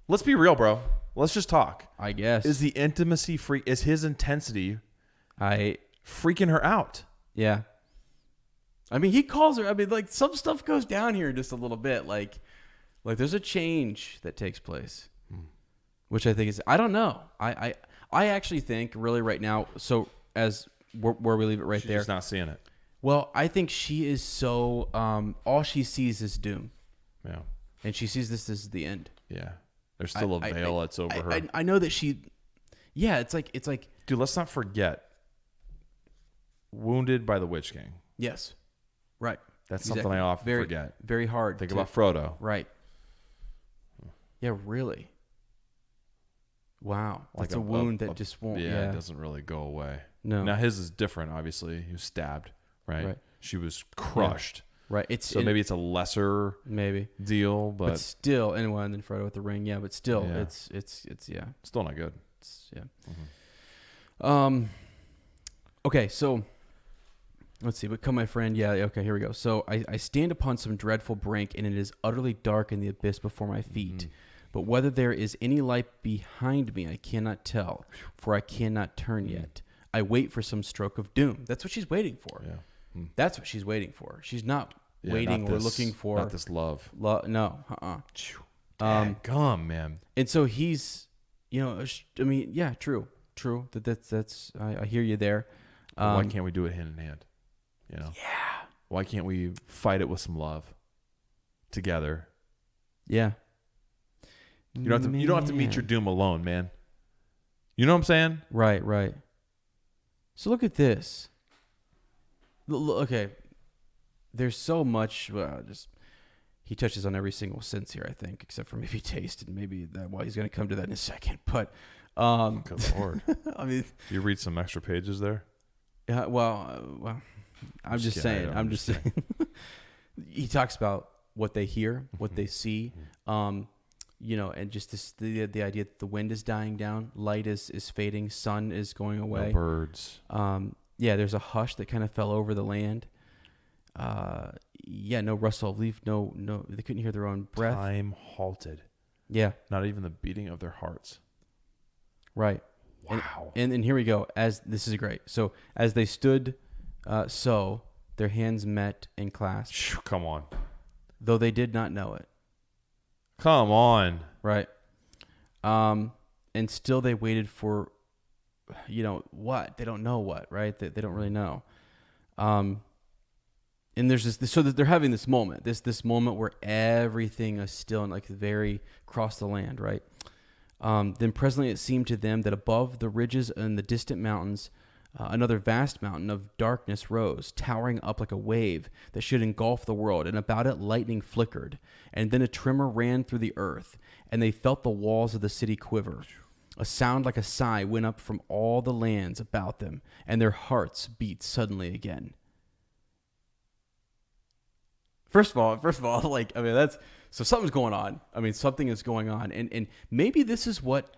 Let's be real, bro. Let's just talk. I guess. Is the intimacy is his intensity freaking her out? Yeah. I mean, he calls her, like some stuff goes down here just a little bit. Like there's a change that takes place. Which I think is, I don't know. I actually think really right now, so as where we leave it She's just not seeing it. Well, I think she is so, all she sees is doom. Yeah. And she sees this as the end. Yeah. There's still a veil that's over her. I know that it's like. Dude, let's not forget. Wounded by the Witch King. Yes. Right. That's something I often forget. Very hard. Think about Frodo. Right. Yeah, really. Wow, that's a wound that just won't. Yeah, it doesn't really go away. No. Now his is different. Obviously, he was stabbed. Right. She was crushed. Yeah. Right. Maybe it's a lesser deal, but still, and then Frodo with the ring. Yeah, but still, it's still not good. Okay, so let's see. But come, my friend. Yeah. Okay, here we go. So I stand upon some dreadful brink, and it is utterly dark in the abyss before my feet. Mm-hmm. But whether there is any light behind me, I cannot tell, for I cannot turn yet. I wait for some stroke of doom. That's what she's waiting for. Yeah. That's what she's waiting for. She's not waiting or looking for... Not this love. No. Gum, man. And so he's, true. That's I hear you there. Why can't we do it hand in hand? Yeah. Why can't we fight it with some love together? Yeah. You don't have to meet your doom alone, man. You know what I'm saying? Right. So look at this. Okay. There's so much. He touches on every single sense here, I think, except for maybe taste, and maybe that. Well, he's going to come to that in a second. But, good Lord. I mean, you read some extra pages there. Yeah. Well, I'm just saying. I'm just saying. He talks about what they hear, what they see. And just the idea that the wind is dying down, light is fading, sun is going away. No birds. There's a hush that kind of fell over the land. No rustle of leaf, no, they couldn't hear their own breath. Time halted. Yeah. Not even the beating of their hearts. Right. Wow. And here we go. This is great. So as they stood, their hands met and clasped. Come on. Though they did not know it. Come on. Right. And still they waited for, what? They don't know what, right? They don't really know. And there's this, so that they're having this moment, this moment where everything is still and like very across the land, right? Then presently it seemed to them that above the ridges and the distant mountains, another vast mountain of darkness rose, towering up like a wave that should engulf the world, and about it lightning flickered. And then a tremor ran through the earth, and they felt the walls of the city quiver. A sound like a sigh went up from all the lands about them, and their hearts beat suddenly again. First of all, that's so something's going on. I mean, something is going on, and maybe this is what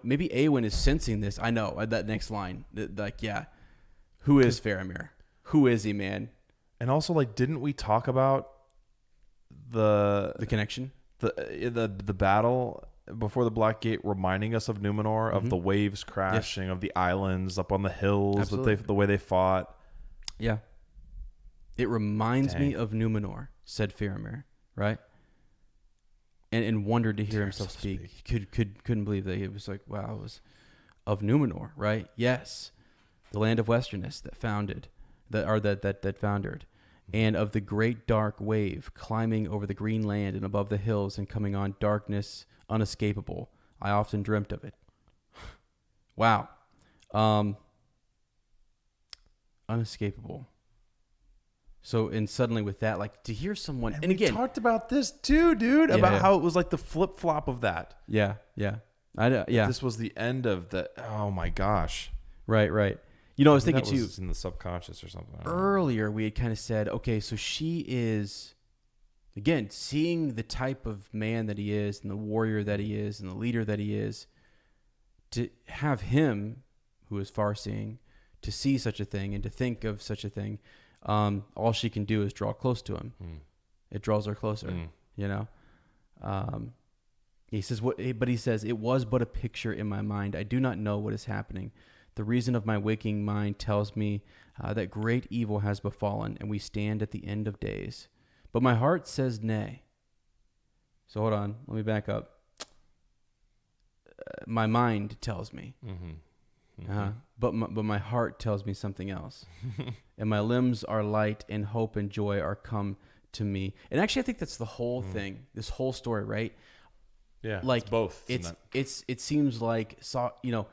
maybe Eowyn is sensing this. I know that next line, who is Faramir? Who is he, man? And also, didn't we talk about the connection, the battle before the Black Gate, reminding us of Numenor, of the waves crashing, of the islands up on the hills, Absolutely. the way they fought. Yeah, it reminds me of Numenor, said Faramir, right? And wondered to hear himself speak. He couldn't believe that. He was like, wow, it was of Numenor, right? Yes, the land of Westerness that foundered, and of the great dark wave climbing over the green land and above the hills and coming on darkness unescapable. I often dreamt of it. Wow, unescapable. So, and suddenly with that, to hear someone, and we again, talked about this too, dude, about how it was like the flip flop of that. Yeah. This was the end of the. Oh my gosh. Right. I was thinking that too. Was in the subconscious or something. Earlier, we had kind of said, okay, so she is, again, seeing the type of man that he is, and the warrior that he is, and the leader that he is, to have him, who is far-seeing, to see such a thing and to think of such a thing. All she can do is draw close to him. It draws her closer, He says, but he says, it was but a picture in my mind. I do not know what is happening. The reason of my waking mind tells me that great evil has befallen, and we stand at the end of days. But my heart says nay. So hold on, let me back up. My mind tells me. But my heart tells me something else. And my limbs are light, and hope and joy are come to me. And actually, I think that's the whole thing, this whole story, right? Yeah, it's both. It seems like Sauron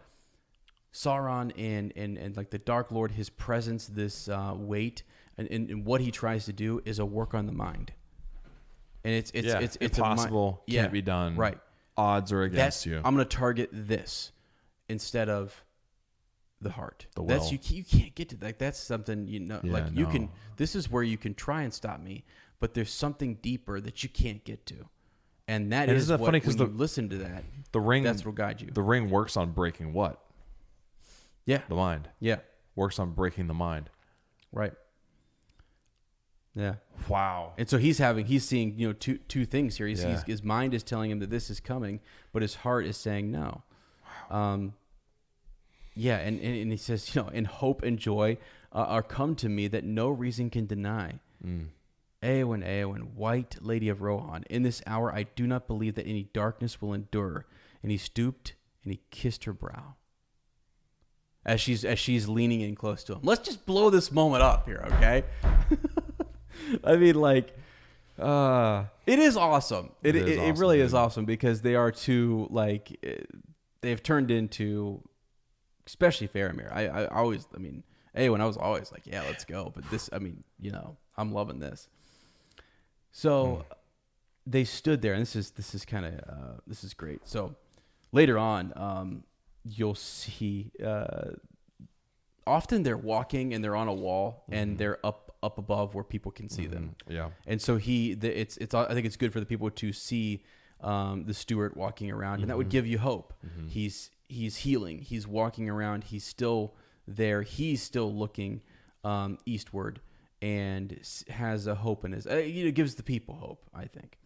and like the Dark Lord, his presence, this weight, and what he tries to do is a work on the mind. And it's impossible. Can't be done. Right. Odds are against you. I'm going to target this instead of the heart. The will. That's you can't get to that. That's something you can. This is where you can try and stop me, but there's something deeper that you can't get to, and that is what, funny when you listen to that. The ring. That's what guide you. The ring works on breaking what? Yeah. The mind. Yeah. Works on breaking the mind. Right. Yeah. Wow. And so he's seeing two things here. His mind is telling him that this is coming, but his heart is saying no. Wow. And he says, and hope and joy are come to me that no reason can deny. Eowyn, white lady of Rohan, in this hour I do not believe that any darkness will endure. And he stooped and he kissed her brow. As she's leaning in close to him. Let's just blow this moment up here, okay? I mean, it is awesome. It really is awesome because they are two, they've turned into, especially Faramir. Eowyn, I was always like, yeah, let's go. But this, I'm loving this. So they stood there, and this is kind of this is great. So later on, you'll see often they're walking and they're on a wall and they're up above where people can see them. Yeah. And so I think it's good for the people to see the steward walking around, and that would give you hope. He's healing. He's walking around. He's still there. He's still looking eastward and has a hope in his. It gives the people hope, I think.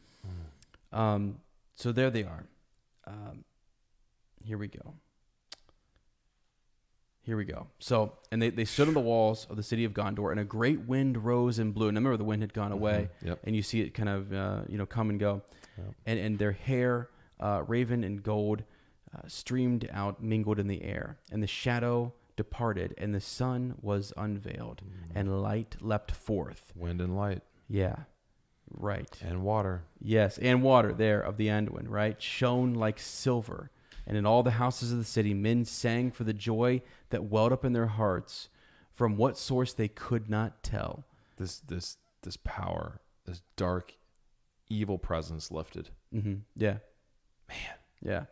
So there they are. Here we go. Here we go. So, and they stood on the walls of the city of Gondor, and a great wind rose and blew. And remember, the wind had gone away, Yep. and you see it kind of, come and go. Yep. And their hair, raven and gold, streamed out, mingled in the air. And the shadow departed, and the sun was unveiled, and light leapt forth. Wind and light. Yeah, right. And water. Yes, and water there of the Anduin, right? Shone like silver. And in all the houses of the city, men sang for the joy that welled up in their hearts, from what source they could not tell. This power, this dark, evil presence lifted. Mm-hmm. Yeah. Man. Yeah.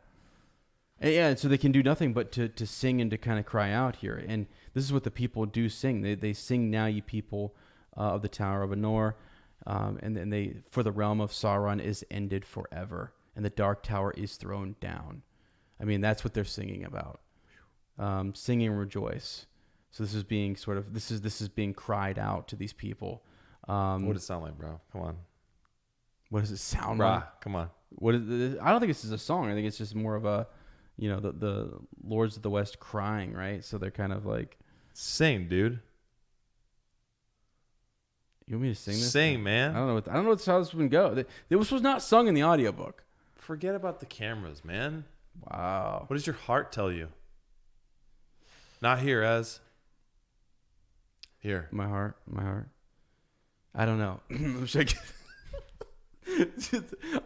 And yeah, so they can do nothing but to sing and to kind of cry out here. And this is what the people do sing. They sing, now ye people of the Tower of Anor. And then they, for the realm of Sauron is ended forever, and the dark tower is thrown down. I mean, that's what they're singing about. Singing rejoice. So this is being this is being cried out to these people. What does it sound like, bro? Come on. What does it sound like? Come on. What is this? I don't think this is a song. I think it's just more of a, the Lords of the West crying, right? So they're kind of like, sing, dude. You want me to sing this? Sing, man. I don't know how this would go. This was not sung in the audiobook. Forget about the cameras, man. Wow. What does your heart tell you? Not here, Ez. Here. My heart. I don't know.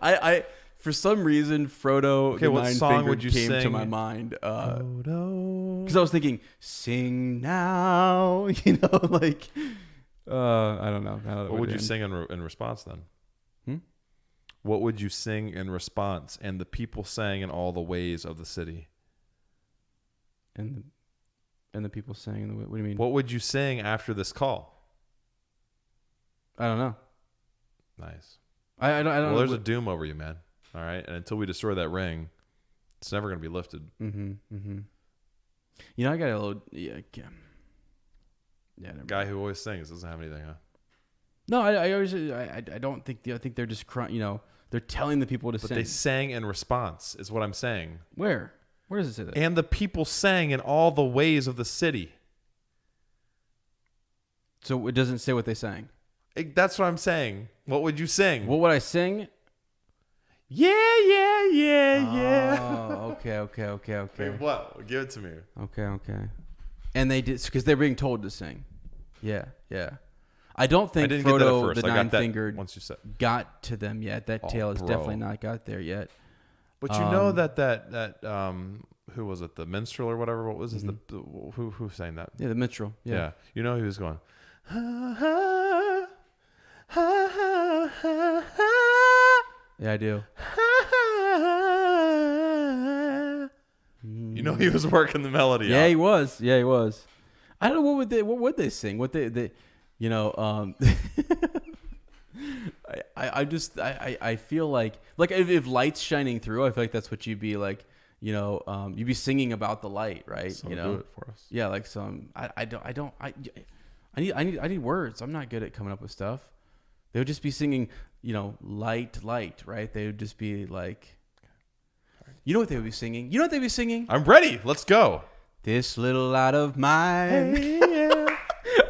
I for some reason, Frodo, okay, the what song would you came sing? to my mind. Frodo. Because I was thinking, sing now, like, I don't know. What would you sing in response then? What would you sing in response? And the people sang in all the ways of the city. And the people sang in the way. What do you mean? What would you sing after this call? I don't know. Nice. I don't know. Well, there's a doom over you, man. All right, and until we destroy that ring, it's never going to be lifted. Mm-hmm. I got a little. Yeah. Guy who always sings doesn't have anything, huh? No, I don't think. I think they're just crying. They're telling the people to sing. But they sang in response, is what I'm saying. Where does it say that? And the people sang in all the ways of the city. So it doesn't say what they sang. That's what I'm saying. What would you sing? What would I sing? Yeah. Oh, okay. Wait, what? Give it to me. Okay. And they did, because they're being told to sing. Yeah. I don't think Frodo, the nine-fingered, once you said, got to them yet. That tale has definitely not got there yet. But you know that who was it? The minstrel or whatever? What was this? Mm-hmm. Who sang that? Yeah, the minstrel. Yeah. You know he was going. Yeah, I do. You know he was working the melody. Yeah, out. he was. I don't know what would they sing? I feel like if light's shining through, I feel like that's what you'd be like, you'd be singing about the light, right? Do it for us. Yeah, like some I need words. I'm not good at coming up with stuff. They would just be singing, light, right? They would just be like, you know what they would be singing? I'm ready. Let's go. This little light of mine,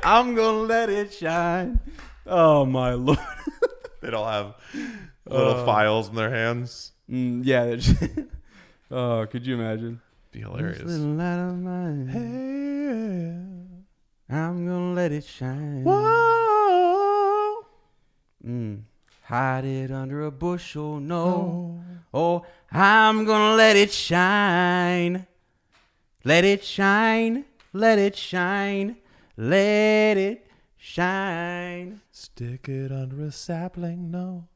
I'm gonna let it shine. Oh my Lord! They'd all have little files in their hands. Yeah. Oh, could you imagine? Be hilarious. This little light of mine, I'm gonna let it shine. Whoa. Hide it under a bushel, no. Oh, I'm gonna let it shine. Let it shine. Let it shine. Let it shine. Stick it under a sapling, no.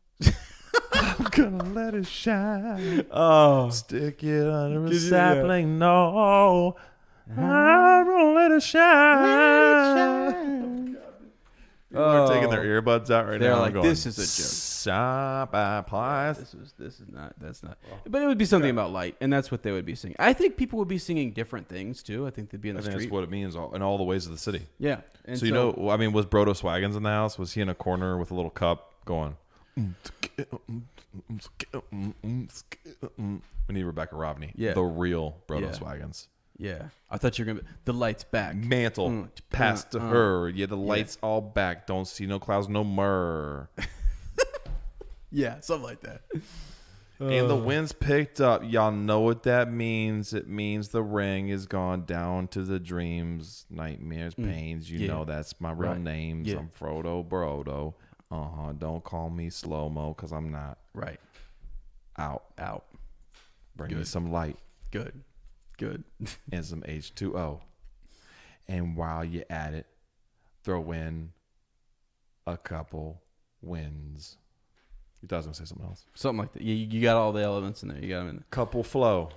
I'm gonna let it shine. Oh. Stick it under a sapling, no. I'm gonna let it shine. People are taking their earbuds out right now. They're like, going, this is a joke. This is not. That's not. But it would be something about light, and that's what they would be singing. I think people would be singing different things too. I think they'd be in the street. That's what it means in all the ways of the city. Yeah. And so was Brodo Swaggins in the house? Was he in a corner with a little cup going? We need Rebecca Robney. Yeah. The real Brodo Swaggins. Yeah. I thought you were going to the lights back. Mantle passed to her. Yeah, the lights all back. Don't see no clouds no more. Yeah, something like that. And the wind's picked up. Y'all know what that means. It means the ring is gone down to the dreams, nightmares, pains. You know that's my real names. I'm Frodo Brodo. Don't call me slow-mo because I'm not. Right. Out. Bring me some light. Good. And some H2O. And while you're at it, throw in a couple wins. You thought I was going to say something else. Something like that. You got all the elements in there. You got them in there. Couple flow.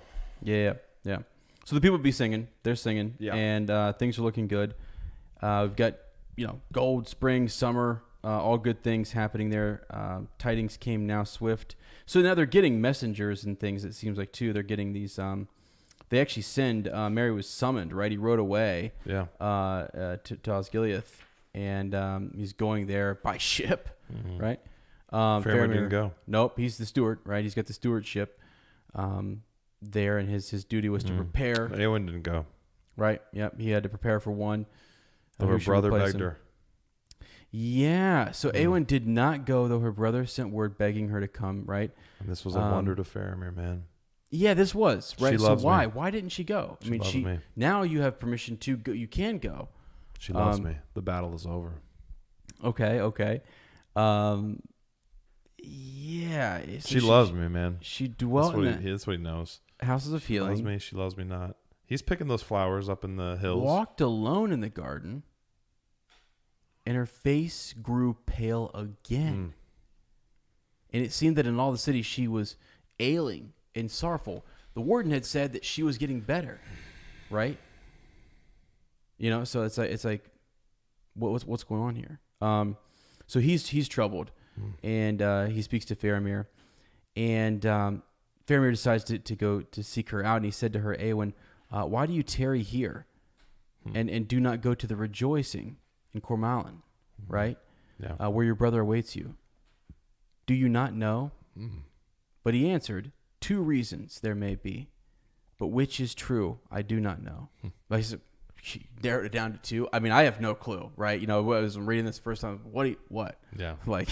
Yeah. So the people be singing. They're singing. Yeah. And things are looking good. We've got, gold, spring, summer, all good things happening there. Tidings came now swift. So now they're getting messengers and things, it seems like, too. They're getting these... they actually send... Mary was summoned, right? He rode away to Osgiliath. And he's going there by ship, right? Faramir didn't go. Nope, he's the steward, right? He's got the stewardship there, and his duty was to prepare. Eowyn didn't go. Right, yep. He had to prepare for one. Though her brother begged her. Yeah, so Eowyn did not go, though her brother sent word begging her to come, right? And this was a wonder to Faramir, man. Yeah, this was, right? She loves why? me. Why didn't she go? She loves me. Now you have permission to go. You can go. She loves me. The battle is over. Okay. Yeah. So she loves me, man. She dwelt That's what he knows. Houses of Healing. She loves me. She loves me not. He's picking those flowers up in the hills. Walked alone in the garden, and her face grew pale again. And it seemed that in all the city she was ailing and sorrowful. The warden had said that she was getting better, right? So it's like what's going on here? So he's troubled, and he speaks to Faramir, and Faramir decides to go to seek her out, and he said to her, Eowyn, why do you tarry here, and do not go to the rejoicing in Cormallen, right? Yeah. Where your brother awaits you. Do you not know? But he answered, 2 reasons there may be, but which is true, I do not know. But he said, she narrowed it down to 2. I mean, I have no clue, right? I was reading this the first time. What? Yeah. Like,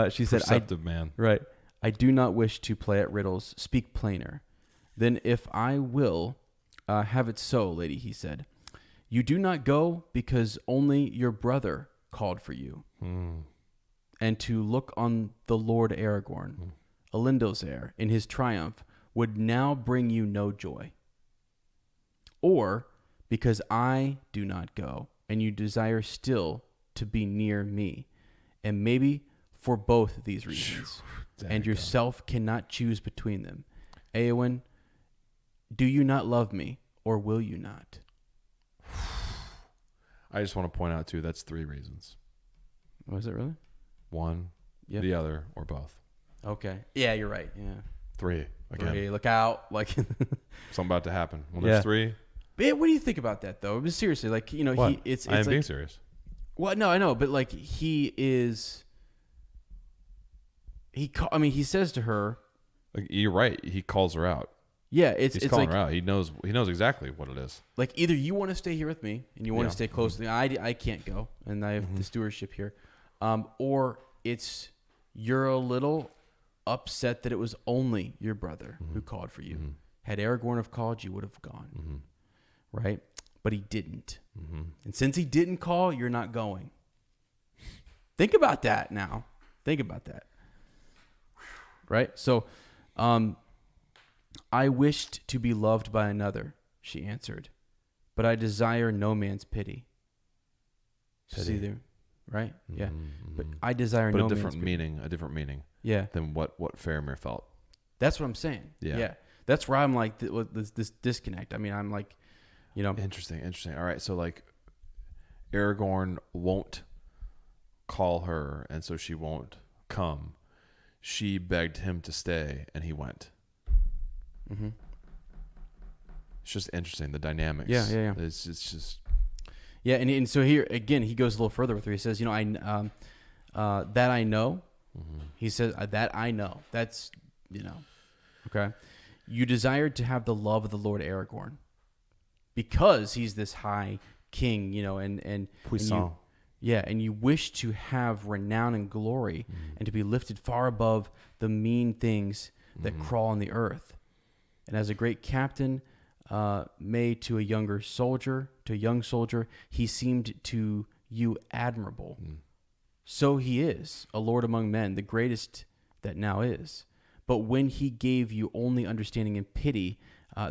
she said, Perceptive man. Right. I do not wish to play at riddles. Speak plainer. Then if I will have it so, lady, he said, you do not go because only your brother called for you. And to look on the Lord Aragorn, Elendil's heir, in his triumph, would now bring you no joy. Or because I do not go, and you desire still to be near me, and maybe for both these reasons, and yourself cannot choose between them. Eowyn, do you not love me, or will you not? I just want to point out, too, that's 3 reasons. Was it really? 1, the other, or both. Okay. Yeah, you're right. Yeah. 3. Again. 3. Look out. Like something about to happen. When there's 3. What do you think about that, though? But seriously, like, what? It's I am like, being serious. Well, no, I know, but like he says to her, like, you're right. He calls her out. Yeah, he's calling her out. He knows exactly what it is. Like, either you want to stay here with me and you want to stay close to me. I can't go, and I have the stewardship here, or it's you're a little upset that it was only your brother who called for you. Had Aragorn have called, you would have gone, right? But he didn't, and since he didn't call, you're not going. Think about that now. Think about that, right? So, I wished to be loved by another, she answered, but I desire no man's pity. See there, right? Yeah. But I desire no man's pity. A different meaning. Yeah. Than what Faramir felt. That's what I'm saying. Yeah. That's where I'm like this disconnect. I mean, I'm like, Interesting. All right. So like, Aragorn won't call her, and so she won't come. She begged him to stay, and he went. It's just interesting, the dynamics. Yeah. It's just. Yeah, and so here again, he goes a little further with her. He says, that I know. He says that I know. That's okay. You desired to have the love of the Lord Aragorn, because he's this high king, and Puissant. and you wish to have renown and glory and to be lifted far above the mean things that crawl on the earth. And as a great captain may to a young soldier, he seemed to you admirable. So he is a lord among men, the greatest that now is. But when he gave you only understanding and pity,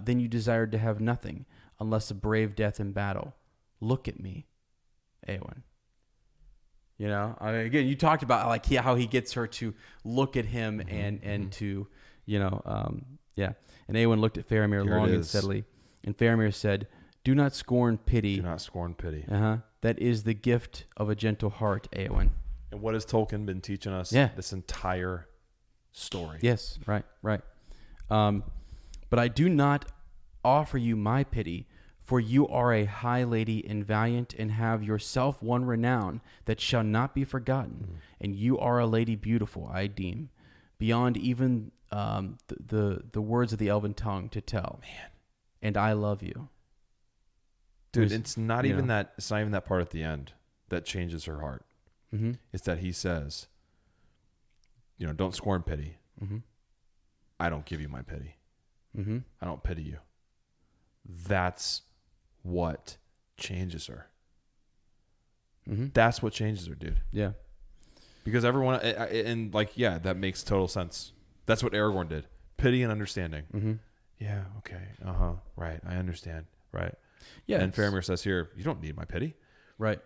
then you desired to have nothing, unless a brave death in battle. Look at me, Eowyn. Again, you talked about like how he gets her to look at him and to, And Eowyn looked at Faramir long and steadily, and Faramir said, "Do not scorn pity. Do not scorn pity. That is the gift of a gentle heart, Eowyn." And what has Tolkien been teaching us this entire story? Yes, right. But I do not offer you my pity, for you are a high lady and valiant, and have yourself won renown that shall not be forgotten. And you are a lady beautiful, I deem, beyond even the words of the elven tongue to tell. Man, and I love you, dude. It's not even that. It's not even that part at the end that changes her heart. It's that he says, don't scorn pity. I don't give you my pity. I don't pity you. That's what changes her. That's what changes her, dude. Yeah. Because everyone, and that makes total sense. That's what Aragorn did. Pity and understanding. Yeah, okay. Right. I understand. Right. Yeah. And Faramir says here, you don't need my pity. Right.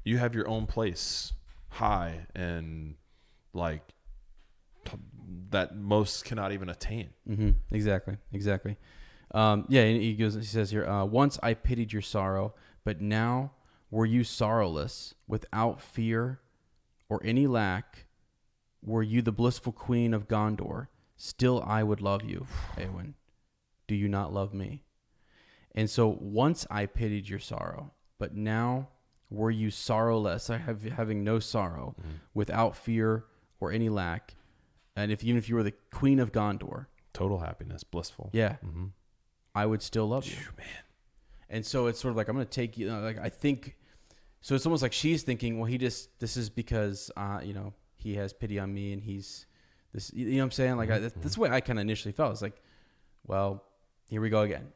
You have your own place, high and that most cannot even attain. Exactly. And he says here, once I pitied your sorrow, but now were you sorrowless, without fear or any lack, were you the blissful queen of Gondor, still I would love you, Eowyn. Do you not love me? And so once I pitied your sorrow, but now were you sorrowless, having no sorrow, without fear or any lack, and even if you were the queen of Gondor, total happiness, blissful. Yeah. I would still love you. Man. And so it's sort of like, I'm going to take you, I think, so it's almost like she's thinking, well, this is because, he has pity on me and he's this, you know what I'm saying? Like, that's the way I kind of initially felt. It's like, well, here we go again,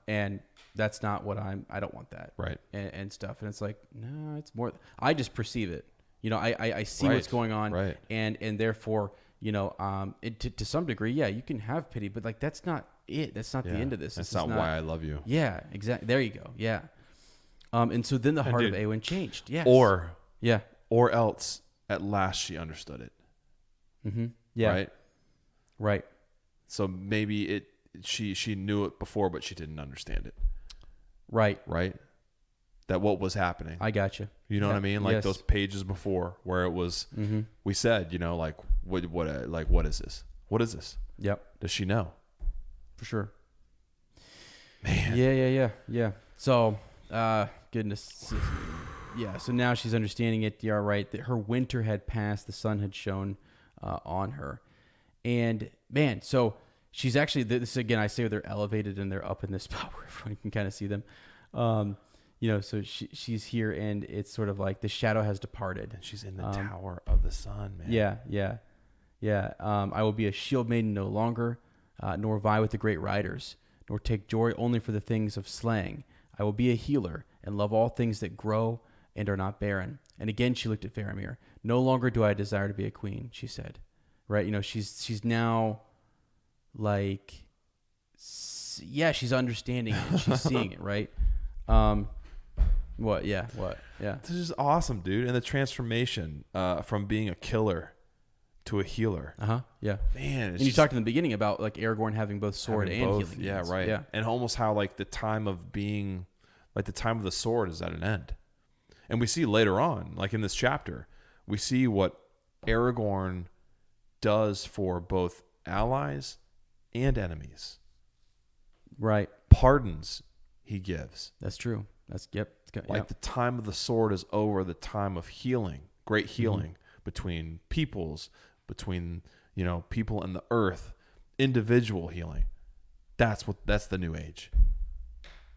and that's not what I don't want that. Right. And stuff. And it's like, no, it's more, I just perceive it. I see what's going on. Right. And therefore, to some degree, you can have pity, but like, that's not it. That's not the end of this. That's not why I love you. Yeah, exactly. There you go. Yeah. And so then the heart of Eowyn changed. Yes. Or else at last she understood it. Yeah. Right. So maybe she knew it before, but she didn't understand it. Right. That what was happening. I got you. You know what I mean? Like those pages before where it was, we said, what is this? What is this? Yep. Does she know? For sure. Man. Yeah. So, goodness. Yeah. So now she's understanding it. Yeah, right. That her winter had passed. The sun had shone on her. And man, so she's actually, this again, I say they're elevated and they're up in this spot where everyone can kind of see them. So she's here and it's sort of like the shadow has departed. And she's in the tower of the sun, man. Yeah. I will be a shield maiden no longer, nor vie with the great riders, nor take joy only for the things of slaying. I will be a healer and love all things that grow and are not barren. And again, she looked at Faramir. No longer do I desire to be a queen, she said. Right? She's now like, she's understanding it and she's seeing it, right? What? Yeah. This is awesome, dude. And the transformation from being a killer to a healer. Yeah. Man. And you talked in the beginning about like Aragorn having both sword and healing. Yeah, hands. right. Yeah. And almost how like the time of the sword is at an end. And we see later on, like in this chapter, we see what Aragorn does for both allies and enemies. Right. Pardons he gives. That's true. The time of the sword is over, the time of healing, great healing between peoples, between, people and the earth, individual healing. That's the new age.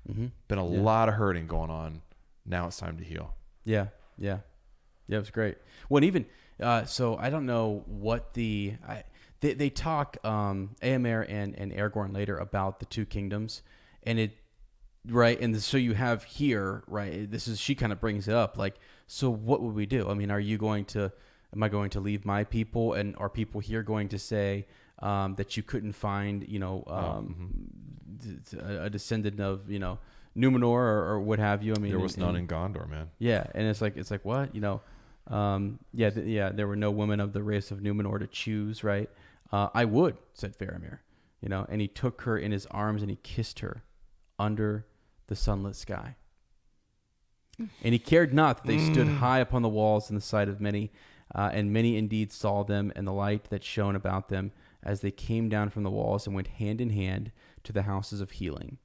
Been a lot of hurting going on. Now it's time to heal. Yeah. It was great. Well, and even so, I don't know what they talk Aemir and Aragorn later about the two kingdoms, and it right, and so you have here right. She kind of brings it up like, so what would we do? I mean, am I going to leave my people, and are people here going to say that you couldn't find a descendant of Numenor or what have you? I mean, there was none in Gondor, man. Yeah, and it's like what there were no women of the race of Numenor to choose, right? I would, said Faramir, and he took her in his arms and he kissed her under the sunlit sky. And he cared not that they stood high upon the walls in the sight of many, and many indeed saw them and the light that shone about them as they came down from the walls and went hand in hand to the houses of healing.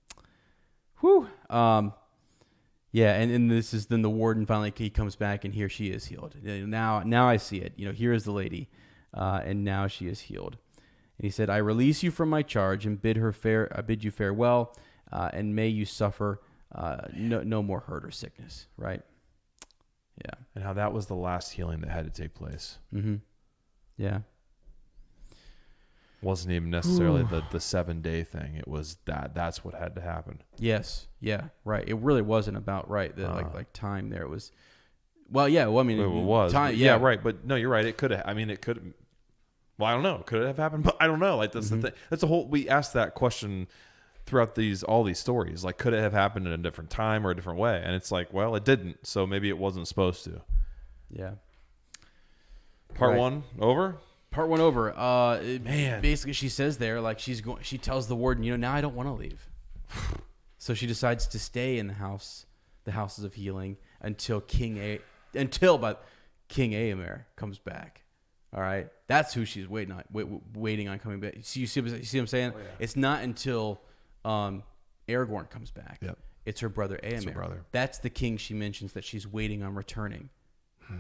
Whew. Yeah, and this is then the warden finally he comes back and here she is healed. Now I see it. Here is the lady, and now she is healed. And he said, "I release you from my charge and bid you farewell, and may you suffer no more hurt or sickness." Right? Yeah. And how that was the last healing that had to take place. Mm-hmm. Yeah. Wasn't even necessarily the 7-day thing. It was that's what had to happen. Yes. Yeah. Right. It really wasn't about like time there. It was. Well, yeah. Well, I mean, it was time. Yeah. Right. But no, you're right. It could have. I mean, it could. Well, I don't know. Could it have happened? But I don't know. Like that's the thing. That's a whole. We asked that question throughout all these stories. Like, could it have happened in a different time or a different way? And it's like, well, it didn't. So maybe it wasn't supposed to. Yeah. Part one over. Part one over. Man. Basically, she says there, like she tells the warden, now I don't want to leave. So she decides to stay in the houses of healing until King Aemir comes back. All right, that's who she's waiting on coming back. You see what I'm saying? Oh, yeah. It's not until Aragorn comes back. Yep. It's her brother Aemir. It's her brother. That's the king she mentions that she's waiting on returning.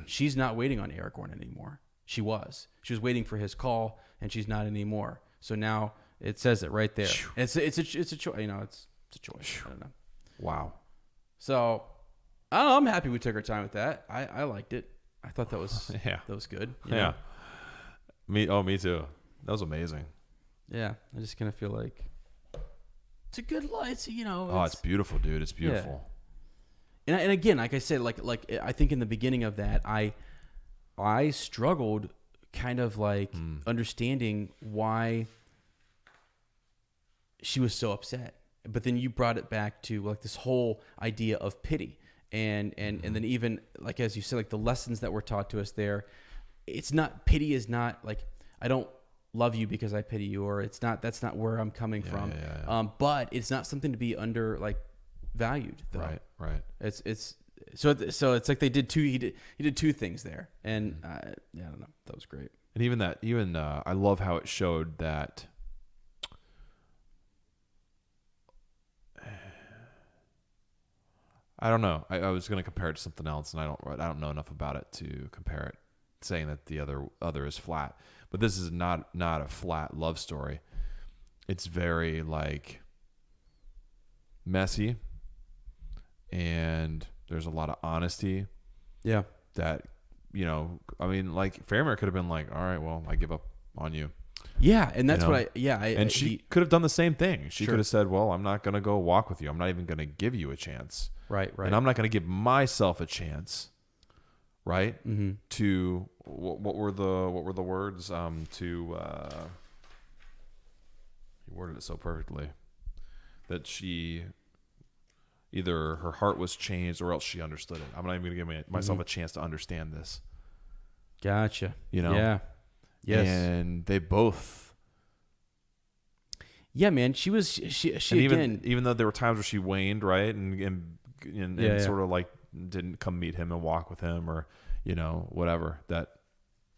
She's not waiting on Aragorn anymore. She was waiting for his call, and she's not anymore. So now it says it right there. It's a choice. It's a choice. I don't know. Wow. So I'm happy we took our time with that. I liked it. I thought that was that was good. Yeah. Me too. That was amazing. Yeah. I just kind of feel like it's a good life. It's beautiful, dude. It's beautiful. Yeah. And again, like I said, like I think in the beginning of that, I struggled kind of like understanding why she was so upset. But then you brought it back to like this whole idea of pity. And then even like, as you said, like the lessons that were taught to us there, pity is not like, I don't love you because I pity you, or that's not where I'm coming from. Yeah. But it's not something to be valued though. Right. So it's like he did two things there, and I don't know, that was great. And even I love how it showed that I don't know. I was going to compare it to something else, and I don't know enough about it to compare it, saying that the other is flat. But this is not a flat love story. It's very like messy, and there's a lot of honesty. Yeah. That, I mean, like Faramir could have been like, all right, well, I give up on you. Yeah, and that's and she could have done the same thing. She Sure. could have said, well, I'm not going to go walk with you. I'm not even going to give you a chance. Right. And I'm not going to give myself a chance. Right. Mm-hmm. To what were the words? He worded it so perfectly that she either her heart was changed or else she understood it. I'm not even going to give myself a chance to understand this. Gotcha. Yeah. Yes. And they both. Yeah, man. She even though there were times where she waned, right, and sort of like didn't come meet him and walk with him, or whatever, that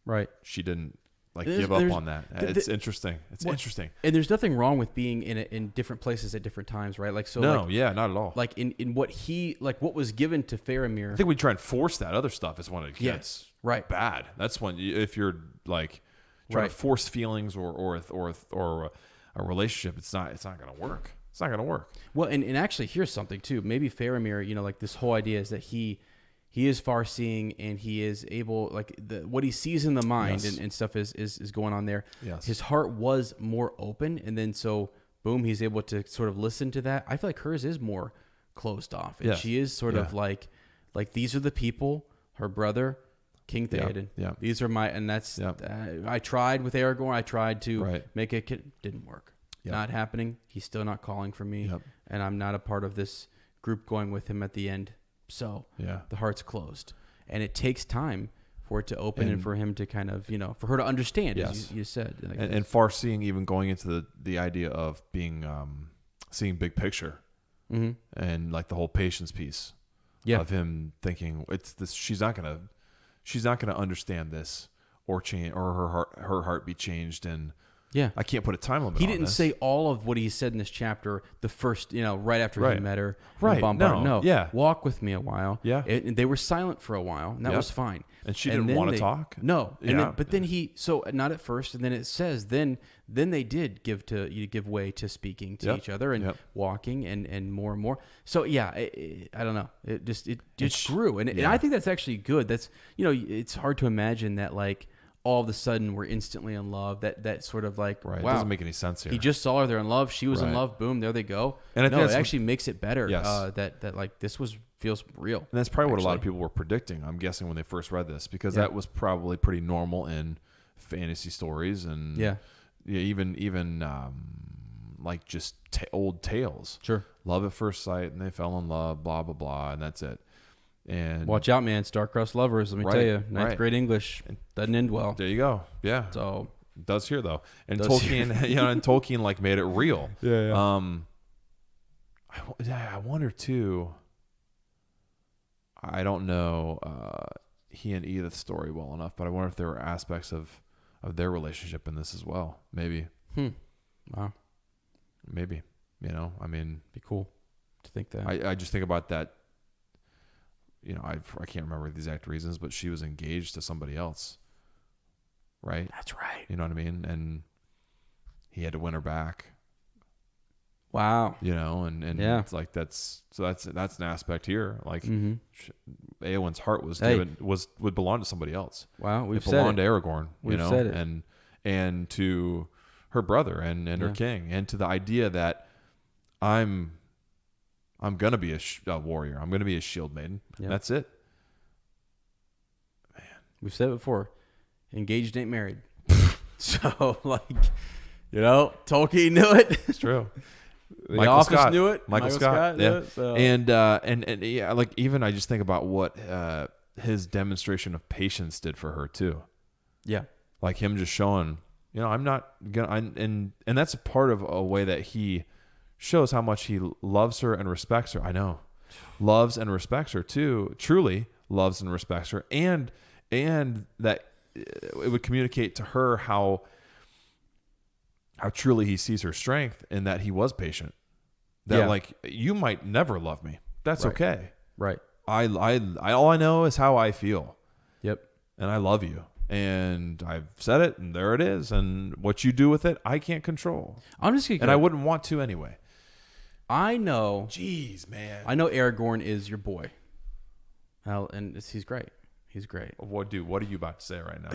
right. She didn't give up on that. It's interesting. Interesting. And there's nothing wrong with being in different places at different times, right? Like so. No, not at all. Like in what was given to Faramir. I think we try and force that other stuff is when it gets bad. That's when if you're like trying to force feelings or a relationship, it's not going to work. It's not going to work. Well, and actually, here's something too. Maybe Faramir, like this whole idea is that he is far-seeing and he is able, like what he sees in the mind and stuff is going on there. Yes. His heart was more open, and then so boom, he's able to sort of listen to that. I feel like hers is more closed off, and she is sort of like these are the people. Her brother, King Theoden. Yeah. These are my, and that's. I tried with Aragorn. I tried to make it. Didn't work. Not happening. He's still not calling for me, and I'm not a part of this group going with him at the end. So the heart's closed, and it takes time for it to open and for him to kind of, for her to understand, as you said. Like and far seeing, even going into the idea of being seeing big picture, and like the whole patience piece of him thinking it's this. She's not gonna understand this or change, or her heart be changed, and I can't put a time limit. He on didn't this. say all of what he said in this chapter the first, right after he met her. Right. No. Yeah. Walk with me a while. Yeah. And they were silent for a while, and that was fine. And she didn't want to talk? No. But then so not at first, and then it says, then they did give way to speaking to each other and walking and more and more. So I don't know. It just grew. And I think that's actually good. That's, it's hard to imagine that like, all of a sudden we're instantly in love. That sort of like, wow. It doesn't make any sense here. He just saw her, they're in love. She was in love. Boom, there they go. And I think it actually makes it better. Yes. That like this feels real. And that's probably what a lot of people were predicting, I'm guessing, when they first read this, because that was probably pretty normal in fantasy stories and even like just old tales. Sure. Love at first sight, and they fell in love, blah blah blah, and that's it. And watch out, man! Star-crossed lovers. Let me tell you, ninth grade English doesn't end well. There you go. Yeah. So it does here though, and Tolkien, and Tolkien like made it real. Yeah. I wonder too. I don't know he and Edith's story well enough, but I wonder if there were aspects of their relationship in this as well. Maybe. Wow. Maybe. I mean, be cool to think that. I just think about that. I can't remember the exact reasons, but she was engaged to somebody else, right? That's right. You know what I mean? And he had to win her back. Wow. And it's like that's an aspect here. Like Eowyn's heart would belong to somebody else. Wow, it belonged to Aragorn. We've said it. and to her brother and her king, and to the idea that I'm gonna be a warrior. I'm gonna be a shield maiden. Yep. That's it. Man, we've said it before. Engaged ain't married. So Tolkien knew it. It's true. Michael Scott knew it. Michael Scott knew it. So. And like even I just think about what his demonstration of patience did for her too. Yeah. Like him just showing, I'm not gonna, and that's a part of a way that he shows how much he loves her and respects her. I know. Loves and respects her too. Truly loves and respects her. And that it would communicate to her how truly he sees her strength, and that he was patient. That like, you might never love me. That's okay. Right. I all I know is how I feel. Yep. And I love you. And I've said it, and there it is. And what you do with it, I can't control. I'm just gonna and I wouldn't want to anyway. I know. Jeez, man. I know Aragorn is your boy. And he's great. He's great. What are you about to say right now?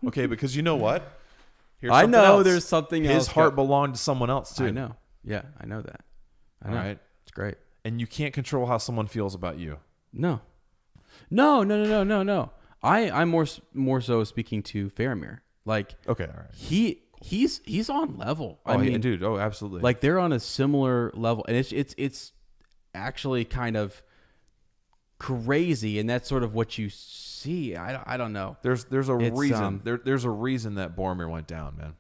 Okay, because you know what? I know there's something else. His heart belonged to someone else too. I know. Yeah, I know that. I know. All right. It's great. And you can't control how someone feels about you. No. I'm more so speaking to Faramir. Like, okay, all right. He's on level. I mean, dude. Oh, absolutely. Like they're on a similar level, and it's actually kind of crazy, and that's sort of what you see. I don't know. There's a reason. There's a reason that Boromir went down, man.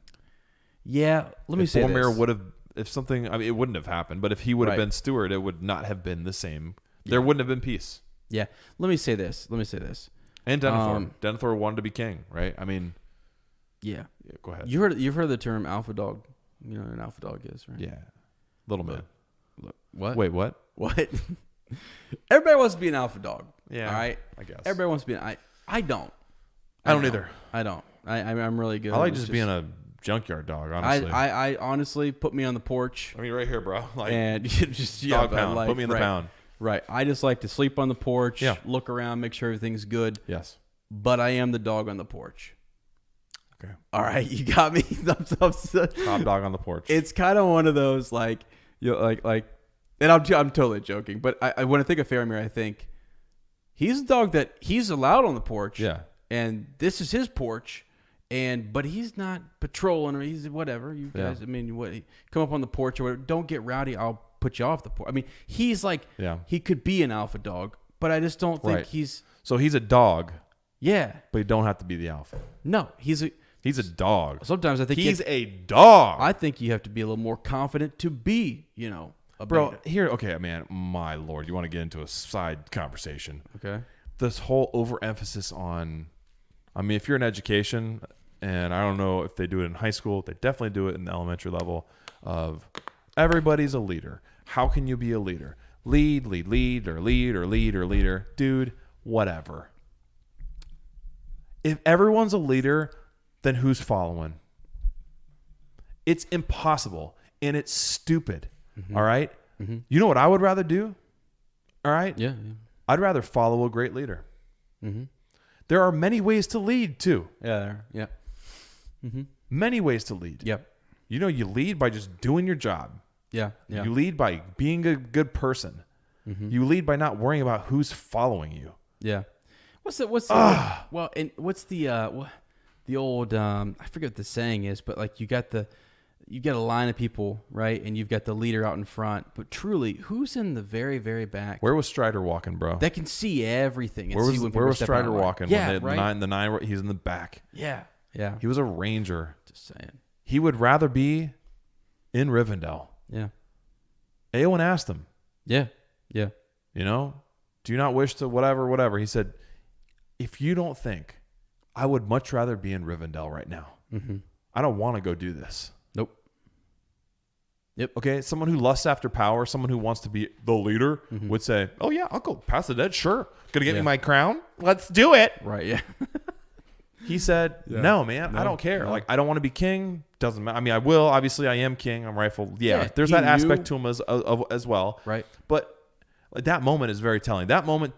Yeah, let me say Boromir this. would have, if something, I mean, it wouldn't have happened, but if he would have been Steward, it would not have been the same. There wouldn't have been peace. Yeah. Let me say this. And Denethor. Denethor wanted to be king, right? I mean, yeah. Go ahead. You've heard the term alpha dog. You know what an alpha dog is, right? Yeah. Little man. What? Wait, what? What? Everybody wants to be an alpha dog. Yeah. All right. I guess. Everybody wants to be. I don't. I don't either. I don't. I'm really good. I like just being a junkyard dog, honestly. I honestly put me on the porch. I mean, right here, bro. Like, And just dog pound. Put me in the pound. Right. I just like to sleep on the porch, Yeah. look around, make sure everything's good. Yes. But I am the dog on the porch. Okay. All right, you got me. Top dog on the porch. It's kind of one of those like, you know, like, and I'm totally joking, but I when I think of Faramir, I think he's a dog that he's allowed on the porch. Yeah. And this is his porch, but he's not patrolling or he's whatever. You guys, Yeah. I mean, what? Come up on the porch or whatever. Don't get rowdy. I'll put you off the porch. I mean, he's like, he could be an alpha dog, but I just don't think he's. So he's a dog. Yeah. But he don't have to be the alpha. No, he's a dog. Sometimes I think he's a dog. I think you have to be a little more confident to be, a bro. beta. Here, okay, man. My lord, you want to get into a side conversation? Okay. This whole overemphasis on, I mean, if you're in education, and I don't know if they do it in high school, they definitely do it in the elementary level. Of everybody's a leader. How can you be a leader? Lead, or leader, dude. Whatever. If everyone's a leader, then who's following? It's impossible, and it's stupid. All right? You know what I would rather do? All right? Yeah. I'd rather follow a great leader. There are many ways to lead, too. Yeah. Yeah. Many ways to lead. Yep. You know, you lead by just doing your job. Yeah. Yeah. You lead by being a good person. You lead by not worrying about who's following you. Yeah. What's the well, and what's the old I forget what the saying is, but like you got a line of people, right? And you've got the leader out in front, but truly, who's in the very, very back? Where was Strider walking, bro? That can see everything. And Where was Strider walking? Yeah, when right. The nine, he's in the back. Yeah. Yeah. He was a ranger. Just saying. He would rather be in Rivendell. Yeah. Eowyn asked him. Yeah. Yeah. You know, do you not wish to whatever? He said, if you don't think, I would much rather be in Rivendell right now. I don't want to go do this. Nope. Yep. Okay, someone who lusts after power, someone who wants to be the leader would say, oh yeah, I'll go past the dead, sure. Gonna get me my crown? Let's do it. Right, yeah. He said, no, man, I don't care. No. Like, I don't want to be king. Doesn't matter. I mean, I will. Obviously, I am king. I'm rightful. Yeah, there's that aspect to him as well. Right. But that moment is very telling. That moment,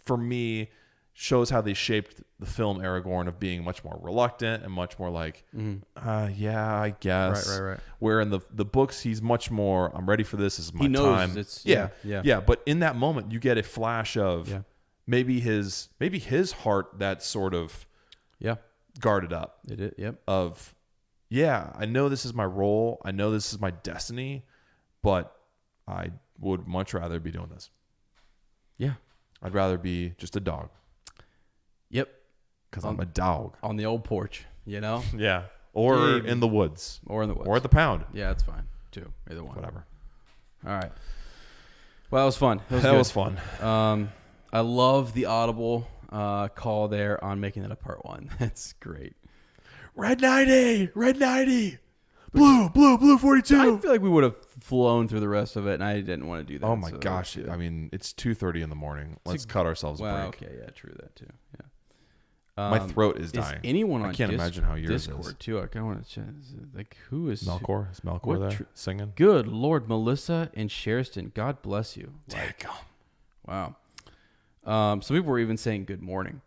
for me, shows how they shaped the film Aragorn of being much more reluctant and much more like, yeah, I guess. Right. Where in the books, he's much more, I'm ready for this. This is my he knows time. It's, yeah. But in that moment, you get a flash of maybe his heart that's sort of guarded up. It is, yep. Of, I know this is my role. I know this is my destiny, but I would much rather be doing this. Yeah. I'd rather be just a dog. Yep. Because I'm a dog. On the old porch, Yeah. Or in the woods. Or in the woods. Or at the pound. Yeah, that's fine, too. Either one. Whatever. All right. Well, that was fun. That was fun. I love the audible call there on making that a part one. That's great. Red 90. Blue 42. I feel like we would have flown through the rest of it, and I didn't want to do that. Oh, my gosh. I mean, it's 2:30 in the morning. Let's cut ourselves a break. Okay, yeah, true that, too. Yeah. My throat is dying. Anyone on I can't imagine how yours Discord, is. too. I kind of want to check. Like, who is... Melkor? Is Melkor there singing? Good Lord, Melissa and Sheriston, God bless you. Wow. Some people were even saying good morning.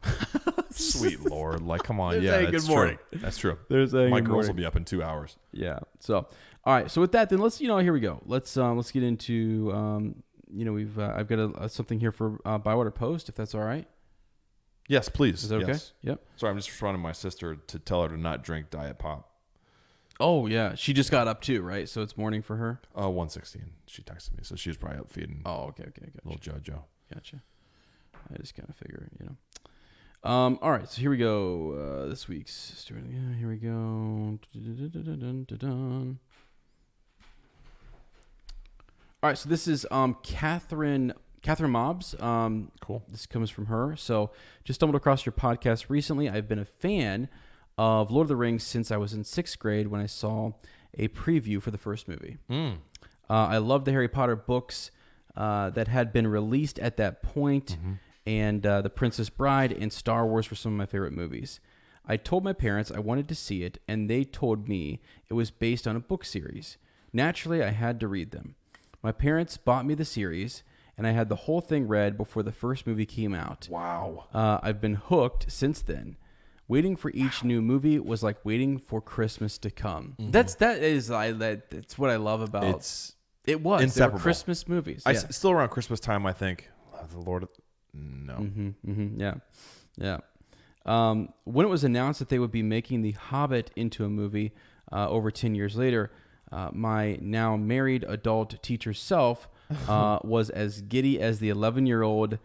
Sweet Lord. Like, come on. They're saying that's good morning. True. That's true. They're saying my good girls morning. will be up in 2 hours. Yeah. So, all right. So with that, then let's, here we go. Let's get into, we've, I've got something here for Bywater Post, if that's all right. Yes, please. Is that okay? Yes. Yep. Sorry, I'm just responding to my sister to tell her to not drink Diet Pop. Oh, yeah. She just got up too, right? So it's morning for her? 1:16. She texted me, so she was probably up feeding. Oh, okay. Gotcha. Little JoJo. Gotcha. I just kind of figure, All right, so here we go. This week's Steward. Yeah, here we go. All right, so this is Catherine Mobbs. Cool. This comes from her. So just stumbled across your podcast recently. I've been a fan of Lord of the Rings since I was in 6th grade when I saw a preview for the first movie. I love the Harry Potter books that had been released at that point. And The Princess Bride and Star Wars were some of my favorite movies. I told my parents I wanted to see it, and they told me it was based on a book series. Naturally, I had to read them. My parents bought me the series, and I had the whole thing read before the first movie came out. Wow. I've been hooked since then. Waiting for each new movie was like waiting for Christmas to come. Mm-hmm. That's what I love about it. It was inseparable. Christmas movies. Yeah. Still around Christmas time, I think. The Lord. No. Mm-hmm, mm-hmm, yeah. When it was announced that they would be making The Hobbit into a movie over 10 years later, my now married adult teacher self was as giddy as the 11-year-old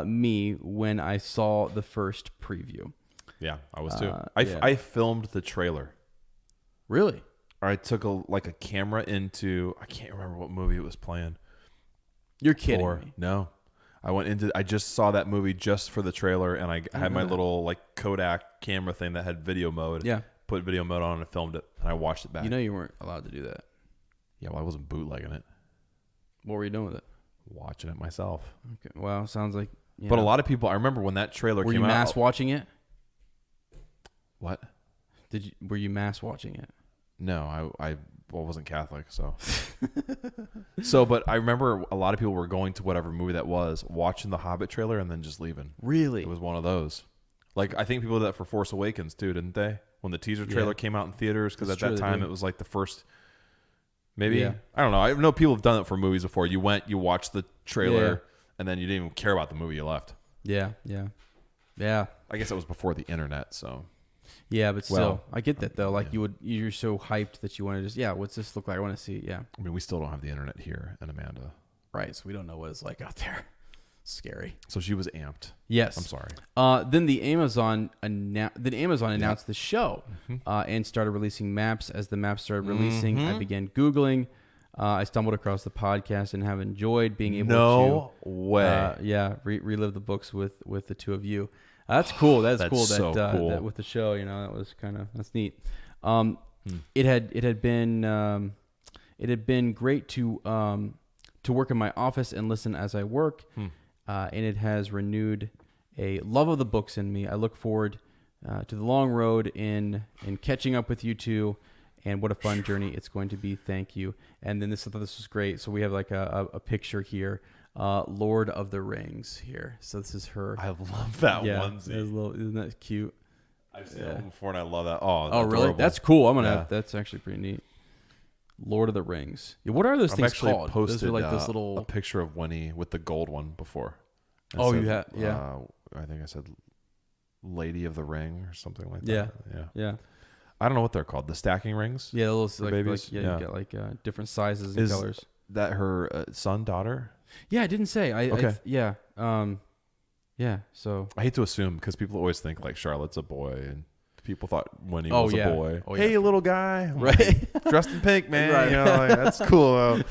me when I saw the first preview. Yeah, I was too. I filmed the trailer. Really? I took a camera into, I can't remember what movie it was playing. You're kidding me. No. I just saw that movie just for the trailer, and I had my little Kodak camera thing that had video mode. Yeah. Put video mode on and filmed it, and I watched it back. You know you weren't allowed to do that. Yeah, well, I wasn't bootlegging it. What were you doing with it? Watching it myself. Okay. Well, sounds like... But a lot of people, I remember when that trailer came out. Were you mass watching it? What? Were you mass watching it? No, I wasn't Catholic, so. But I remember a lot of people were going to whatever movie that was, watching the Hobbit trailer, and then just leaving. Really? It was one of those. I think people did that for Force Awakens too, didn't they? When the teaser trailer came out in theaters, because at that time it was like the first. Maybe I don't know. I know people have done it for movies before. You went, you watched the trailer, and then you didn't even care about the movie. You left. Yeah. I guess it was before the internet, so. Yeah, but still, I get that though. You're so hyped that you want to just, what's this look like? I want to see it. Yeah. I mean, we still don't have the internet here in Amanda. Right. So we don't know what it's like out there. Scary. So she was amped. Yes. I'm sorry. Then Amazon announced the show and started releasing maps. As the maps started releasing, I began Googling. I stumbled across the podcast and have enjoyed being able to relive the books with the two of you. That's cool. That's cool. So cool. That with the show, that was that's neat. It had been great to work in my office and listen as I work, and it has renewed a love of the books in me. I look forward to the long road in catching up with you two, and what a fun journey it's going to be. Thank you. And then I thought this was great. So we have a picture here. Lord of the Rings here. So this is her. I love that onesie. Isn't that cute? I've seen it before and I love that. Oh, adorable. Really? That's cool. That's actually pretty neat. Lord of the Rings. Yeah, what are those things called? Posted, those are this little a picture of Winnie with the gold one before. You had I think I said Lady of the Ring or something like that. Yeah. I don't know what they're called. The stacking rings. Yeah, those babies. You got different sizes and colors. Is that her son, daughter? Yeah, I didn't say. So I hate to assume because people always think Charlotte's a boy, and people thought Winnie was a boy. Hey, little guy, right? Dressed in pink, man. Right. That's cool though.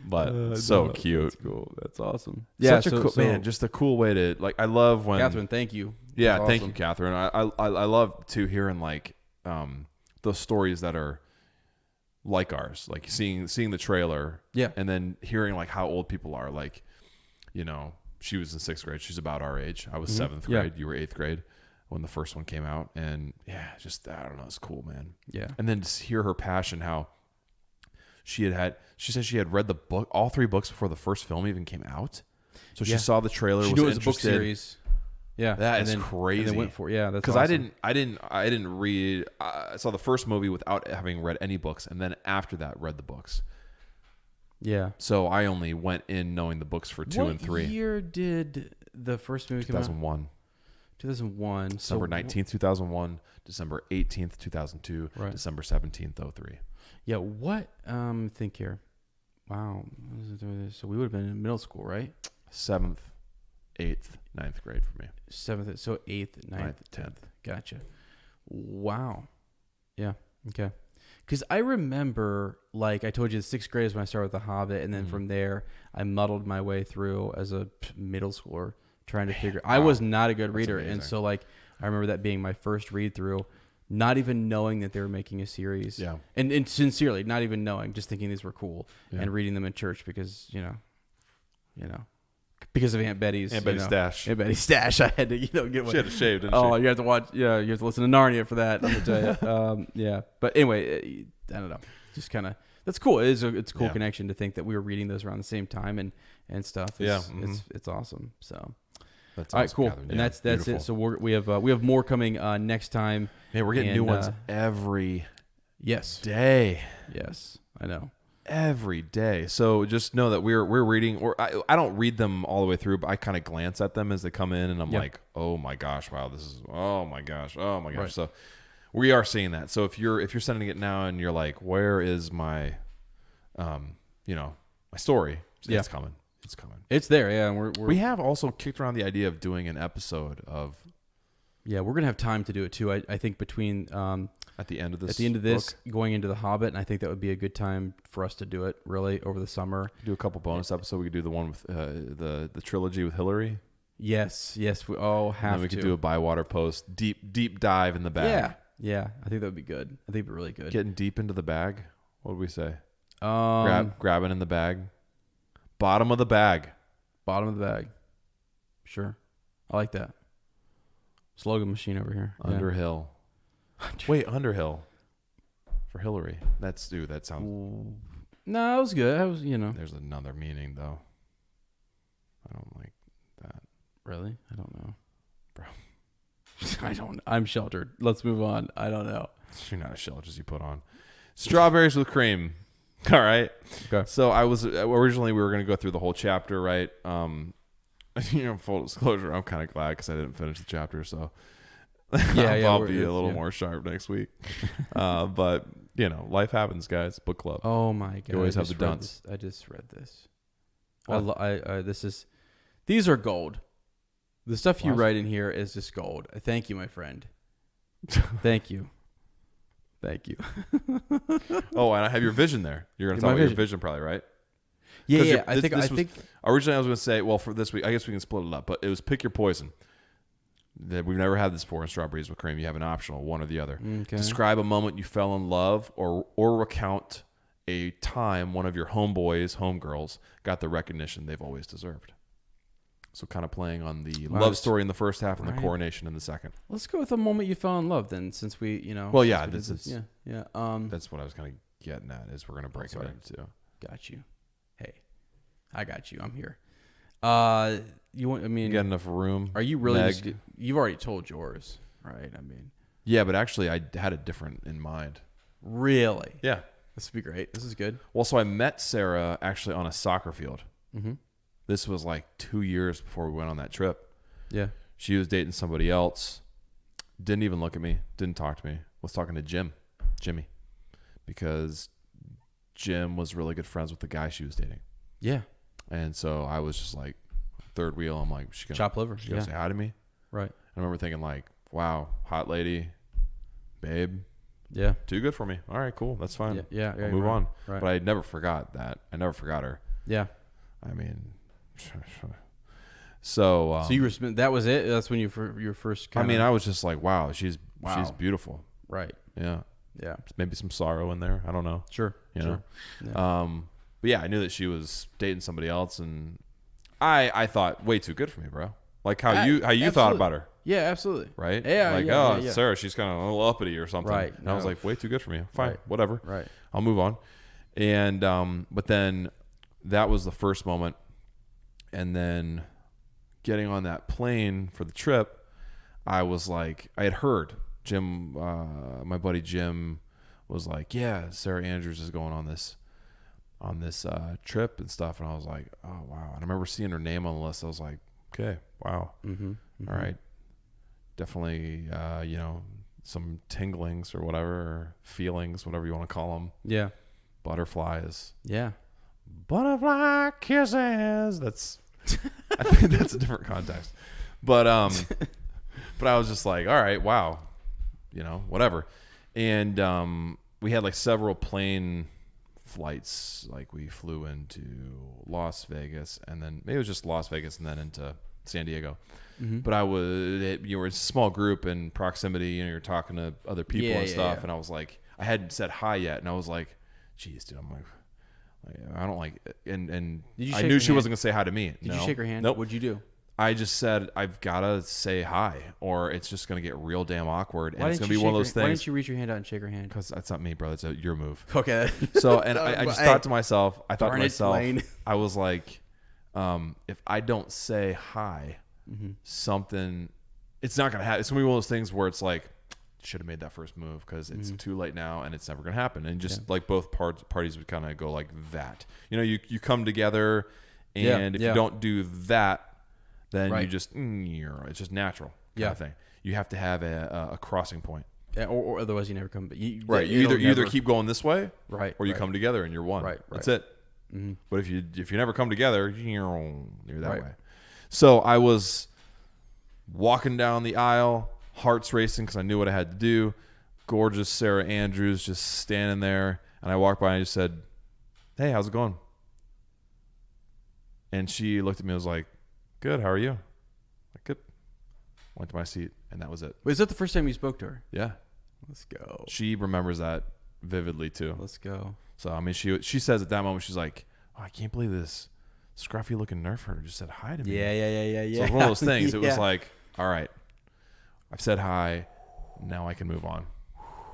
But so cute. That's cool. That's awesome. Yeah, man. Just a cool way to I love when Catherine. Thank you. Yeah, thank you, Catherine. I love to hearing those stories that are like ours, seeing the trailer, and then hearing how old people are. She was in 6th grade. She's about our age. I was 7th grade. You were 8th grade when the first one came out, and just I don't know, it's cool, man. Yeah, and then just hear her passion. How she said she had read the book, all 3 books before the first film even came out. So she saw the trailer. She knew it was a book series. Yeah, that is crazy. And then went for that's because awesome. I didn't read. I saw the first movie without having read any books, and then after that read the books. Yeah. So I only went in knowing the books for 2 and 3. What year did the first movie come out? 2001. December 19th, 2001. December 18th, 2002. Right. December 17th, 2003. Yeah. What? Think here. Wow. So we would have been in middle school, right? 7th, 8th, 9th grade for me. 7th, so 8th, 9th, 10th. Gotcha. Wow. Yeah. Okay. Because I remember, I told you, the 6th grade is when I started with The Hobbit, and then from there, I muddled my way through as a middle schooler trying to figure. I was not a good reader, and so I remember that being my first read through, not even knowing that they were making a series. Yeah. And sincerely, not even knowing, just thinking these were cool and reading them in church because because of Aunt Betty's stash. Aunt Betty's stash. I had to get one. She had to shave, didn't she? Oh, you have to watch. Yeah, you have to listen to Narnia for that. I'm gonna tell you. Yeah, but anyway, I don't know. Just kind of that's cool. It's a cool connection to think that we were reading those around the same time and stuff. It's awesome. So. That's all right, awesome, cool. Catherine. And Yeah, that's beautiful. it. So we have more coming next time. Man, we're getting new ones every day. Yes, I know. Every day. So just know that we're reading, or I don't read them all the way through, but I kind of glance at them as they come in, and I'm like, oh my gosh, wow, this is oh my gosh. Right. So we are seeing that. So if you're sending it now and you're like, where is my my story? It's coming. It's coming. It's there, yeah. And we have also kicked around the idea of doing an episode of. Yeah, we're gonna have time to do it too. I think between at the end of this book, going into the Hobbit, and I think that would be a good time for us to do it really over the summer. Do a couple bonus episodes. We could do the one with the trilogy with Hillary. Yes. We have and then we could do a Bywater post deep dive in the bag. Yeah. I think that would be good. I think it'd be really good. Getting deep into the bag. What would we say? Grabbing in the bag. Bottom of the bag. Bottom of the bag. Sure. I like that. Slogan machine over here. Underhill. Wait, Underhill. For Hillary. That sounds... No, it was good. I was, There's another meaning, though. I don't like that. Really? I don't know. Bro. I'm sheltered. Let's move on. I don't know. You're not as sheltered as you put on. Strawberries with cream. All right. Okay. So I was originally we were going to go through the whole chapter, right? Full disclosure, I'm kind of glad because I didn't finish the chapter, so I'll be a little more sharp next week. But life happens, guys. Book club. Oh my god! You always have the dunce. I just read this. These are gold. The stuff you write in here is just gold. Thank you, my friend. Thank you. Thank you. Oh, and I have your vision there. You're going to talk about your vision probably, right? Yeah. I think originally I was going to say, well, for this week, I guess we can split it up, but it was pick your poison. We've never had this before in Strawberries with Cream. You have an optional, one or the other. Okay. Describe a moment you fell in love or recount a time one of your homegirls got the recognition they've always deserved. So kind of playing on the love story in the first half and the coronation in the second. Let's go with a moment you fell in love then, since we, Well, yeah, that's what I was kind of getting at is we're going to break it into two. Got you. Hey, I got you. I'm here. You get enough room? Are you really? You've already told yours, right? Yeah, but actually, I had a different in mind. Really? Yeah. This would be great. This is good. Well, so I met Sarah actually on a soccer field. Mm-hmm. This was like 2 years before we went on that trip. Yeah. She was dating somebody else. Didn't even look at me. Didn't talk to me. Was talking to Jimmy, because Jim was really good friends with the guy she was dating. Yeah. And so I was just like, third wheel. I'm like, she's gonna chop liver. She's gonna say hi to me. Right. I remember thinking like, wow, hot lady, babe. Yeah. Too good for me. All right, cool. That's fine. Yeah. I'll move on. Right. But I never forgot that. I never forgot her. Yeah. So you were, that was it? That's when you your first I was just like, wow, she's beautiful. Right. Yeah. Yeah. Maybe some sorrow in there. I don't know. Sure. You know? Yeah. But yeah, I knew that she was dating somebody else, and I thought way too good for me, bro. Like how you thought about her. Yeah, absolutely. Right? Yeah. Sarah, she's kind of a little uppity or something. Right. And I was like, way too good for me. Fine, whatever. Right. I'll move on. And but then that was the first moment, and then getting on that plane for the trip, I was like, I had heard Jim, my buddy Jim, was like, yeah, Sarah Andrews is going on this trip and stuff, and I was like, oh wow. And I remember seeing her name on the list. I was like, okay, wow. Mm-hmm. All right, definitely, some tinglings or whatever, or feelings, whatever you want to call them. Yeah, butterflies. Yeah, butterfly kisses. That's I think that's a different context, but I was just like, all right, wow, whatever. And we had like several plane flights. Like we flew into Las Vegas, and then maybe it was just Las Vegas and then into San Diego. Mm-hmm. But you were a small group in proximity, you're talking to other people and stuff. And I was like, I hadn't said hi yet. And I was like, geez, dude, I'm I don't like it. And I shake knew her she hand? wasn't going to say hi to me. Did you shake her hand? Nope. What'd you do? I just said, I've got to say hi, or it's just going to get real damn awkward. And it's going to be one of those things. Why didn't you reach your hand out and shake her hand? Because that's not me, bro. That's your move. Okay. So, and I just thought to myself, I was like, if I don't say hi, something, it's not going to happen. It's going to be one of those things where it's like, should have made that first move because it's too late now and it's never going to happen. And just like both parties would kind of go like that. You know, you come together and if you don't do that, then you just, it's just natural kind of thing. You have to have a crossing point. Yeah, or otherwise you never come. You either keep going this way, or you come together and you're one. Right. That's it. Mm-hmm. But if you never come together, you're that way. So I was walking down the aisle, hearts racing because I knew what I had to do. Gorgeous Sarah Andrews just standing there, and I walked by and I just said, "Hey, how's it going?" And she looked at me and was like, "Good, how are you?" Like, good. Went to my seat, and that was it. Wait, is that the first time you spoke to her? Yeah. Let's go. She remembers that vividly too. Let's go. So I mean, she says at that moment, she's like, "Oh, I can't believe this scruffy looking Nerf herder just said hi to me." Yeah. So it's one of those things. It was like, all right, I've said hi. Now I can move on.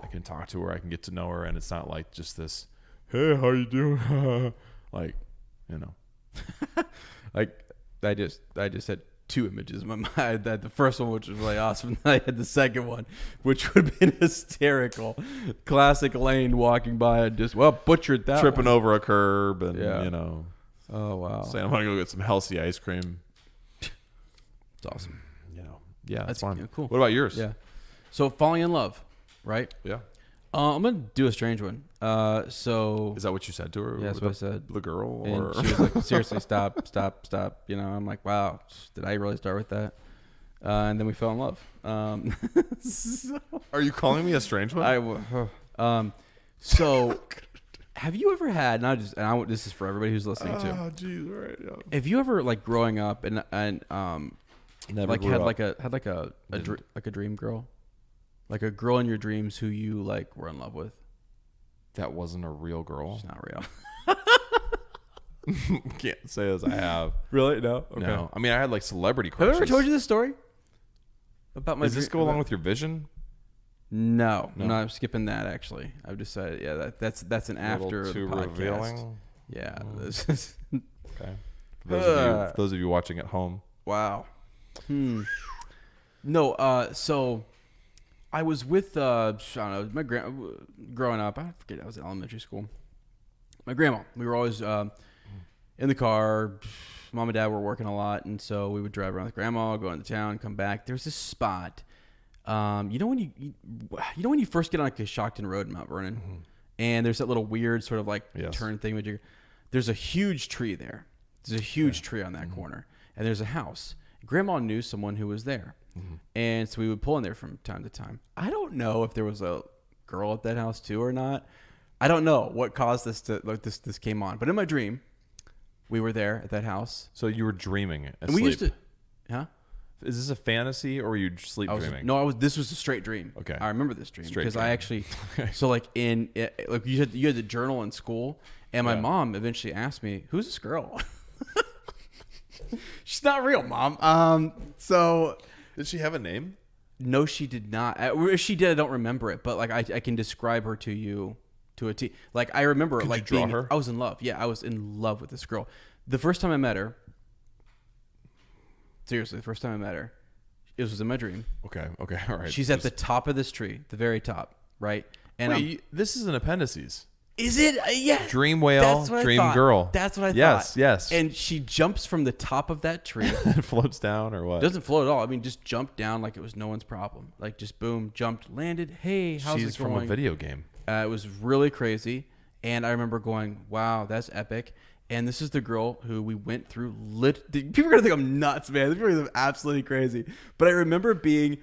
I can talk to her. I can get to know her, and it's not like just this, "Hey, how you doing?" Like, you know, like I just had two images in my mind. That the first one, which was really awesome, and I had the second one, which would have been hysterical. Classic Lane walking by and just butchered that tripping one. over a curb, and you know, oh wow, saying I'm gonna go get some healthy ice cream. It's awesome. You know, yeah, that's fun. Yeah, cool. What about yours? Yeah, so falling in love, right? Yeah. I'm gonna do a strange one. So is that what you said to her? Yeah, that's what I said. The girl, and she was like, "Seriously, stop." You know, I'm like, "Wow, did I really start with that?" And then we fell in love. So, are you calling me a strange one? So, have you ever had? This is for everybody who's listening too. Oh, geez, right. Yeah. Have you ever like growing up and Never like grew had up. like a dream girl? Like a girl in your dreams who you like were in love with. That wasn't a real girl. She's not real. Can't say as I have. Really? No. Okay. No. I mean, I had like celebrity crushes. Have I ever told you this story? About my. Does this go along with your vision? No, I'm skipping that. Actually, I've decided. Yeah, that's an after the podcast. Revealing. Yeah. This is okay. For those of you watching at home. Wow. No. So. I was with, I don't know, growing up, I forget, I was in elementary school. My grandma, we were always in the car. Mom and dad were working a lot, and so we would drive around with grandma, go into town, come back. There's this spot, you know when you first get on like a Shockton Road in Mount Vernon, and there's that little weird sort of like turn thing. There's a huge tree there. There's a huge tree on that corner, and there's a house. Grandma knew someone who was there. And so we would pull in there from time to time. I don't know if there was a girl at that house too or not. I don't know what caused this to like this came on. But in my dream, we were there at that house. So you were dreaming it. And we used to, huh? Is this a fantasy or were you sleep dreaming? No, this was a straight dream. Okay. I remember this dream because I actually so like you had the journal in school, and my mom eventually asked me, "Who's this girl?" She's not real, Mom. So did she have a name? No, she did not. If she did, I don't remember it. But like, I can describe her to you to a T. Like, I remember Could like you draw her? I was in love. Yeah, I was in love with this girl. The first time I met her, seriously, the first time I met her, it was in my dream. Okay, all right. She's at the top of this tree, the very top, right? And wait, this is an appendices. Is it? Yeah. Dream whale, dream girl. That's what I thought. Yes. And she jumps from the top of that tree. It floats down or what? Doesn't float at all. I mean, just jumped down like it was no one's problem. Like just boom, jumped, landed. Hey, how's it going? She's from a video game. It was really crazy. And I remember going, wow, that's epic. And this is the girl who we went through. People are going to think I'm nuts, man. People are going to think I'm absolutely crazy. But I remember being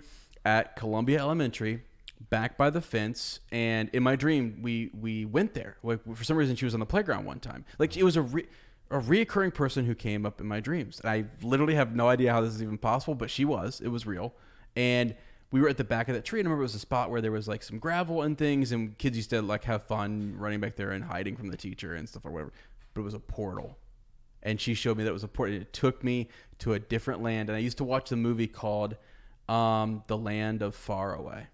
at Columbia Elementary, back by the fence, and in my dream we went there. Like, for some reason she was on the playground one time. Like, it was a reoccurring person who came up in my dreams, and I literally have no idea how this is even possible, but it was real. And we were at the back of that tree, and I remember it was a spot where there was like some gravel and things, and kids used to like have fun running back there and hiding from the teacher and stuff or whatever. but it was a portal. And she showed me that it was a portal. It took me to a different land. And I used to watch the movie called The Land of Far Away.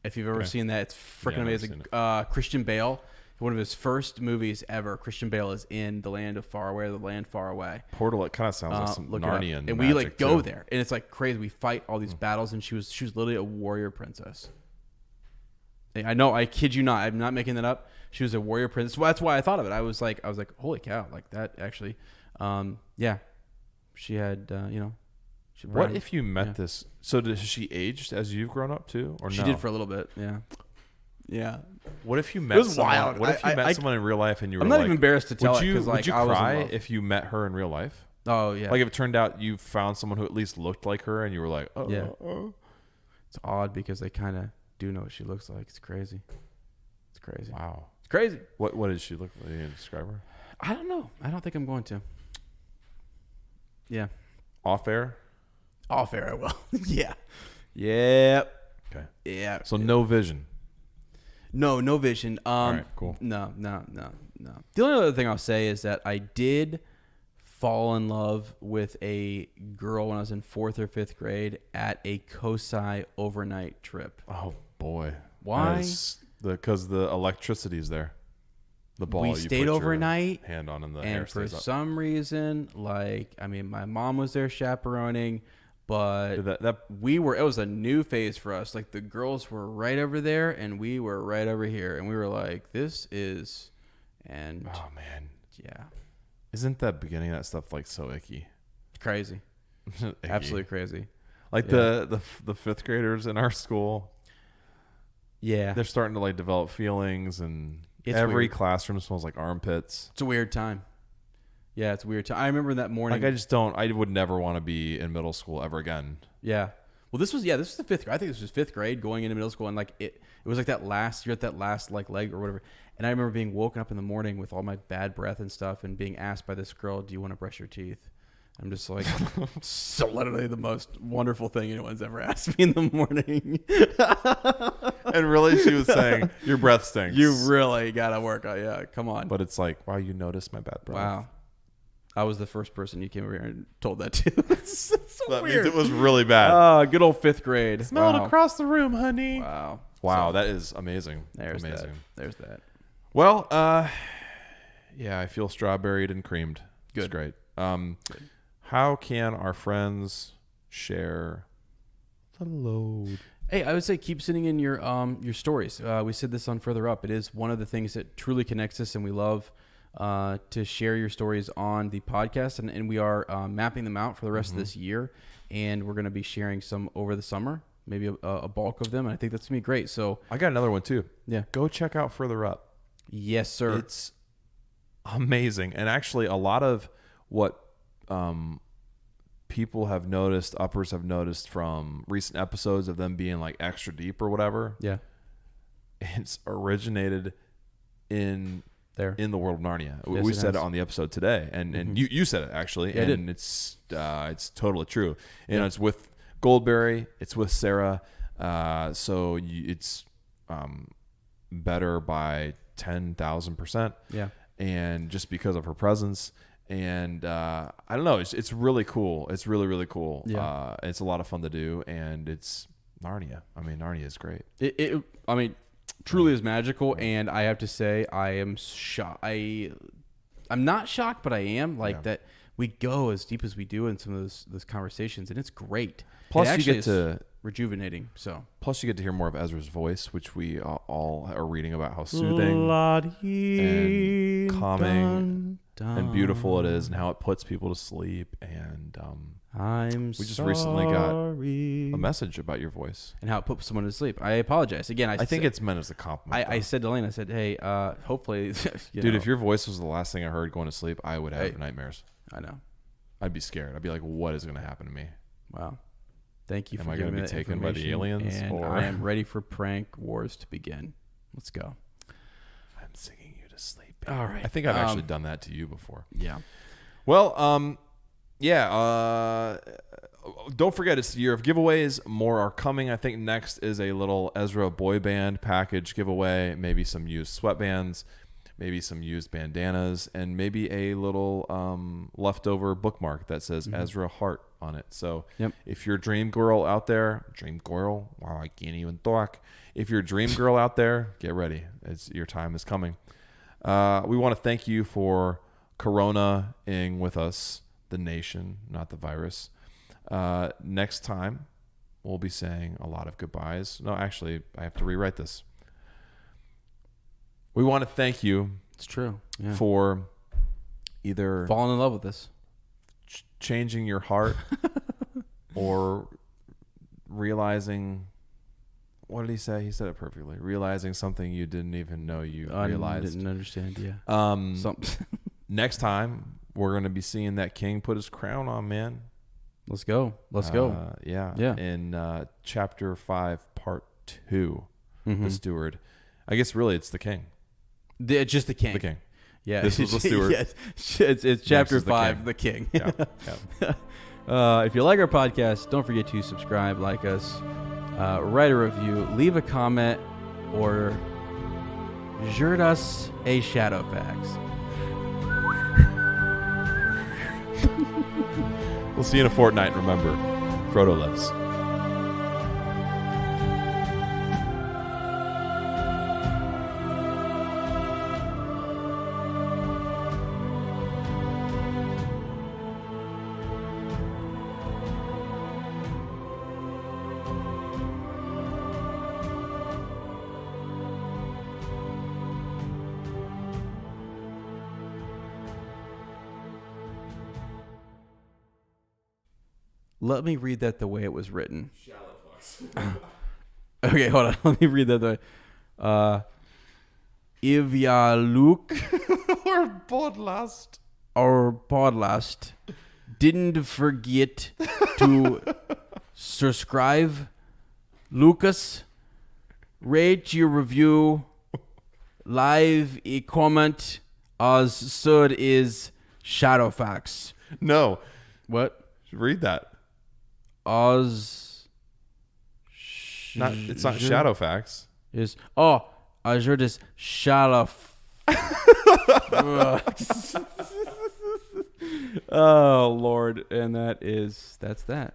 If you've ever seen that, it's freaking amazing. Christian Bale, one of his first movies ever. Christian Bale is in The Land of Far Away, The Land Far Away. Portal. It kind of sounds like some Narnian. And we like go there, and it's like crazy. We fight all these battles, and she was literally a warrior princess. I know, I kid you not. I'm not making that up. She was a warrior princess. Well, that's why I thought of it. I was like, holy cow, like that actually. Yeah, she had, What if you met this? So does she aged as you've grown up too, or no? She did for a little bit. Yeah. Yeah. What if you met? It was someone, wild. What if you met someone in real life and you were? I'm not even embarrassed to tell would it you, because like would you cry if you met her in real life? Oh yeah. Like if it turned out you found someone who at least looked like her and you were like, oh yeah. It's odd because they kind of do know what she looks like. It's crazy. It's crazy. Wow. It's crazy. What did she look like? Can you describe her? I don't know. I don't think I'm going to. Yeah. Off air? Off air, I will. Yeah. Yeah. Okay. Yeah. So no vision. No vision. All right, cool. No. The only other thing I'll say is that I did fall in love with a girl when I was in 4th or 5th grade at a COSI overnight trip. Oh boy. Why? Because the electricity's there. The ball. We stayed overnight. Hand on and the and hair for stays up. some reason, my mom was there chaperoning, but it was a new phase for us. Like the girls were right over there and we were right over here, and we were like, "This is," and oh man, yeah, isn't that beginning of that stuff like so icky? Crazy, absolutely crazy. Like the 5th graders in our school. Yeah, they're starting to like develop feelings, and it's every weird. classroom smells like armpits. It's a weird time. Yeah, it's a weird time. I remember that morning. Like I would never want to be in middle school ever again. Yeah. Well, this was the 5th grade. I think this was 5th grade going into middle school, and like it was like that last, you're at that last like leg or whatever. And I remember being woken up in the morning with all my bad breath and stuff, and being asked by this girl, "Do you want to brush your teeth?" I'm just like, so literally the most wonderful thing anyone's ever asked me in the morning. And really, she was saying, "Your breath stinks. You really gotta work on, yeah. Come on." But it's like, wow, you noticed my bad breath. Wow. I was the first person you came over here and told that to. It's so that weird. Means it was really bad. Good old 5th grade. Smelled across the room, honey. Wow. So, that is amazing. There's amazing. There's that. Well, yeah, I feel strawberried and creamed. Good. It's great. Good. How can our friends share the load? Hey, I would say keep sending in your stories. We said this on Further Up. It is one of the things that truly connects us, and we love to share your stories on the podcast. And we are mapping them out for the rest of this year, and we're going to be sharing some over the summer, maybe a bulk of them. And I think that's going to be great. So I got another one too. Yeah. Go check out Further Up. Yes, sir. It's amazing. And actually a lot of what people have noticed, uppers have noticed from recent episodes of them being like extra deep or whatever. Yeah. It's originated in the world of Narnia. Yes, we said it on the episode today, and you said it actually, yeah, and it's totally true. You know, it's with Goldberry, it's with Sarah, so it's better by 10,000%. Yeah, and just because of her presence, and I don't know, it's really cool. It's really really cool. Yeah, it's a lot of fun to do, and it's Narnia. I mean, Narnia is great. I mean, truly is magical, and I have to say I am shocked. I'm not shocked, but I am that we go as deep as we do in some of those conversations, and it's great. Plus, you get to rejuvenating. So plus you get to hear more of Ezra's voice, which we all are reading about how soothing and calming and beautiful it is, and how it puts people to sleep. And we just recently got a message about your voice and how it puts someone to sleep. I apologize again. I think it's meant as a compliment. I said to Lane, I said, "Hey, hopefully, dude, if your voice was the last thing I heard going to sleep, I would have nightmares. I know. I'd be scared. I'd be like, what is going to happen to me? Wow. Thank you for giving me that. Am I going to be taken by the aliens? And I am ready for prank wars to begin. Let's go. I'm singing you to sleep. All right. I think I've actually done that to you before. Yeah. Well, don't forget, it's the year of giveaways. More are coming. I think next is a little Ezra boy band package giveaway, maybe some used sweatbands. maybe some used bandanas, and maybe a little leftover bookmark that says Ezra Hart on it. So if you're a dream girl out there, wow, I can't even talk. If you're a dream girl out there, get ready. Your time is coming. We want to thank you for Corona-ing with us, the nation, not the virus. Next time, we'll be saying a lot of goodbyes. No, actually, I have to rewrite this. We want to thank you. It's true. Yeah. For either falling in love with this, changing your heart, or realizing. What did he say? He said it perfectly. Realizing something you didn't even know you realized. Didn't understand. Yeah. Next time we're going to be seeing that king put his crown on, man. Let's go. Yeah. In chapter 5, part 2, the steward. I guess really it's the king. It's just the king. The king. Yeah. This was the steward. Yes. It's chapter 5, the king. Yeah. If you like our podcast, don't forget to subscribe, like us, write a review, leave a comment, or jurt us a Shadowfax. We'll see you in a fortnight. Remember, Frodo lives. Let me read that the way it was written. Okay, hold on. Let me read that the way. If ya look or podcast didn't forget to subscribe, Lucas, rate your review, leave a comment, as so is Shadowfax. No. What? Read that. It's not Shadowfax. Is Azure is Shadow. Oh Lord, and that's that.